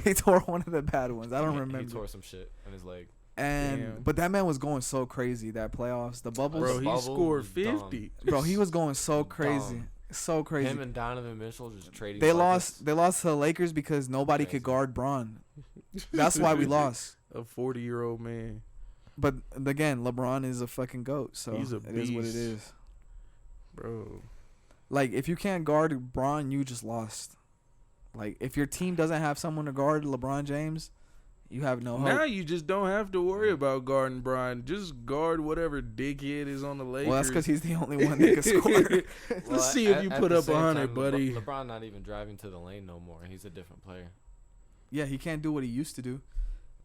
He tore one of the bad ones. I don't remember. He tore some shit in his leg. But that man was going so crazy that playoffs, the bubbles. Bro, he scored 50. Bro, he was going so crazy. It's so crazy. Him and Donovan Mitchell just trading. They buckets. lost to the Lakers because nobody could guard Bron. That's why we lost. A 40-year-old man. But again, LeBron is a fucking GOAT, so He's a it is what it beast. is. Bro. Like, if you can't guard Bron, you just lost. Like, if your team doesn't have someone to guard LeBron James, you have no hope. Now you just don't have to worry about guarding Brian. Just guard whatever dickhead is on the Lakers. Well, that's because he's the only one that can score. Let's see if you put the up same 100, time, buddy. LeBron not even driving to the lane no more. He's a different player. Yeah, he can't do what he used to do.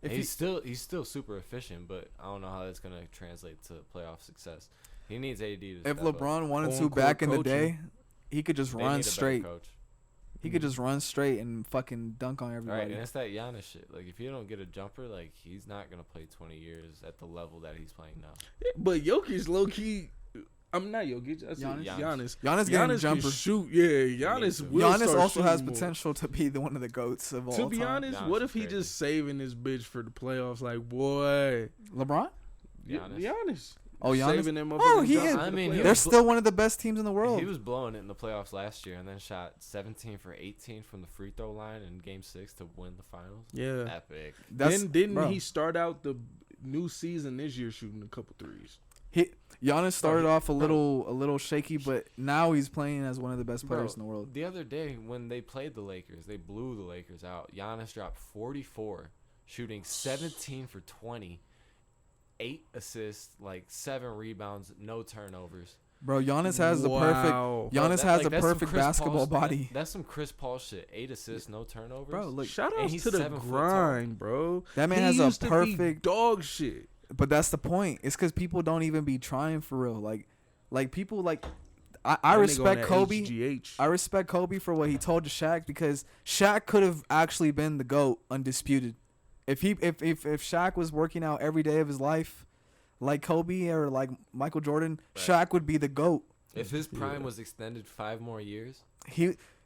He's still super efficient, but I don't know how that's gonna translate to playoff success. He needs AD to. If step LeBron up. wanted to On-court back in the coaching. day, he could just They run need a better straight. coach. He could just run straight and fucking dunk on Right, everybody. and it's that Giannis shit. Like, if you don't get a jumper, like, he's not gonna play 20 years at the level that he's playing now. But Jokic, low key, I'm not Jokic. I said Giannis. Giannis. Giannis getting Giannis jumper. can shoot. Yeah, Giannis. to. Will Giannis start also has shooting more. potential to be one of the GOATs of all To time. be honest, Giannis what is if he crazy. just saving this bitch for the playoffs? Like, boy, LeBron? Giannis. Oh, Giannis? Saving them Oh, he motherfuckers is. for the I mean, he playoffs. They're was still one of the best teams in the world. He was blowing it in the playoffs last year, and then shot 17 for 18 from the free throw line in Game 6 to win the finals. Yeah. Epic. Then didn't bro. he start out the new season this year shooting a couple threes? Giannis started Bro, off a little shaky, but now he's playing as one of the best players in the world. The other day when they played the Lakers, they blew the Lakers out. Giannis dropped 44, shooting 17 for 20, 8 assists, like 7 rebounds, no turnovers. Bro, Giannis has the perfect. Wow. Bro, Giannis that- has like, a that's some perfect Chris basketball Paul- body. That's some Chris Paul shit. 8 assists, no turnovers. Bro, look, Shout And outs he's to the 7 foot tall. grind, bro. that man He has a used to be perfect. dog shit. But that's the point. It's because people don't even be trying for real. Like people like. I That nigga respect on that Kobe. HGH. I respect Kobe for what he told to Shaq because Shaq could have actually been the GOAT, undisputed. If Shaq was working out every day of his life, like Kobe or like Michael Jordan, Right. Shaq would be the GOAT. If his prime Yeah. was extended 5 more years,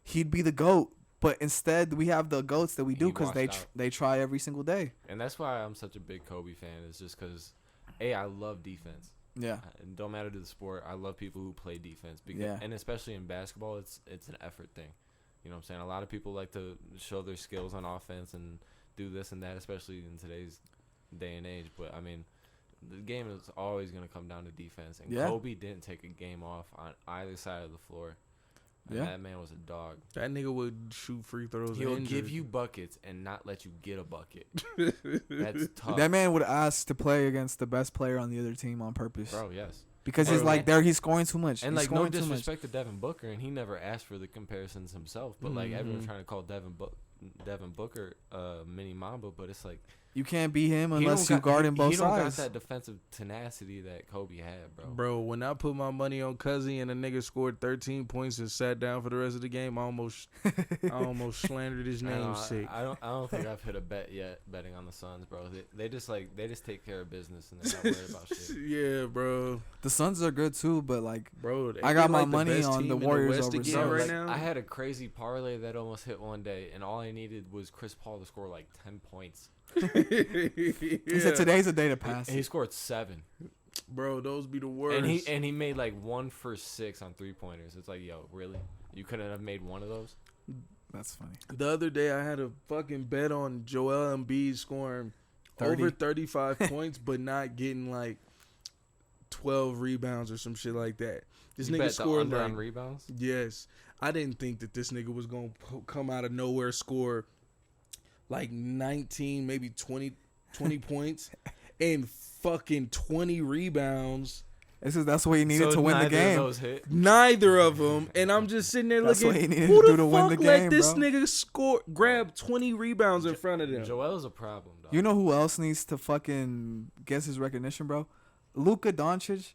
He'd be the GOAT. But instead, we have the GOATs that we do He because washed out. they try every single day. and that's why I'm such a big Kobe fan, is just because, I love defense. Yeah. It don't matter to the sport. I love people who play defense because, Yeah. and especially in basketball, it's an effort thing. You know what I'm saying? A lot of people like to show their skills on offense and do this and that, especially in today's day and age. But I mean, the game is always going to come down to defense. And Yeah. Kobe didn't take a game off on either side of the floor. And Yeah. that man was a dog. That nigga would shoot free throws. He'll injured. give you buckets and not let you get a bucket. That's tough. That man would ask to play against the best player on the other team on purpose. Bro, yes. Because Bro, he's like, he's scoring too much. And He's like, no scoring too much. disrespect to Devin Booker, and he never asked for the comparisons himself. But like, everyone's Mhm. trying to call Devin Booker mini Mamba, but it's like You can't beat him he unless don't you got- guard him both He don't got sides. that defensive tenacity that Kobe had, bro. Bro, when I put my money on Cuzzy and a nigga scored 13 points and sat down for the rest of the game, I almost slandered his I know, name sick. I don't think I've hit a bet yet betting on the Suns, bro. They just take care of business and they're not worried about shit. Yeah, bro. The Suns are good too, but like, Bro, I got they my the money best on team the in Warriors West over again Suns. right Like, now. I had a crazy parlay that almost hit one day, and all I needed was Chris Paul to score like 10 points. he said today's a day to pass. And he scored 7. Bro, those be the worst. And he made like 1 for 6 on 3-pointers. It's like, yo, really? You couldn't have made one of those? That's funny. The other day, I had a fucking bet on Joel Embiid scoring 30. over 35 points, but not getting like 12 rebounds or some shit like that. This You nigga bet the scored under like on rebounds? yes. I didn't think that this nigga was gonna come out of nowhere, score like 19, maybe 20 points, and fucking 20 rebounds. That's what he needed So to win the neither of game. those hit? Neither of them, and I'm just sitting there That's looking. what he needed Who to the do to win fuck the let game, this bro? nigga grab 20 rebounds in front of them? Joel's a problem, dog. You know who else needs to fucking get his recognition, bro? Luka Doncic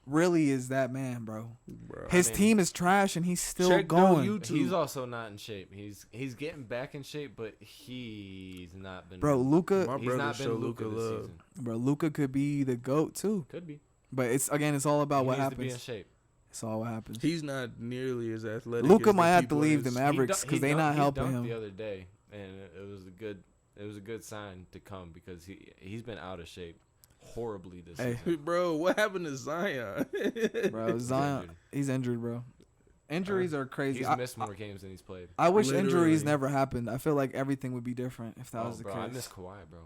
really is that man, bro. Bro, His I mean, team is trash and he's still check on going. YouTube. He's also not in shape. He's getting back in shape, but he's not been. Bro, Luka, My he's brother not been show Luka Luka this love. season. bro, Luka could be the GOAT too. Could be. But it's all about He what needs to be in happens. shape. It's all what happens. He's not nearly as athletic. Luka as might the have to people leave in the his- Mavericks because they not helping he dunked him. the other day, and it was a good sign to come because he's been out of shape horribly this Hey. season. Bro, what happened to Zion? Bro, Zion, injured. he's injured, bro. Injuries are crazy. He's missed more games than he's played. I wish Literally. injuries never happened. I feel like everything would be different if that was the bro, case. I miss Kawhi, bro.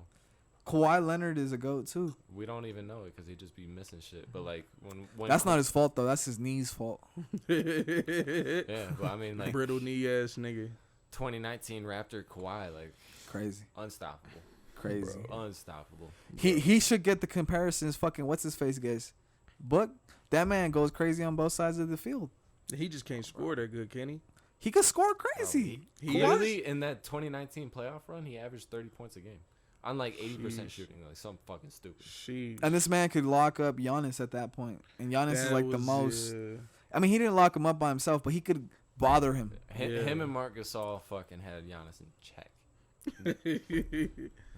Kawhi Leonard is a GOAT too. We don't even know it because he just be missing shit. But like when That's not his fault though. That's his knee's fault. Yeah, but I mean like brittle knee ass nigga. 2019 Raptor Kawhi, like Crazy. unstoppable. Crazy. Unstoppable. He should get the comparisons. Fucking what's his face gets. But that man goes crazy on both sides of the field. He just can't score that good, can he? He could score Bro, crazy. he literally in that 2019 playoff run, he averaged 30 points a game. On like 80% Sheesh. shooting, like something fucking stupid. Sheesh. And this man could lock up Giannis at that point. And Giannis is That like the was, most. yeah. I mean, he didn't lock him up by himself, but he could bother him. Yeah. Him and Marc Gasol fucking had Giannis in check.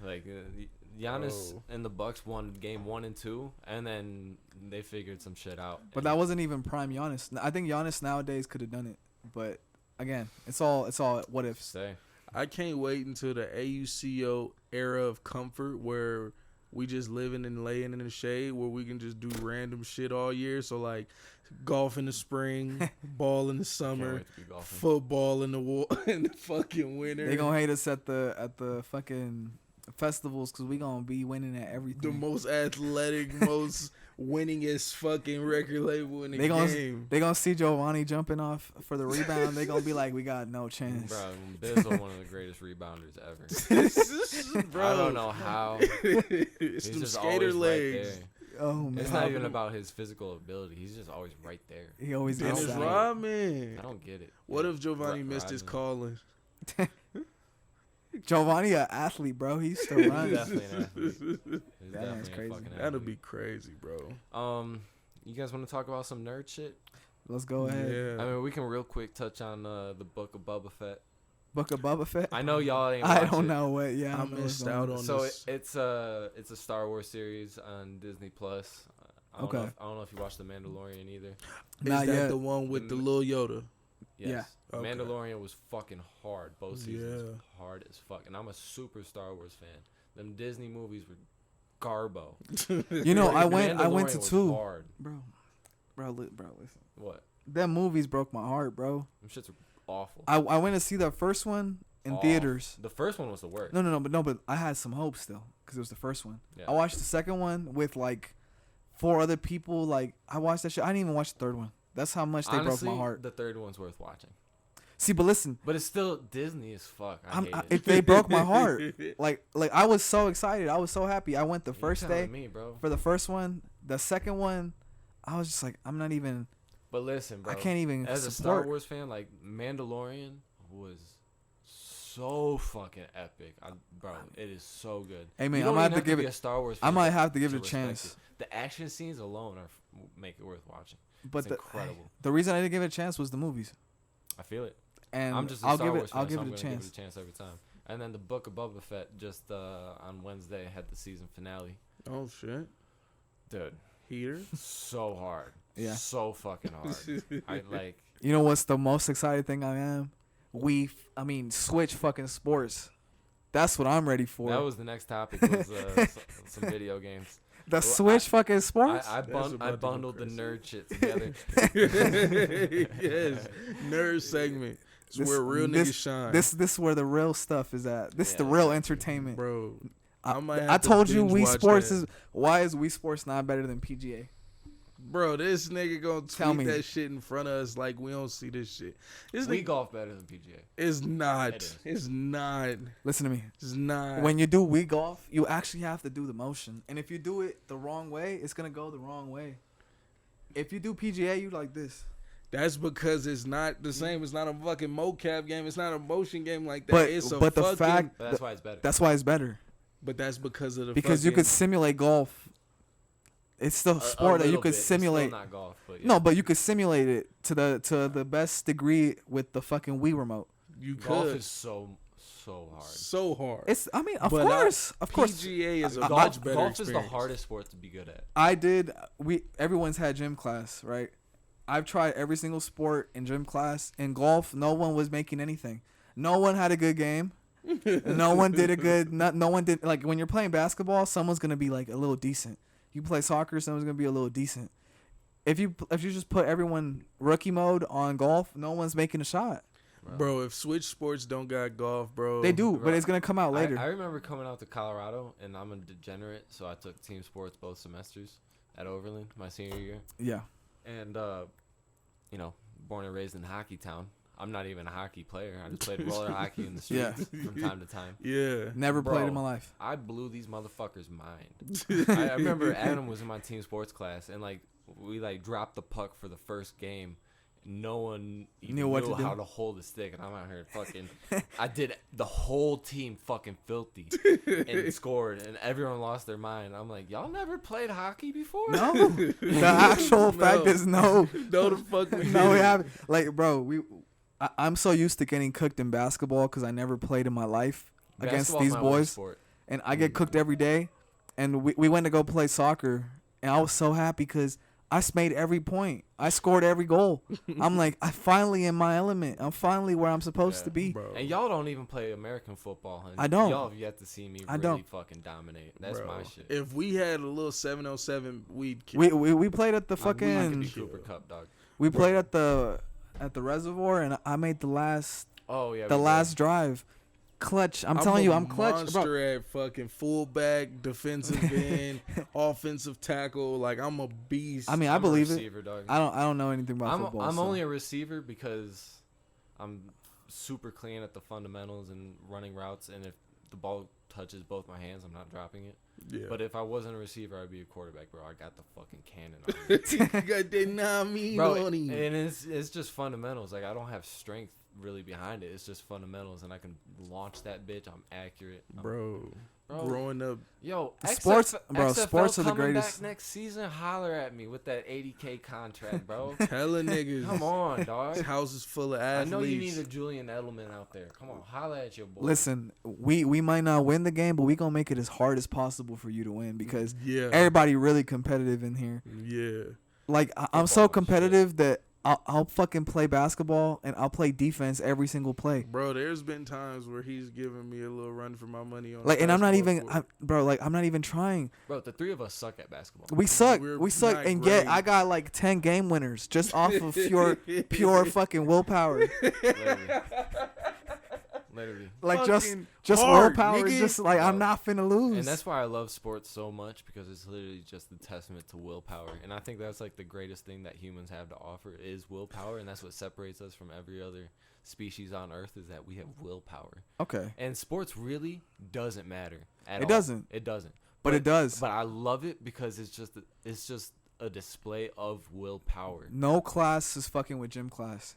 Like Giannis Bro. and the Bucks won game 1 and 2, and then they figured some shit out. But that wasn't even prime Giannis. I think Giannis nowadays could have done it. But again, it's all what ifs. Say I can't wait until the AUCO era of comfort where we just living and laying in the shade where we can just do random shit all year. So like golf in the spring, ball in the can't summer, wait to be golfing. football in the fucking winter. They gonna hate us at the fucking festivals because we gonna be winning at everything. the most athletic, most winningest fucking record label in the game. They gonna see Giovanni jumping off for the rebound. They gonna be like, we got no chance. Bro, Bizzle one of the greatest rebounders ever. Bro, I don't know how. it's He's them just skater always legs. right there. Oh man, It's not even about his physical ability. He's just always right there. he always And gets it's Inside. that. ramen. I don't get it. What if Giovanni missed his Rodman. calling? Giovanni, an athlete, bro. He still He's runs. definitely an athlete. He's That man's definitely a crazy. fucking That'll athlete. be crazy, bro. You guys want to talk about some nerd shit? Let's go ahead. Yeah. I mean, we can real quick touch on the book of Boba Fett. Book of Boba Fett. I know y'all ain't. I watch don't it. know what. Yeah, I don't know what's missed going out on. on So this. it's a Star Wars series on Disney Plus. I don't know Okay. I don't know if you watched The Mandalorian either. Is Not that yet. the one with the The- little Yoda? Yes. Yeah. Okay. Mandalorian was fucking hard. Both seasons Yeah. hard as fuck. And I'm a super Star Wars fan. Them Disney movies were garbo. You know, I went to Mandalorian was two, hard. bro. Listen. What? Them movies broke my heart, bro. Them shits are awful. I went to see the first one in Off. theaters. The first one was the worst. No, but I had some hope still because it was the first one. Yeah. I watched the second one with like 4 other people. Like I watched that shit. I didn't even watch the third one. That's how much they Honestly, broke my heart. the third one's worth watching. See, but listen, But it's still Disney as fuck. I hate it. they broke my heart. Like I was so excited. I was so happy. I went the You're first telling day me, bro. for the first one. The second one, I was just like, I'm not even. But listen, bro. I can't even As a support. Star Wars fan, like Mandalorian was so fucking epic. Bro, it is so good. Hey man, You I don't might have even to give be it. a Star Wars I fan might have to give to it a respect chance. it. The action scenes alone make it worth watching. But It's incredible. the reason I didn't give it a chance was the movies. I feel it. And I'm just a I'll Star give Wars it. fan, I'll give so I'm it a gonna chance. give it a chance every time. And then the Book of Boba Fett just on Wednesday had the season finale. Oh shit, Dude, heater. so hard. Yeah. So fucking hard. I like. You know what's the most excited thing I am? Switch fucking sports. That's what I'm ready for. That was the next topic. Was some video games. the well, Switch fucking sports. I about to go bundled the crazy. nerd shit together. Yes, nerd segment. It's This- where real this- niggas shine. This is where the real stuff is at. This is the Yeah, real exactly. entertainment. bro. I, might have I to told you binge Wii watch Sports that. is why is Wii Sports not better than PGA? Bro, this nigga gonna Tell tweet me. that shit in front of us like we don't see this shit. This We nigga golf better than PGA. is not. It is. It's not. Listen to me. It's not. When you do Wii golf, you actually have to do the motion, and if you do it the wrong way, it's gonna go the wrong way. If you do PGA, you like this. That's because it's not the same. It's not a fucking mocap game. It's not a motion game like that. But it's a but the fucking, fact But that's why it's better. that's why it's better But that's because of the because you fucking, could simulate golf. It's the A sport that you little could bit. It's simulate. Still not golf, but yeah. No, but you could simulate it to the best degree with the fucking Wii remote. you golf could is so hard. so hard. It's of But course. PGA is a I- much better Golf is the experience. hardest sport to be good at. Everyone's had gym class, right? I've tried every single sport in gym class. In golf, no one was making anything. No one had a good game. No one did a good. No one did like when you're playing basketball. Someone's gonna be like a little decent. You play soccer, someone's gonna be a little decent. if you just put everyone rookie mode on golf, no one's making a shot. Bro, if Switch Sports don't got golf, bro. They do, but it's gonna come out later. I remember coming out to Colorado, and I'm a degenerate, so I took team sports both semesters at Overland my senior year. Yeah. And you know, born and raised in Hockey Town. I'm not even a hockey player. I just played roller hockey in the streets from time to time. Yeah. Never played in my life. I blew these motherfuckers' mind. I remember Adam was in my team sports class, and like we like dropped the puck for the first game. No one even knew how to hold a stick, and I'm out here fucking. I did the whole team fucking filthy and scored, and everyone lost their mind. I'm like, y'all never played hockey before? No, the actual fact is no. No, the fuck we no, we haven't. Like, bro, I'm so used to getting cooked in basketball because I never played in my life against these boys, and I get cooked every day. And we went to go play soccer, and I was so happy because I made every point. I scored every goal. I'm like, I finally in my element. I'm finally where I'm supposed to be. Bro. And y'all don't even play American football. And I don't. Y'all have yet to see me really fucking dominate. That's my shit. If we had a little 707, we'd kill. We played at the fucking. I could be Cooper Cup, dog. We played at the reservoir, and I made the last. Oh yeah. The last drive. Clutch. I'm telling you, I'm clutch. Monster bro. at fucking fullback, defensive end, offensive tackle. Like, I'm a beast. I mean, I believe receiver, it. Dog. I don't know anything about football. I'm only a receiver because I'm super clean at the fundamentals and running routes, and if the ball touches both my hands, I'm not dropping it. Yeah. But if I wasn't a receiver, I'd be a quarterback, bro. I got the fucking cannon on me. Got that 9 mean Bro, on him. and it's just fundamentals. Like, I don't have strength really behind it. It's just fundamentals, and I can launch that bitch. I'm accurate. Bro, growing up. Yo, sports XFL are the greatest. Back next season, holler at me with that $80K contract, bro. Telling niggas. Come on, dog. This house is full of athletes. I know you need a Julian Edelman out there. Come on, holler at your boy. Listen, we might not win the game, but we gonna make it as hard as possible for you to win because yeah, everybody really competitive in here. Yeah. Like I'm so competitive that I'll fucking play basketball and I'll play defense every single play. Bro, there's been times where he's giving me a little run for my money on. Like, and I'm not even, I'm not even trying. Bro, the three of us suck at basketball. We suck, and great. yet I got like 10 game winners just off of pure fucking willpower. Literally. Like just hard, willpower. nigga. Just like I'm not finna lose. And that's why I love sports so much, because it's literally just a testament to willpower. And I think that's like the greatest thing that humans have to offer is willpower, and that's what separates us from every other species on Earth, is that we have willpower. Okay. And sports really doesn't matter at all. It doesn't. It doesn't. But it does. But I love it because it's just a display of willpower. No class is fucking with gym class.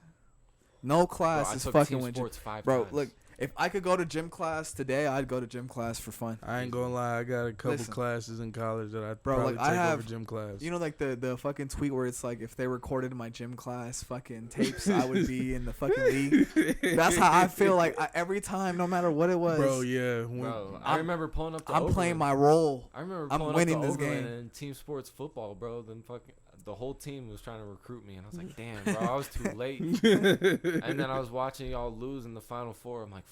No class is fucking with gym. Bro, look, if I could go to gym class today, I'd go to gym class for fun. I ain't gonna lie, I got a couple classes in college that I probably take over gym class. You know, like the fucking tweet where it's like, if they recorded my gym class fucking tapes, I would be in the fucking league. That's how I feel like every time, no matter what it was. Bro, yeah. Bro, I remember pulling up to I'm Oakland. playing my role. I remember I'm pulling winning up to this Oakland game. in team sports football, bro. Then fucking the whole team was trying to recruit me, and I was like, damn, bro, I was too late. And then I was watching y'all lose in the Final Four. I'm like,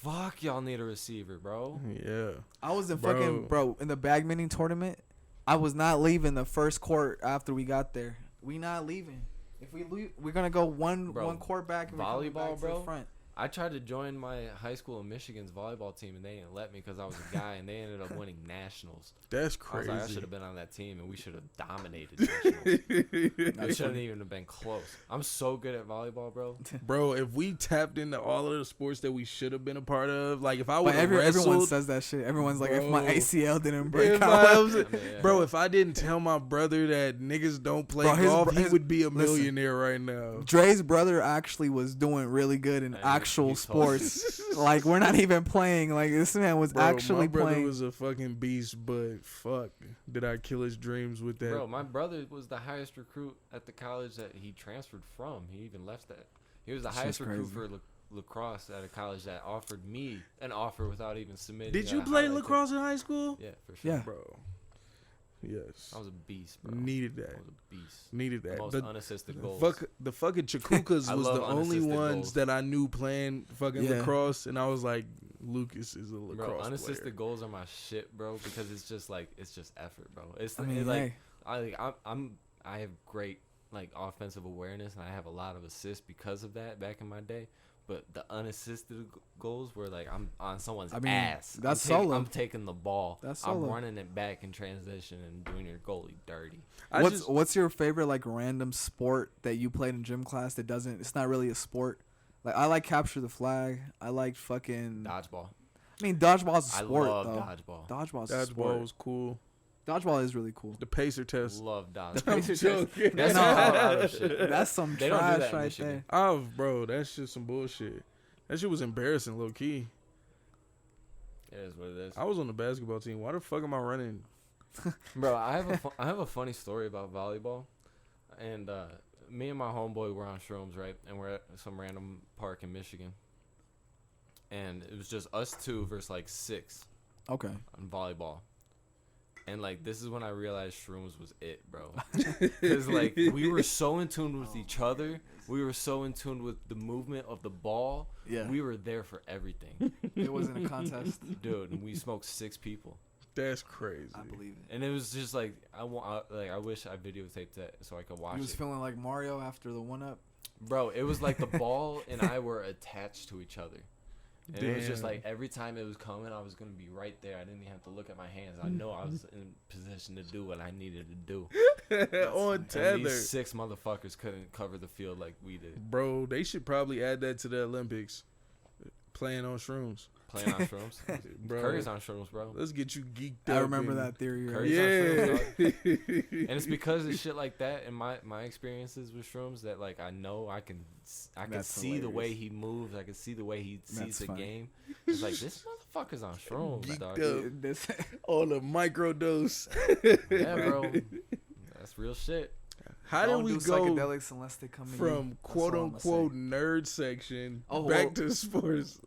fuck, y'all need a receiver, bro. Yeah. I was in in the badminton tournament. I was not leaving the first court after we got there. We not leaving. If we leave, we're gonna go one court back. And volleyball, back bro. to the front. I tried to join my high school in Michigan's volleyball team, and they didn't let me because I was a guy, and they ended up winning nationals. That's crazy. I was like, I should have been on that team, and we should have dominated nationals. I shouldn't even have been close. I'm so good at volleyball, bro. Bro, if we tapped into all of the sports that we should have been a part of, like if I would have everyone says that shit. Everyone's like, if my ACL didn't break bro, if I didn't tell my brother that niggas don't play golf, he would be a millionaire right now. Dre's brother actually was doing really good in actual sports. Like, we're not even playing. Like, this man was actually playing. My brother playing. was a fucking beast, but fuck, did I kill his dreams with that? Bro, my brother was the highest recruit at the college that he transferred from. He even left that. He was the highest recruit for lacrosse at a college that offered me an offer without even submitting. Did you play lacrosse in high school? Yeah, for sure. Yeah, bro. Yes. I was a beast, bro. Needed that. I was a beast. Needed that. The most unassisted goals. The fucking Chakukas was the only ones goals that I knew playing fucking lacrosse, and I was like, Lucas is a lacrosse bro, unassisted player. goals are my shit, bro, because it's just effort, bro. It's I mean, like I'm I have great like offensive awareness, and I have a lot of assists because of that back in my day. But the unassisted goals were like I'm on someone's ass. That's solo. I'm taking the ball. That's solo. I'm running it back in transition and doing your goalie dirty. What's your favorite like random sport that you played in gym class that doesn't? It's not really a sport. Like I like capture the flag. I like fucking Dodgeball. I mean, dodgeball's a sport, I love though. dodgeball. Dodgeball's a sport. Dodgeball was cool. Dodgeball is really cool. The pacer test. Love dodgeball. The pacer test. That's No. some Colorado shit. That's some They don't do trash that in right Michigan. there. Oh, bro, that's just some bullshit. That shit was embarrassing, low key. It is what it is. I was on the basketball team. Why the fuck am I running? Bro, I have a funny story about volleyball, and me and my homeboy were on shrooms, right? And we're at some random park in Michigan, and it was just us two versus like 6 Okay. on volleyball. And like this is when I realized shrooms was it, bro. Because like we were so in tune with each other, we were so in tune with the movement of the ball. Yeah. We were there for everything, It wasn't a contest. dude. And we smoked 6 people. That's crazy. I believe it. And it was just like I wish I videotaped that so I could watch You was it. feeling like Mario after the 1-up. Bro, it was like the ball and I were attached to each other. And it was just Damn. like every time it was coming, I was going to be right there. I didn't even have to look at my hands. I know I was in position to do what I needed to do. On And tether. these 6 motherfuckers couldn't cover the field like we did. Bro, they should probably add that to the Olympics. Playing on shrooms. Playing on shrooms. Bro. Curry's on shrooms, bro. Let's get you geeked up. I remember and- that theory. Right? Curry's on shrooms, Yeah. And it's because of shit like that and my experiences with shrooms that like I know I can That's see the way hilarious. he moves. I can see the way he sees That's the funny. game. It's like this motherfucker's on shrooms, Geeked dog. up. This, On a microdose. Yeah, bro. That's real shit. How did don't we do go psychedelics unless they come in from quote unquote nerd section back to sports?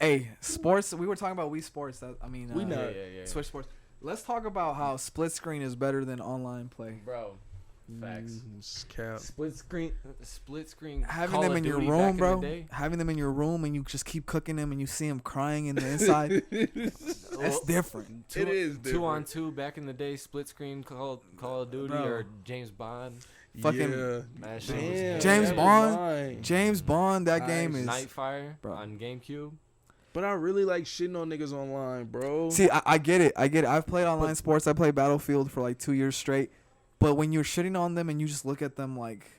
Hey, sports. We were talking about Wii Sports. We not. Yeah. Switch Sports. Let's talk about how split screen is better than online play. Bro. Facts. Cap. Split screen. Having Call them of in your Duty room, back in bro. the day. Having them in your room and you just keep cooking them and you see them crying in the inside. That's different. It is 2-on-2 back in the day. Split screen Call of Duty Bro. or James Bond. Fucking Yeah. That shit was Damn, hell. James that was Bond. mine. James Bond. That game is. Nightfire Bro. on GameCube. But I really like shitting on niggas online, bro. See, I get it. I've played online sports. I played Battlefield for like 2 years straight. But when you're shitting on them and you just look at them like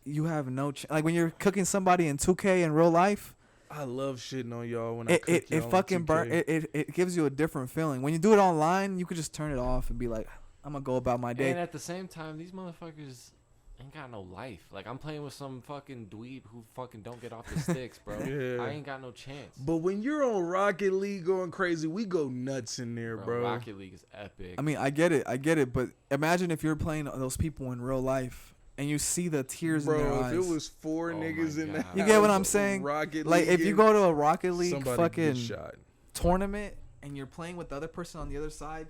you have no like when you're cooking somebody in 2K in real life, I love shitting on y'all when I it cook it, y'all it on fucking 2K. burn. It gives you a different feeling. When you do it online, you could just turn it off and be like, I'm gonna go about my day. And at the same time, these motherfuckers ain't got no life. Like I'm playing with some fucking dweeb who fucking don't get off the sticks, bro. Yeah. I ain't got no chance. But when you're on Rocket League going crazy, we go nuts in there, bro. Rocket League is epic. I mean, I get it. But imagine if you're playing those people in real life and you see the tears in their Bro, if eyes. it was 4 Oh niggas my in the God. house, You get what I'm saying? Rocket Like League if you and go to a Rocket League somebody fucking get shot. tournament and you're playing with the other person on the other side,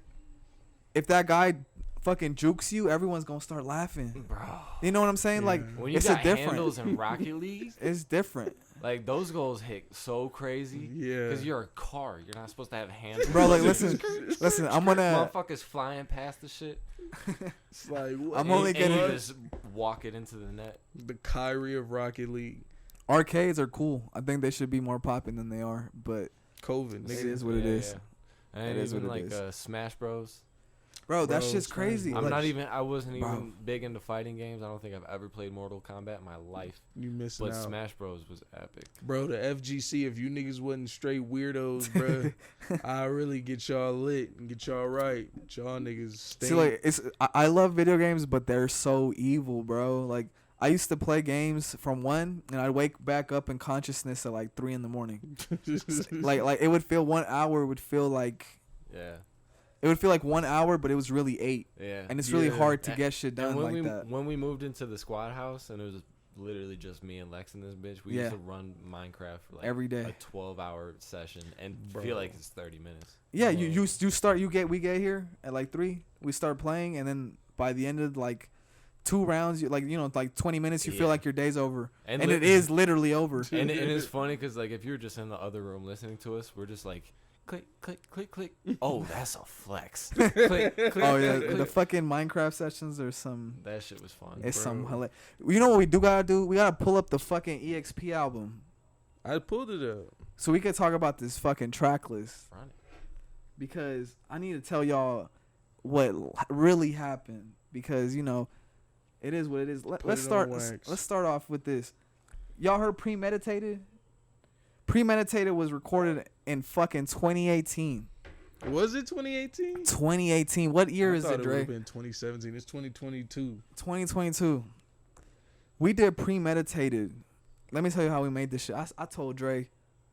if that guy fucking jukes you, everyone's gonna start laughing. bro. You know what I'm saying? Yeah. Like When you it's got a different. handles in Rocket League, It's different, like those goals hit so crazy. Yeah. Because you're a car. You're not supposed to have handles. bro. Like listen. I'm gonna. Motherfuckers flying past the shit. It's like what? I'm only and getting- you just walk it into the net. the Kyrie of Rocket League. Arcades are cool. I think they should be more popping than they are, but COVID. it is what it is. And It is even what it like is. Smash Bros. Bro, that Bro, shit's Smash crazy. Bros. I wasn't Bro. even big into fighting games. I don't think I've ever played Mortal Kombat in my life. You missing But out. Smash Bros was epic. Bro, the FGC, if you niggas wasn't straight weirdos, bro, I really get y'all lit and get y'all right. Y'all niggas stay. See, like I love video games, but they're so evil, bro. Like I used to play games from 1, and I'd wake back up in consciousness at like 3 in the morning. like it would feel 1 hour would feel like Yeah. it would feel like 1 hour, but it was really 8, Yeah. and it's really Yeah. hard to get shit done And when like we that. when we moved into the squad house and it was literally just me and Lex in this bitch, we Yeah. used to run Minecraft for like Every day. a 12-hour session and Bro. feel like it's 30 minutes. Yeah, you start we get here at like 3, we start playing, and then by the end of like 2 rounds, like 20 minutes, you feel Yeah. like your day's over, and lit- it is literally over. And it's funny because like if you're just in the other room listening to us, we're just like click, click, click, click. Oh, that's a flex. Click, click, Oh yeah, click, the click. fucking Minecraft sessions or some. That shit was fun. It's some Bro. hilarious. You know what we do gotta do? We gotta pull up the fucking EXP album I pulled it up. so we could talk about this fucking track list Run it. because I need to tell y'all what really happened because it is what it is. Put Let's it start. on Let's, wax. let's start off with this. Y'all heard Premeditated? Premeditated was recorded in fucking 2018. Was it 2018? 2018. What year is I thought it, it would Dre? have been 2017. It's 2022. 2022. We did Premeditated. Let me tell you how we made this shit. I told Dre,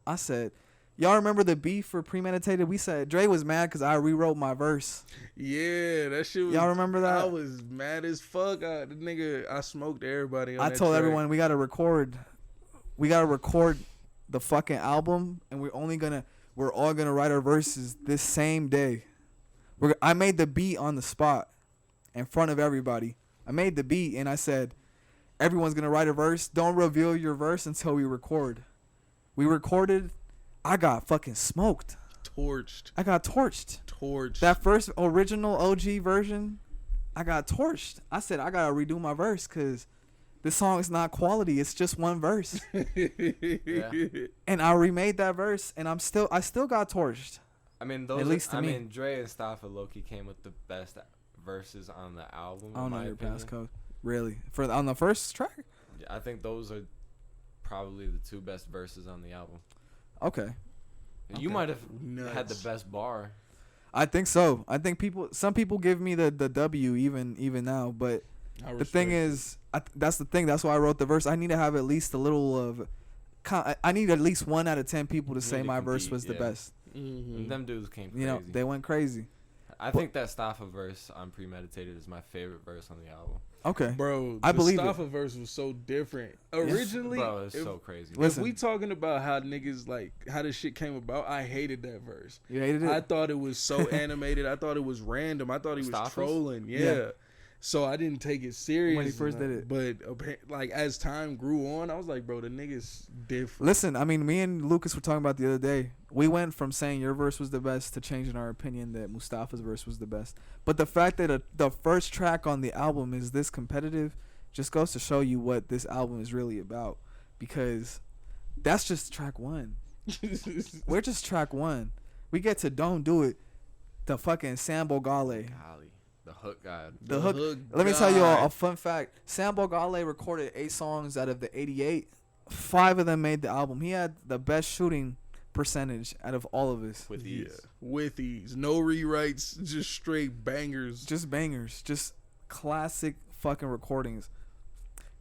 I said, y'all remember the beef for Premeditated? We said Dre was mad because I rewrote my verse. Yeah, that shit was. Y'all remember that? I was mad as fuck. The nigga, I smoked everybody on I that told track. everyone we gotta record the fucking album, and we're all gonna write our verses this same day. I made the beat on the spot in front of everybody. I made the beat and I said, everyone's gonna write a verse. Don't reveal your verse until we record. We recorded. I got fucking smoked. Torched. I got torched. That first original OG version, I got torched. I said I gotta redo my verse because this song is not quality. It's just one verse. And I remade that verse, and I still got torched. I mean, those. At least to I me. mean, Dre and Stoffa Loki came with the best verses on the album. I don't in know my your opinion. passcode. Really? On the first track? Yeah, I think those are probably the two best verses on the album. Okay. You Okay. might have had the Nuts. best bar. I think so. I think some people give me the W even now, but the thing is, that's the thing. That's why I wrote the verse. I need to have at least a little of. I need at least 1 out of 10 people to You say need to my verse compete, was the yeah. best. Mm-hmm. Them dudes came crazy. They went crazy. I think that Stoffa verse on Premeditated is my favorite verse on the album. Okay. Bro, I the believe it. Stoffa verse was so different. Originally, Bro, it's if, so crazy. if Listen. we talking about how niggas how this shit came about, I hated that verse. You hated it? I thought it was so animated. I thought it was random. I thought he was Stoffa's? trolling. Yeah. Yeah. So I didn't take it serious When he first did it. But as time grew on, I was like, bro, the nigga's different. Listen, I mean, me and Lucas were talking about the other day. We went from saying your verse was the best to changing our opinion that Mustafa's verse was the best. But the fact that the first track on the album is this competitive just goes to show you what this album is really about. Because that's just track 1. We're just track 1. We get to Don't Do It, the fucking Sambo Gale. Golly, the hook god. The hook. Let me tell you all a fun fact. Sambo Gale recorded 8 songs out of the 88. 5 of them made the album. He had the best shooting percentage out of all of us. With Yeah, ease. with ease. No rewrites, just straight bangers. Just bangers. Just classic fucking recordings.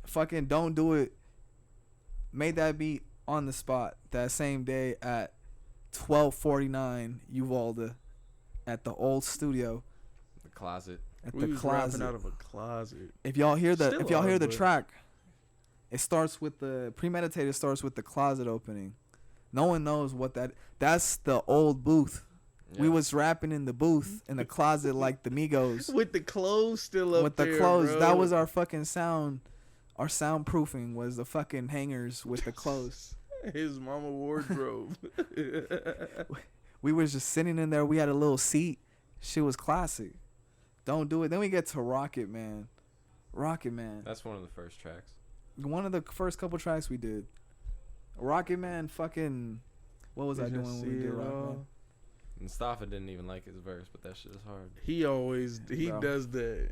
Fucking Don't Do It. Made that beat on the spot that same day at 12:49 Uvalde at the old studio The closet. at We the was rapping closet. out of a closet. If y'all hear Still the but- track, it starts with the Premeditated starts with the closet opening. No one knows what that's the old booth. We Yeah. was rapping in the booth in the closet like the Migos With the clothes still up with there, the clothes. bro. That was our fucking sound. Our soundproofing was the fucking hangers with the clothes. His mama wardrobe. We was just sitting in there. We had a little seat. Shit was classic. Don't Do It. Then we get to Rocket Man. Rocket Man. That's one of the first tracks. One of the first couple tracks we did. Rocket Man fucking. What was I You doing just when we see did it Rocket all. Man? And Stoffa didn't even like his verse, but that shit is hard. He Bro. does that.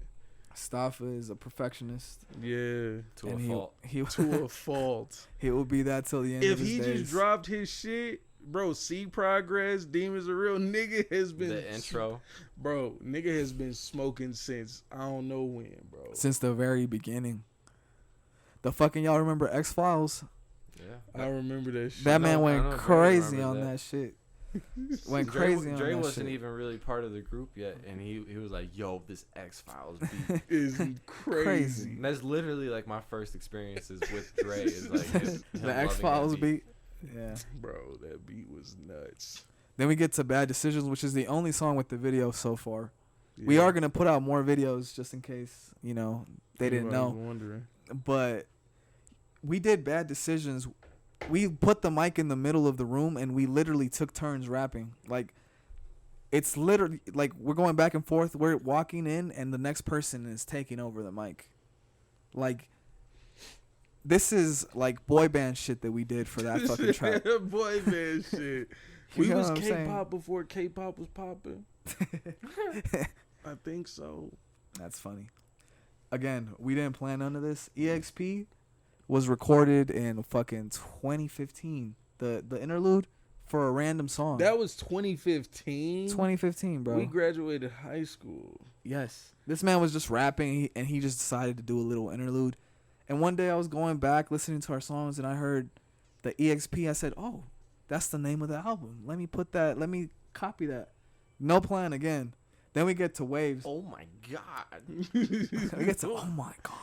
Stoffa is a perfectionist. Yeah. To and a fault. He To a fault. he will be that till the end If of his he days. just dropped his shit, bro, see progress, Demons Are Real, nigga has been The intro. Bro, nigga has been smoking since I don't know when, bro. Since the very beginning. The fucking y'all remember X-Files? Yeah. I remember that shit. That man I know went Dre crazy remembers on that. that shit. Went Dre, crazy on Dre that wasn't shit. even really part of the group yet, and he was like, "Yo, this X-Files beat." Is Crazy. crazy. And that's literally like my first experiences with Dre. Is like him The loving X-Files that beat. Yeah. Bro, that beat was nuts. Then we get to Bad Decisions, which is the only song with the video so far. We Yeah. are gonna put out more videos just in case, they didn't Everybody's know. wondering. But we did Bad Decisions we put the mic in the middle of the room and we literally took turns rapping. Like, it's literally like we're going back and forth. We're walking in and the next person is taking over the mic. Like, this is like boy band shit that we did for that fucking track. Boy band shit. You We know was what I'm saying? K-pop before K-pop was popping. I think so. That's funny. Again, we didn't plan none of this. EXP was recorded in fucking 2015. The interlude for a random song. That was 2015. 2015, bro. We graduated high school. Yes. This man was just rapping and he just decided to do a little interlude. And one day I was going back listening to our songs and I heard the EXP. I said, "Oh, that's the name of the album. Let me copy that." No plan again. Then we get to Waves. Oh my god. We get to, oh my god.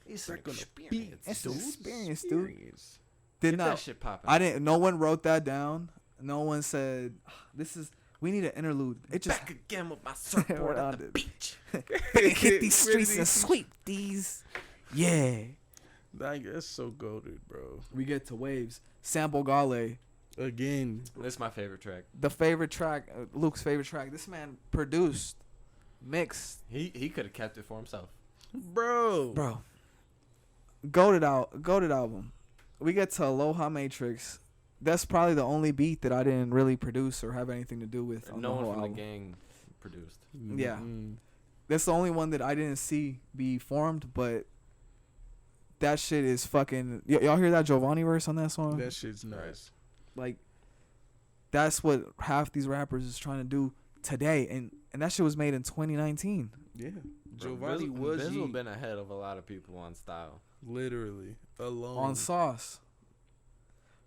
It's Back an on the experience, It's an dude. experience, dude. Get Did that not. shit popping. I didn't. No one wrote that down. No one said, we need an interlude. It just Back again with my surfboard at the beach. hit these streets and sweep these. Yeah. Like, that's so goated, bro. We get to Waves. Sample Gale. Again. This is my favorite track. The favorite track, Luke's favorite track. This man produced, mixed. He could have kept it for himself. Bro. Goated album. We get to Aloha Matrix. That's probably the only beat that I didn't really produce or have anything to do with. On No the one whole from album. the gang produced. Yeah. Mm. That's the only one that I didn't see be formed, but that shit is fucking. Y'all hear that Giovanni verse on that song? That shit's nice. Like, that's what half these rappers is trying to do today, and that shit was made in 2019. Yeah. Bro, Giovanni was Bizzle he, been ahead of a lot of people on style. literally alone. On Sauce.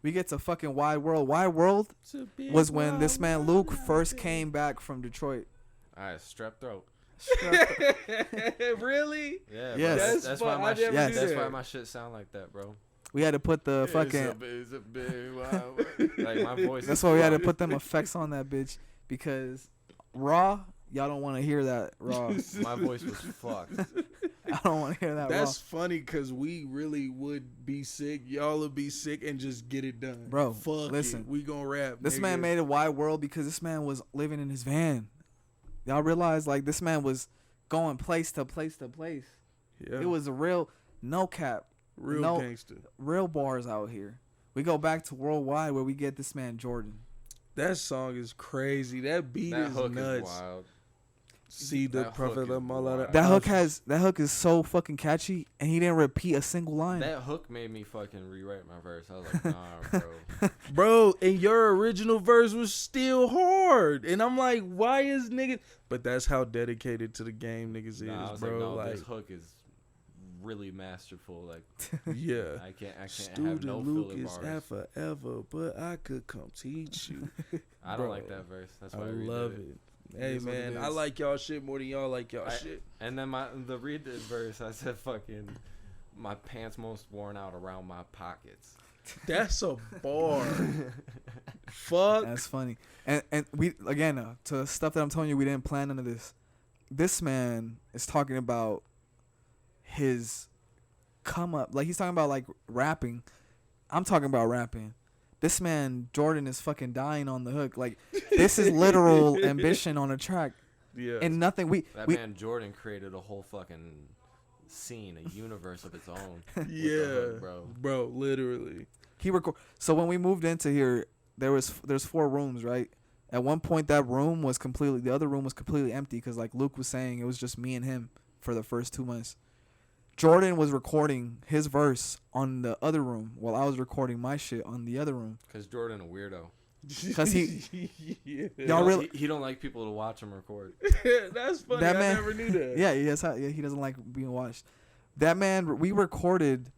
We get to fucking Wide World. Wide World was when this man Luke first came back from Detroit. All right, strep throat. Really? Yeah, Yes. bro. That's fun. why my I shit. never knew That's that. why my shit sound like that, bro. We had to put the It's fucking. a big wild world. Like my voice. That's is why we had to fucked. put them effects on that bitch because raw. Y'all don't want to hear that raw. My voice was fucked. I don't want to hear that That's funny because we really would be sick. Y'all would be sick and just get it done. Bro, Fuck listen. it. We gonna rap. This nigga. man made a Wide World because this man was living in his van. Y'all realize, like, this man was going place to place to place. Yeah. It was a real, no cap, real no- gangster. real bars out here. We go back to Worldwide where we get this man Jordan. That song is crazy. That beat That is hook nuts. is wild. See the That hook prophet is of Malala. wild. That hook is so fucking catchy, and he didn't repeat a single line. That hook made me fucking rewrite my verse. I was like, nah, bro. Bro, and your original verse was still hard. And I'm like, why is niggas? But that's how dedicated to the game niggas Nah, I is, was bro. like, no, Like, this hook is really masterful. Like, yeah. I can't have Student no Luke filler is bars. at forever, but I could come teach you. I don't bro, like that verse. That's I why I redid love it. it. Hey is what it man, I is. like y'all shit more than y'all like y'all I- shit. And then the read this verse, I said, fucking, my pants most worn out around my pockets. That's a bar. Fuck. That's funny. And we again to the stuff that I'm telling you, we didn't plan none of this. This man is talking about his come up, like he's talking about like rapping. I'm talking about rapping. This man Jordan is fucking dying on the hook. Like, this is literal ambition on a track, Yeah. and nothing. That man Jordan created a whole fucking scene, a universe of its own. with the yeah, hook, bro, literally. So when we moved into here, there's 4 rooms, right? At one point, the other room was completely empty because, like Luke was saying, it was just me and him for the first 2 months. Jordan was recording his verse on the other room while I was recording my shit on the other room. Because Jordan a weirdo. 'Cause yeah. Y'all really- He don't like people to watch him record. That's funny. That I man- never knew that. Yeah, he doesn't like being watched. That man, we recorded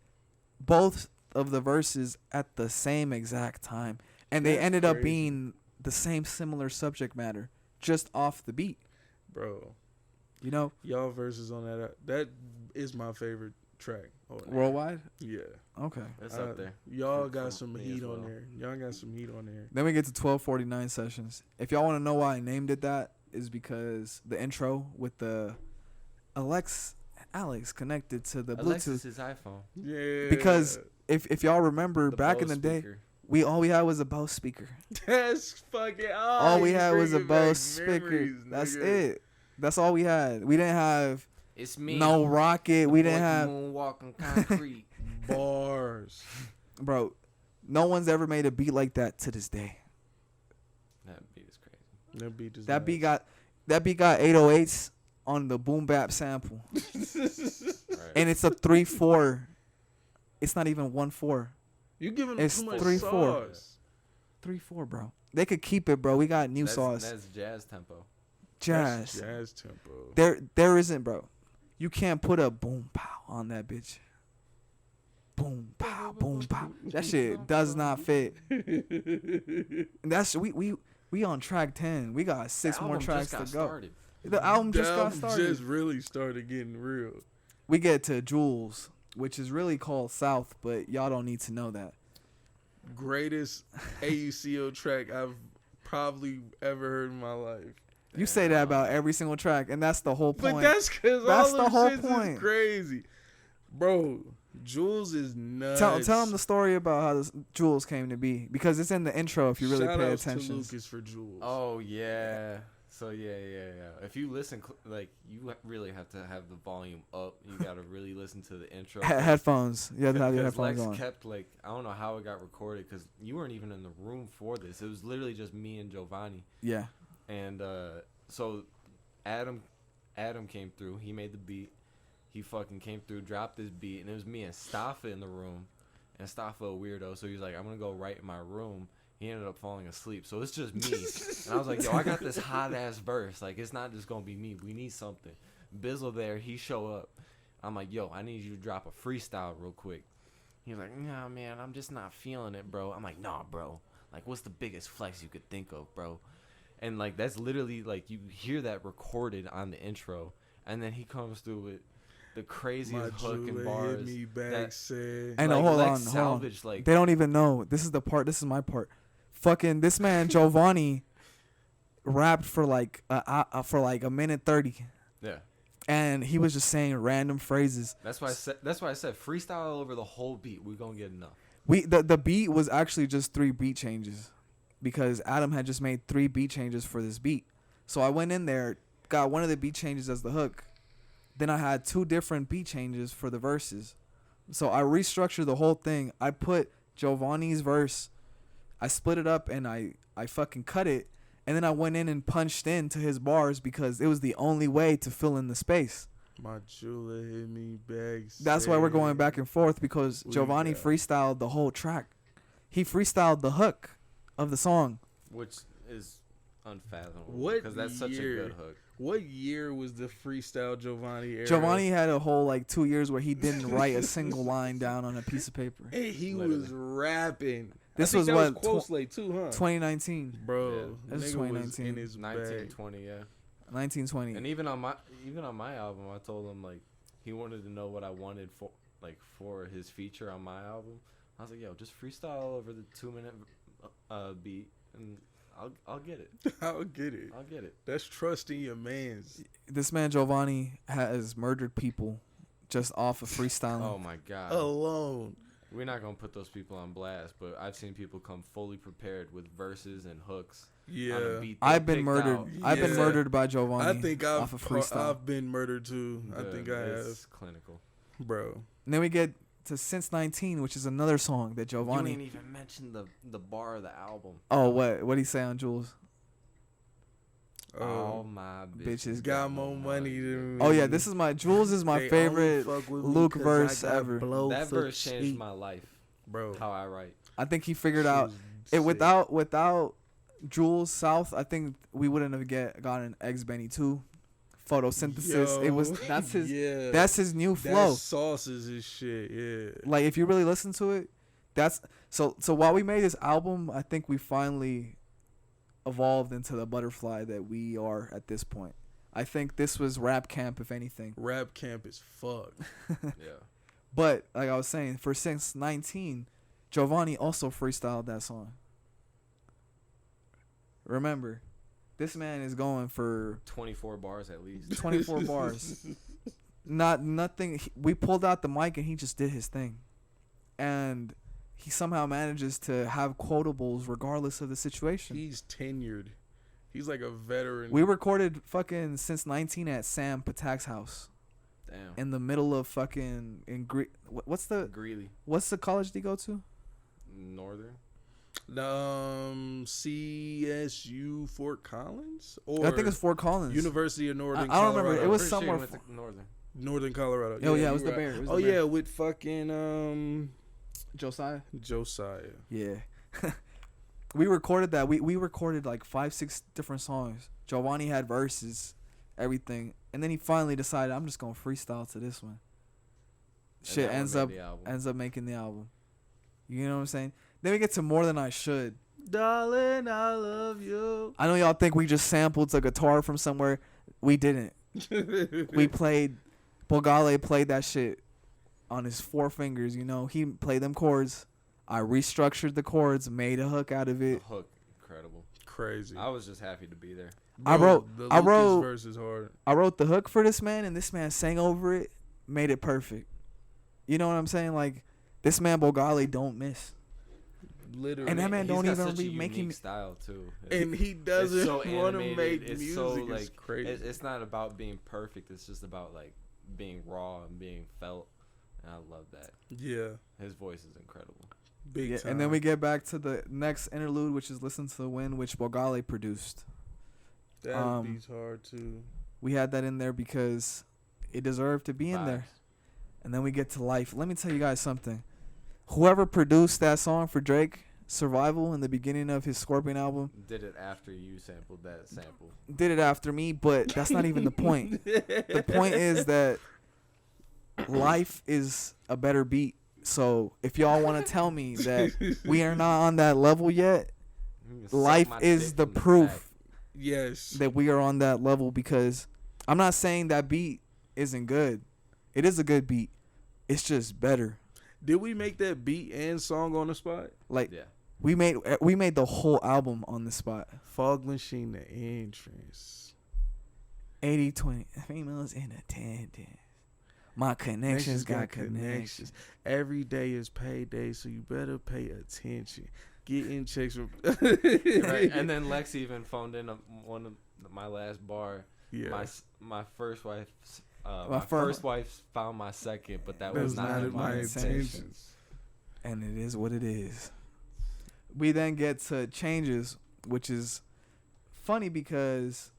both of the verses at the same exact time, and they That's ended up crazy. being the same similar subject matter, just off the beat. Bro. You know, Y'all verses on that is my favorite track. Worldwide. Yeah. Okay. It's up there. Y'all For got some me heat as on well. there. Y'all got some heat on there. Then we get to 1249 sessions. If y'all want to know why I named it that, is because the intro with the Alex connected to the Bluetooth. Alexis' iPhone. Yeah. Because if y'all remember The back in Bose the day, speaker. all we had was a Bose speaker. That's fucking. All we had was a Bose speaker. That's it. That's all we had. We didn't have It's me. no rocket. We didn't have moonwalking concrete. Bars. bro. No one's ever made a beat like that to this day. That beat is crazy. That beat is That beat got 808s on the boom bap sample, Right. and it's a 3/4. It's not even 1/4. You giving It's too much 3/4. sauce. 3/4, bro. They could keep it, bro. We got new sauce. That's jazz tempo. Jazz. That's jazz tempo. There isn't, bro. You can't put a boom pow on that bitch. Boom pow, boom pow. That shit does not fit. And that's we on track 10. We got 6 more tracks to go. Started. The album just got Album started. just really started getting real. We get to Jules, which is really called South, but y'all don't need to know that. Greatest AUCO track I've probably ever heard in my life. You say that about every single track, and that's the whole point. But that's because That's all the the whole whole point. is crazy. Bro, Jules is nuts. Tell them the story about how this Jules came to be, because it's in the intro if you really Shout pay outs attention. to Lucas for Jules. Oh yeah. So yeah. If you listen, like you really have to have the volume up. You gotta really listen to the intro. Headphones. You have to have your Because headphones Lex on. kept like I don't know how it got recorded because you weren't even in the room for this. It was literally just me and Giovanni. Yeah. And so Adam came through. He made the beat. He fucking came through, dropped this beat, and it was me and Staffa in the room. And Staffa a weirdo, so he was like, "I'm gonna go right in my room." He ended up falling asleep, so it's just me. And I was like, "Yo, I got this hot ass verse. Like, it's not just gonna be me. We need something." Bizzle there, he show up. I'm like, "Yo, I need you to drop a freestyle real quick." He's like, "Nah, man, I'm just not feeling it, bro." I'm like, "Nah, bro. Like, what's the biggest flex you could think of, bro?" And like, that's literally like you hear that recorded on the intro, and then he comes through with the craziest hook and bars. Hit me back, that- said. And like, hold Lex on. salvaged, like They don't even know. This is the part. This is my part. Fucking this man Giovanni rapped for like a minute 30, yeah. and he was just saying random phrases. That's why I said freestyle over the whole beat. We're gonna get enough. The beat was actually just 3 beat changes, because Adam had just made 3 beat changes for this beat. So I went in there, got one of the beat changes as the hook. Then I had 2 different beat changes for the verses. So I restructured the whole thing. I put Giovanni's verse, I split it up, and I fucking cut it. And then I went in and punched into his bars because it was the only way to fill in the space. My jeweler hit me back. That's why we're going back and forth, because Giovanni got- freestyled the whole track. He freestyled the hook of the song. Which is unfathomable. What Because that's such a year? good hook. What year was the freestyle Giovanni era? Giovanni had a whole like 2 years where he didn't write a single line down on a piece of paper. And he Literally. was rapping. This I think was that what, was close late too, huh? 2019, Bro, Yeah. This is nigga was 2019. in his bag. 1920, yeah. 1920. And even on my album, I told him like he wanted to know what I wanted for his feature on my album. I was like, "Yo, just freestyle over the 2-minute beat, and I'll get it. I'll get it. I'll get it." That's trusting your mans. This man Giovanni has murdered people just off of freestyling. Oh my god. Alone. We're not gonna put those people on blast, but I've seen people come fully prepared with verses and hooks on a Yeah. beat they I've been picked murdered. out. I've been Yeah. murdered by Giovanni. I think off of freestyle. I've been murdered too. I Good. think I have. It's clinical. Bro. And then we get to Since 19, which is another song that You Giovanni. ain't even mentioned the bar of the album. Oh, what he say on Jules? All my bitches got more money than me. Oh yeah, this is my Jules is my They favorite only fuck with me Luke 'cause I verse got ever. blow That for verse changed cheap. my life. Bro. How I write. I think he figured She out was it sick. without Jules South. I think we wouldn't have gotten Eggs Benny 2 photosynthesis. It was Yo, yeah. that's his new That flow. sauce is his shit. Yeah. Like if you really listen to it, that's so while we made this album, I think we finally evolved into the butterfly that we are at this point. I think this was rap camp, if anything. Rap camp is fuck. Yeah. But like I was saying, for Since 19, Giovanni also freestyled that song. Remember, this man is going for 24 bars at least. 24 bars. Nothing. We pulled out the mic and he just did his thing, and he somehow manages to have quotables regardless of the situation. He's tenured. He's like a veteran. We recorded fucking Since 19 at Sam Patak's house. Damn. In the middle of fucking what's the Greeley. What's the college do you go to? Northern. CSU Fort Collins, or I think it's Fort Collins. University of Northern. I don't Colorado. remember. It was Pretty somewhere. sure he went to Northern. Northern Colorado. Oh yeah, it was you're the right. Bear. Oh yeah, with fucking Josiah. Yeah. We recorded that. We recorded like 5-6 different songs. Giovanni had verses, everything, and then he finally decided I'm just gonna freestyle to this one. Shit ends up making the album. You know what I'm saying? Then we get to More Than I Should. Darling, I love you. I know y'all think we just sampled the guitar from somewhere. We didn't. We played. Bogale played that shit on his 4 fingers. You know, he played them chords. I restructured the chords, made a hook out of it. The hook, incredible, crazy. I was just happy to be there. Bro, the Lucas verse is hard. I wrote the hook for this man, and this man sang over it, made it perfect. You know what I'm saying? Like, this man Bogale don't miss. Literally. And that man don't got even such be a making unique style too. And he doesn't so want to animated. make It's music. so, It's like, crazy. It's not about being perfect. It's just about like being raw and being felt. And I love that. Yeah. His voice is incredible. Big time. And then we get back to the next interlude, which is Listen to the Wind, which Bogale produced. That beat's hard too. We had that in there because it deserved to be in there. Vibes. And then we get to Life. Let me tell you guys something. Whoever produced that song for Drake, Survival, in the beginning of his Scorpion album, Did it after you sampled that sample. did it after me, but that's not even the point. The point is that Life is a better beat. So if y'all want to tell me that we are not on that level yet, Life is the proof Yes. that we are on that level, because I'm not saying that beat isn't good. It is a good beat. It's just better. Did we make that beat and song on the spot? Like, Yeah. we made the whole album on the spot. Fog Machine, the entrance. 80-20 females in attendance. My connections got connections. Every day is payday, so you better pay attention. Getting checks from Right. And then Lex even phoned in one of my last bar. yeah. My first wife. My First wife found my second, but that was not in my intentions. And it is what it is. We then get to Changes, which is funny because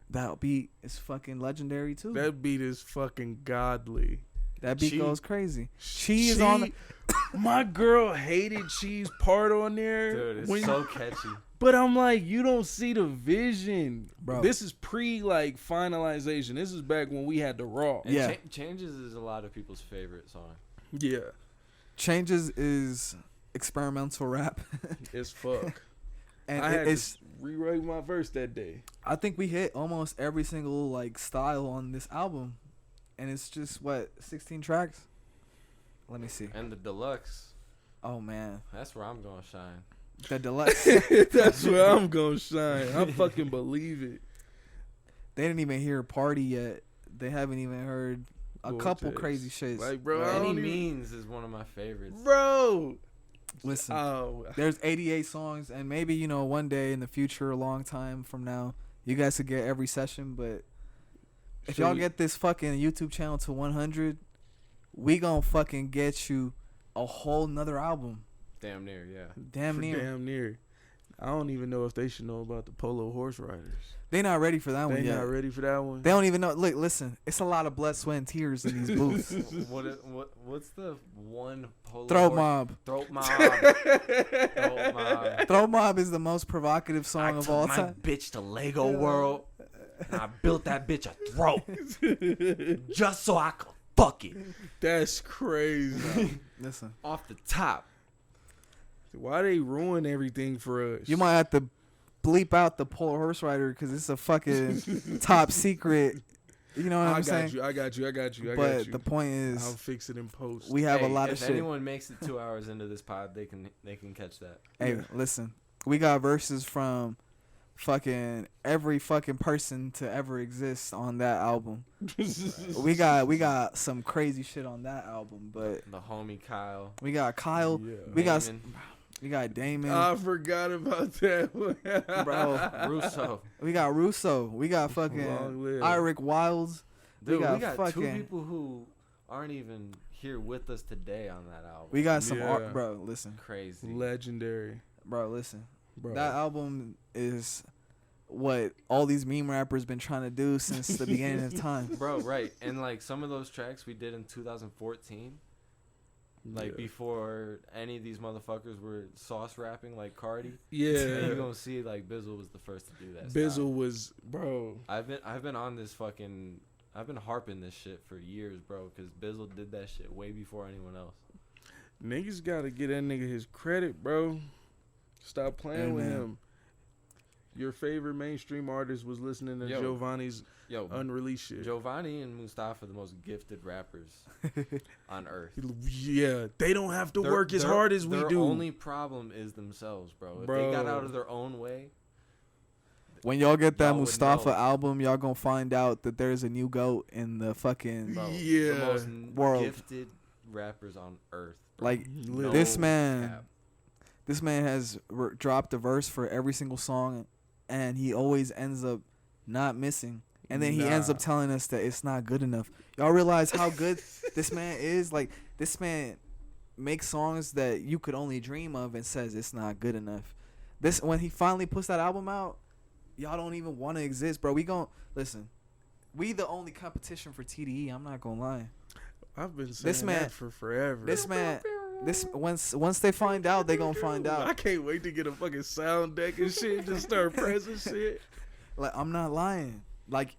that beat is fucking legendary too. That beat is fucking godly. That beat She- goes crazy. She is on the, my girl hated Cheese part on there. Dude, it's so catchy. But I'm like, you don't see the vision. Bro. This is pre like finalization. This is back when we had the raw. And Yeah. Changes is a lot of people's favorite song. Yeah. Changes is experimental rap. It's fuck. And I had it's to rewrite my verse that day. I think we hit almost every single like style on this album. And it's just 16 tracks? Let me see. And the deluxe, Oh man. that's where I'm gonna shine. The deluxe. That's where I'm gonna shine. I fucking believe it. They didn't even hear Party yet. They haven't even heard a couple Vortex. crazy shits. Like, bro, I Any don't even- Means is one of my favorites. Bro. Listen, Oh. there's 88 songs, and maybe, one day in the future, a long time from now, you guys could get every session, but if y'all get this fucking YouTube channel to 100, we gonna fucking get you a whole nother album. Damn near, yeah. Damn near. Damn near. I don't even know if they should know about the Polo Horse Riders. They not ready for that one They yet. not ready for that one. They don't even know. Look, listen, it's a lot of blood, sweat, and tears in these booths. What's the one polo Throat horse- Mob. Throat Mob. Throat Mob. Throat Mob is the most provocative I song of took all my time. bitch to Lego World, and I built that bitch a throat just so I could fuck it That's crazy. Listen, off the top. Why they ruin everything for us? you might have to bleep out the Polar Horse Rider because it's a fucking top secret. You know what I'm saying? I got you. But the point I'll is, fix it in post. we have a Hey, lot of if shit. anyone makes it 2 hours into this pod, they can catch that. Hey, listen, we got verses from fucking every fucking person to ever exist on that album. We got some crazy shit on that album, but The homie Kyle. we got Kyle. Yeah. We got Damon. I forgot about that one. Bro. Russo. We got Russo. We got fucking Long live. Eric Wilds. Dude, we got two fucking- people who aren't even here with us today on that album. We got some Yeah. art, bro. Listen, Crazy. Legendary. bro. Listen. Bro. That album is what all these meme rappers been trying to do since the beginning of time. Bro, right. And like some of those tracks we did in 2014, like Yeah. before any of these motherfuckers were sauce rapping like Cardi. And Yeah. you're gonna see like Bizzle was the first to do that. Bizzle style. was, bro. I've been on this fucking. I've been harping this shit for years, bro, because Bizzle did that shit way before anyone else. Niggas gotta get that nigga his credit, bro. Stop playing with Amen. him. Your favorite mainstream artist was listening to Yo. Giovanni's Yo, unreleased shit. Giovanni and Mustafa are the most gifted rappers on earth. Yeah, they don't have to Their- work as their- hard as we Their do. only problem is themselves, bro. If they got Bro. out of their own way, When y'all get that Y'all would Mustafa know. album, y'all gonna find out that there's a new GOAT in the fucking bro, Yeah. the most World. gifted rappers on earth. Bro. like No this man. cap. This man has dropped a verse for every single song, and he always ends up not missing. And then he ends up Nah. telling us that it's not good enough. Y'all realize how good this man is? Like, this man makes songs that you could only dream of and says it's not good enough. This when he finally puts that album out, y'all don't even want to exist, bro. We gon' listen. We the only competition for TDE. I'm not gonna lie. I've been saying This man- that for forever. This man, this once they find out, they gonna find I out. can't wait to get a fucking sound deck and shit. Just start pressing shit. Like, I'm not lying. Like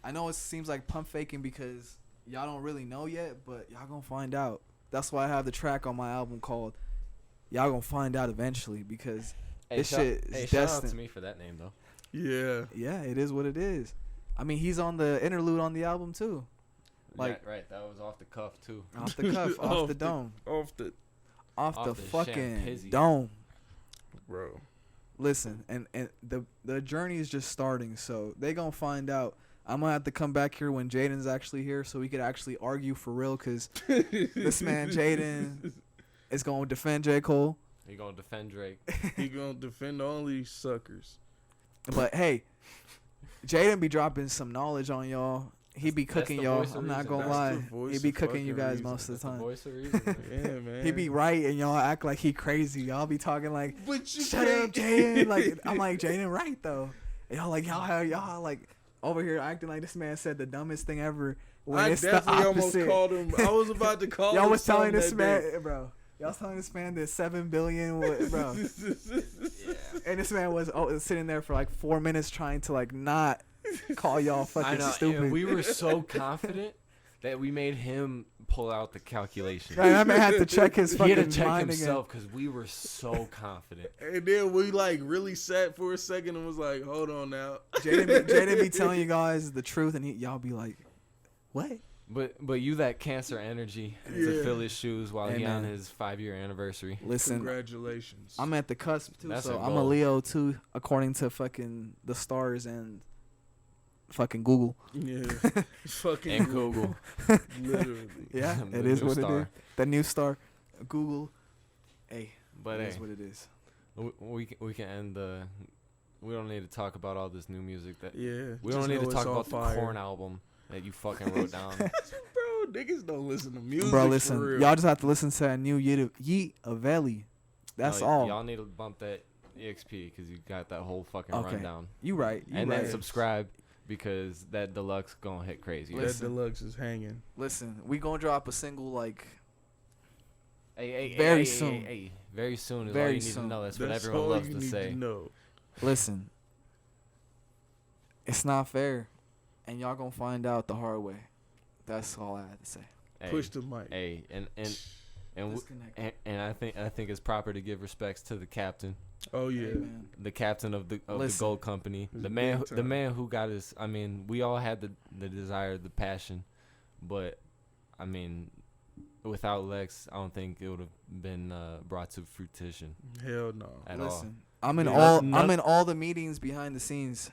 I know it seems like pump faking because y'all don't really know yet, but y'all gonna find out. That's why I have the track on my album called "Y'all Gonna Find Out Eventually" because this shit is shout out destined. to me for that name though. Yeah. Yeah, it is what it is. I mean, he's on the interlude on the album too, Like- Yeah, right, that was off the cuff too. off the cuff, off the dome, Off the off the the fucking champizzy. dome. bro. Listen, and the journey is just starting, so they gonna find out. I'm gonna have to come back here when Jaden's actually here, so we could actually argue for real. Cause this man Jaden is gonna defend J. Cole, He gonna defend Drake. He gonna defend all these suckers. but hey, Jaden be dropping some knowledge on y'all. He be That's cooking the y'all. voice of I'm not reason. gonna That's lie. the voice He be of cooking you fucking guys reason. most of That's the the time. voice of reason. man. Yeah, man. He be right, and y'all act like he crazy. Y'all be talking like, But you "Shut can't- up, Jaden." Like, I'm like, Jaden right though. And y'all like over here acting like this man said the dumbest thing ever. When I it's the definitely almost opposite. called him. I was about to call him. Y'all was telling something this that man, bro. Y'all was telling this man that 7 billion, bro. day. And this man was sitting there for like 4 minutes trying to like not call y'all I fucking know, stupid. and we were so confident that we made him pull out the calculation. Right, that man had to check his He fucking had to check mind himself because we were so confident. And then we like really sat for a second and was like, "Hold on now." again. Jaden be telling you guys the truth, and y'all be like, "What?" But you that cancer energy to Yeah. fill his shoes while Hey, he on man. his 5-year anniversary. Listen, Congratulations. I'm at the cusp too, That's so a I'm a goal. Leo too, according to fucking the stars and fucking Google. yeah. Fucking And Google. Literally. Yeah, The it is new what it star. is. The new star, Google. Hey, But it hey, is what it is. we can end the. We don't need to talk about all this new music that. Yeah. We just don't need know to talk it's on about the fire. Korn album that you fucking wrote down. Bro, niggas don't listen to music. Bro, for listen, real. y'all just have to listen to that new Yeet Avelli. That's No, all. Y'all need to bump that EXP because you got that whole fucking Okay. rundown. You right. You And right. then subscribe because that deluxe gonna hit crazy. that Listen. deluxe is hanging. Listen, we gonna drop a single like Hey, Very hey, soon. Hey, very soon is all Very you need soon. to know. That's what That's everyone all loves you to need say. To know. listen. It's not fair, and y'all gonna find out the hard way. That's all I had to say. Hey, Push the mic. Hey, and w- Disconnect. and I think it's proper to give respects to the captain, Oh yeah. Hey, man. the captain of the Listen. gold company, It's the big time. man who got us. I mean, we all had the desire, the passion, but I mean, without Lex, I don't think it would have been brought to fruition Hell no. at all. Listen, I'm in I'm in all the meetings behind the scenes.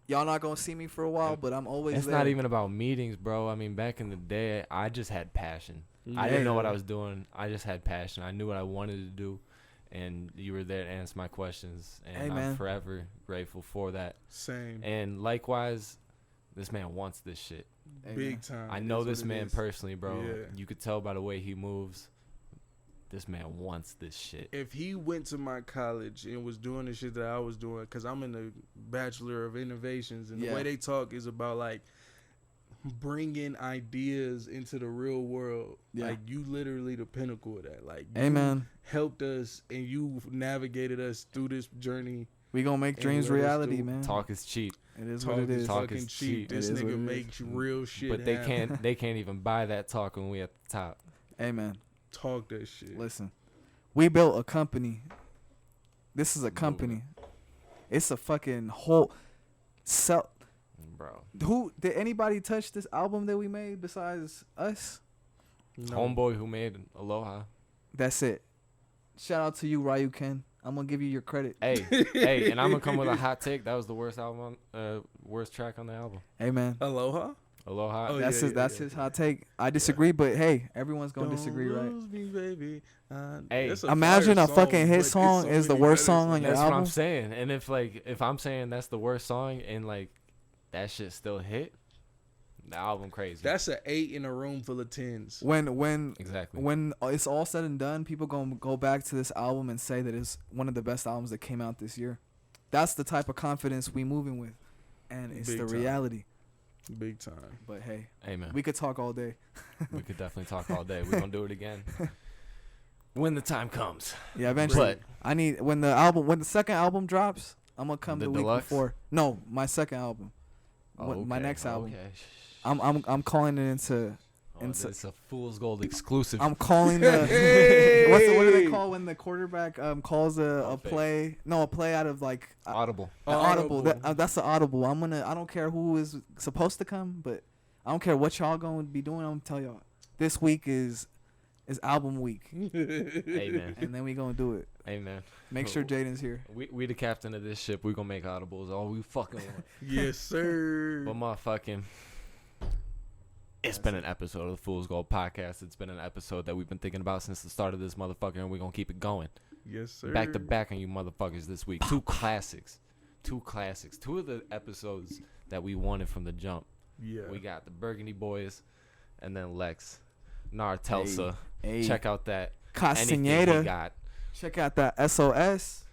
Y'all not gonna see me for a while, but I'm always It's there. not even about meetings, bro. I mean, back in the day, I just had passion. I didn't know what I was doing. I just had passion. I knew what I wanted to do, and you were there to answer my questions, and I'm forever grateful for that. Same. And likewise, this man wants this shit. Big time. I know this man personally, bro. Yeah. You could tell by the way he moves. This man wants this shit. If he went to my college and was doing the shit that I was doing, because I'm in the Bachelor of Innovations, and the way they talk is about, like, bringing ideas into the real world. Like, you literally the pinnacle of that. Like, you helped us and you navigated us through this journey. We gonna make dreams reality, man. Talk is cheap. It is what it is. Talk is cheap. This nigga makes real shit. But they can't even buy that talk when we at the top. Amen. Talk that shit. Listen, we built a company. This is a company. It's a fucking whole bro. Who did anybody touch this album that we made besides us? No. Homeboy who made Aloha. That's it. Shout out to you, Ryu Ken. I'm gonna give you your credit. Hey, and I'm gonna come with a hot take. That was the worst worst track on the album. Hey, man. Aloha. Oh, that's his hot take. I disagree, but hey, everyone's gonna disagree, right? Lose me, baby. Hey, imagine a fucking hit song is the worst song on your album. That's what I'm saying. And if I'm saying that's the worst song and like that shit still hit, the album crazy. That's an 8 in a room full of 10s. When exactly it's all said and done, people gonna go back to this album and say that it's one of the best albums that came out this year. That's the type of confidence we moving with, and it's the reality. Big time. But hey, man, we could talk all day. We could definitely talk all day. We're gonna do it again when the time comes. Yeah, eventually. But I need when the second album drops, I'm gonna come the week deluxe? before. No, my second album. My next album. Okay. I'm calling it into. It's a Fool's Gold exclusive. I'm calling the what do they call when the quarterback calls a play? No, a play out of like audible. Audible. That's the audible. I don't care who is supposed to come, but I don't care what y'all gonna be doing. I'm gonna tell y'all this week is album week. Amen. And then we gonna do it. Amen. Make sure Jaden's here. We the captain of this ship. We gonna make audibles. All we fucking want. Yes, sir. But motherfucking. It's been an episode of the Fool's Gold podcast. It's been an episode that we've been thinking about since the start of this motherfucker, and we're going to keep it going. Yes, sir. Back to back on you motherfuckers this week. Two classics. Two of the episodes that we wanted from the jump. Yeah. We got the Burgundy Boys and then Lex. Nara Telsa. Hey. Check out that. Castaneda. We got. Check out that SOS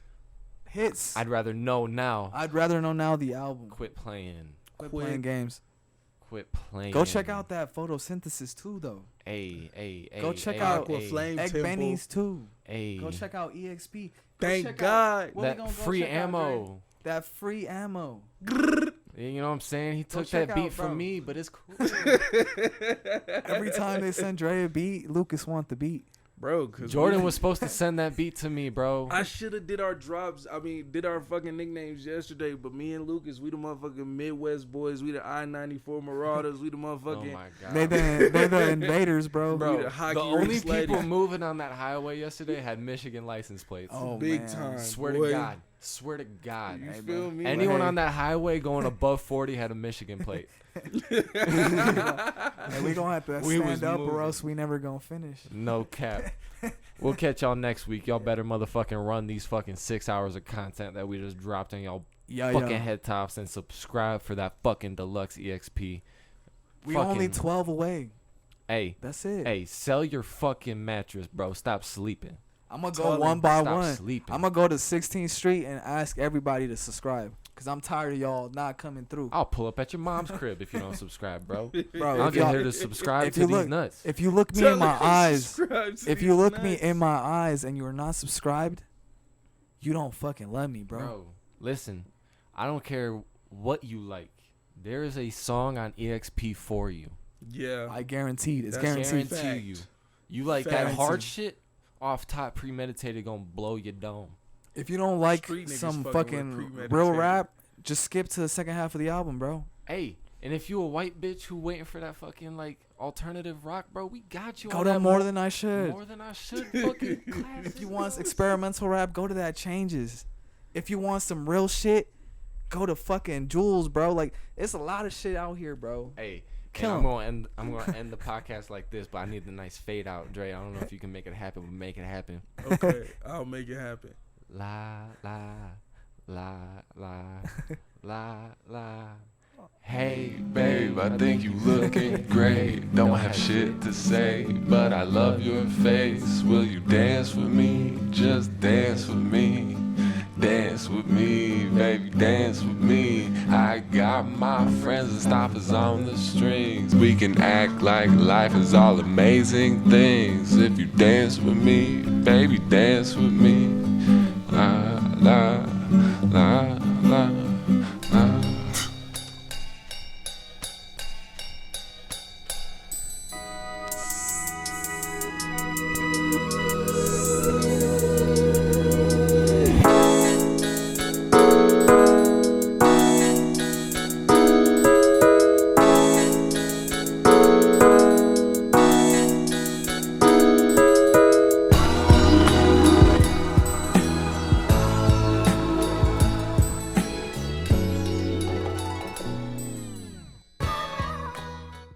hits. I'd rather know now. The album. Quit playing. Quit playing games. Quit playing. Go check out that photosynthesis too, though. Go check out Flame Egg Temple. Benny's too. Hey. Go check out EXP. Thank God. That free ammo. That free ammo. You know what I'm saying? He took that beat from me, but it's cool. Every time they send Dre a beat, Lucas want the beat. Bro, cause Jordan was supposed to send that beat to me, bro. I should have did our drops. Did our fucking nicknames yesterday. But me and Lucas, we the motherfucking Midwest boys. We the I-94 Marauders. We the motherfucking. Oh my God. They're the invaders, bro. Bro, we the only people moving on that highway yesterday had Michigan license plates. Oh, big man. time. Swear boy. to God. Swear to God. You feel me? Anyone on that highway going above 40 had a Michigan plate. And we gonna have to stand up or else we never gonna finish. No cap. We'll catch y'all next week. Y'all better motherfucking run these fucking 6 hours of content that we just dropped on y'all fucking head tops and subscribe for that fucking deluxe EXP. We only 12 away. Hey. That's it. Hey, sell your fucking mattress, bro. Stop sleeping. I'm going to go one by one. Sleeping. I'm going to go to 16th Street and ask everybody to subscribe. Because I'm tired of y'all not coming through. I'll pull up at your mom's crib if you don't subscribe, bro. Bro, I'll get her to subscribe to these nuts. If you look me in my eyes, in my eyes and you're not subscribed, you don't fucking love me, bro. Bro, listen. I don't care what you like. There is a song on EXP for you. Yeah. I guaranteed. It's guaranteed. guaranteed. Guarantee you. You like that hard shit? Off top, premeditated, gonna blow your dome. If you don't like some fucking real rap, just skip to the second half of the album, bro. Hey, and if you a white bitch who waiting for that fucking like alternative rock, bro, we got you. Go to More Than I Should. More Than I Should. Fucking classic, if you want experimental rap, go to that Changes. if you want some real shit, go to fucking Jules, bro. Like, it's a lot of shit out here, bro. Hey, Kill and 'em. I'm gonna end the podcast like this, but I need the nice fade out, Dre. I don't know if you can make it happen, but make it happen. Okay, I'll make it happen. La la la la la la. Hey babe, I think you looking great. Don't have shit to say, but I love your face. Will you dance with me? Just dance with me. Dance with me, baby, dance with me. I got my friends and stoppers on the strings. We can act like life is all amazing things. If you dance with me, baby, dance with me. La la.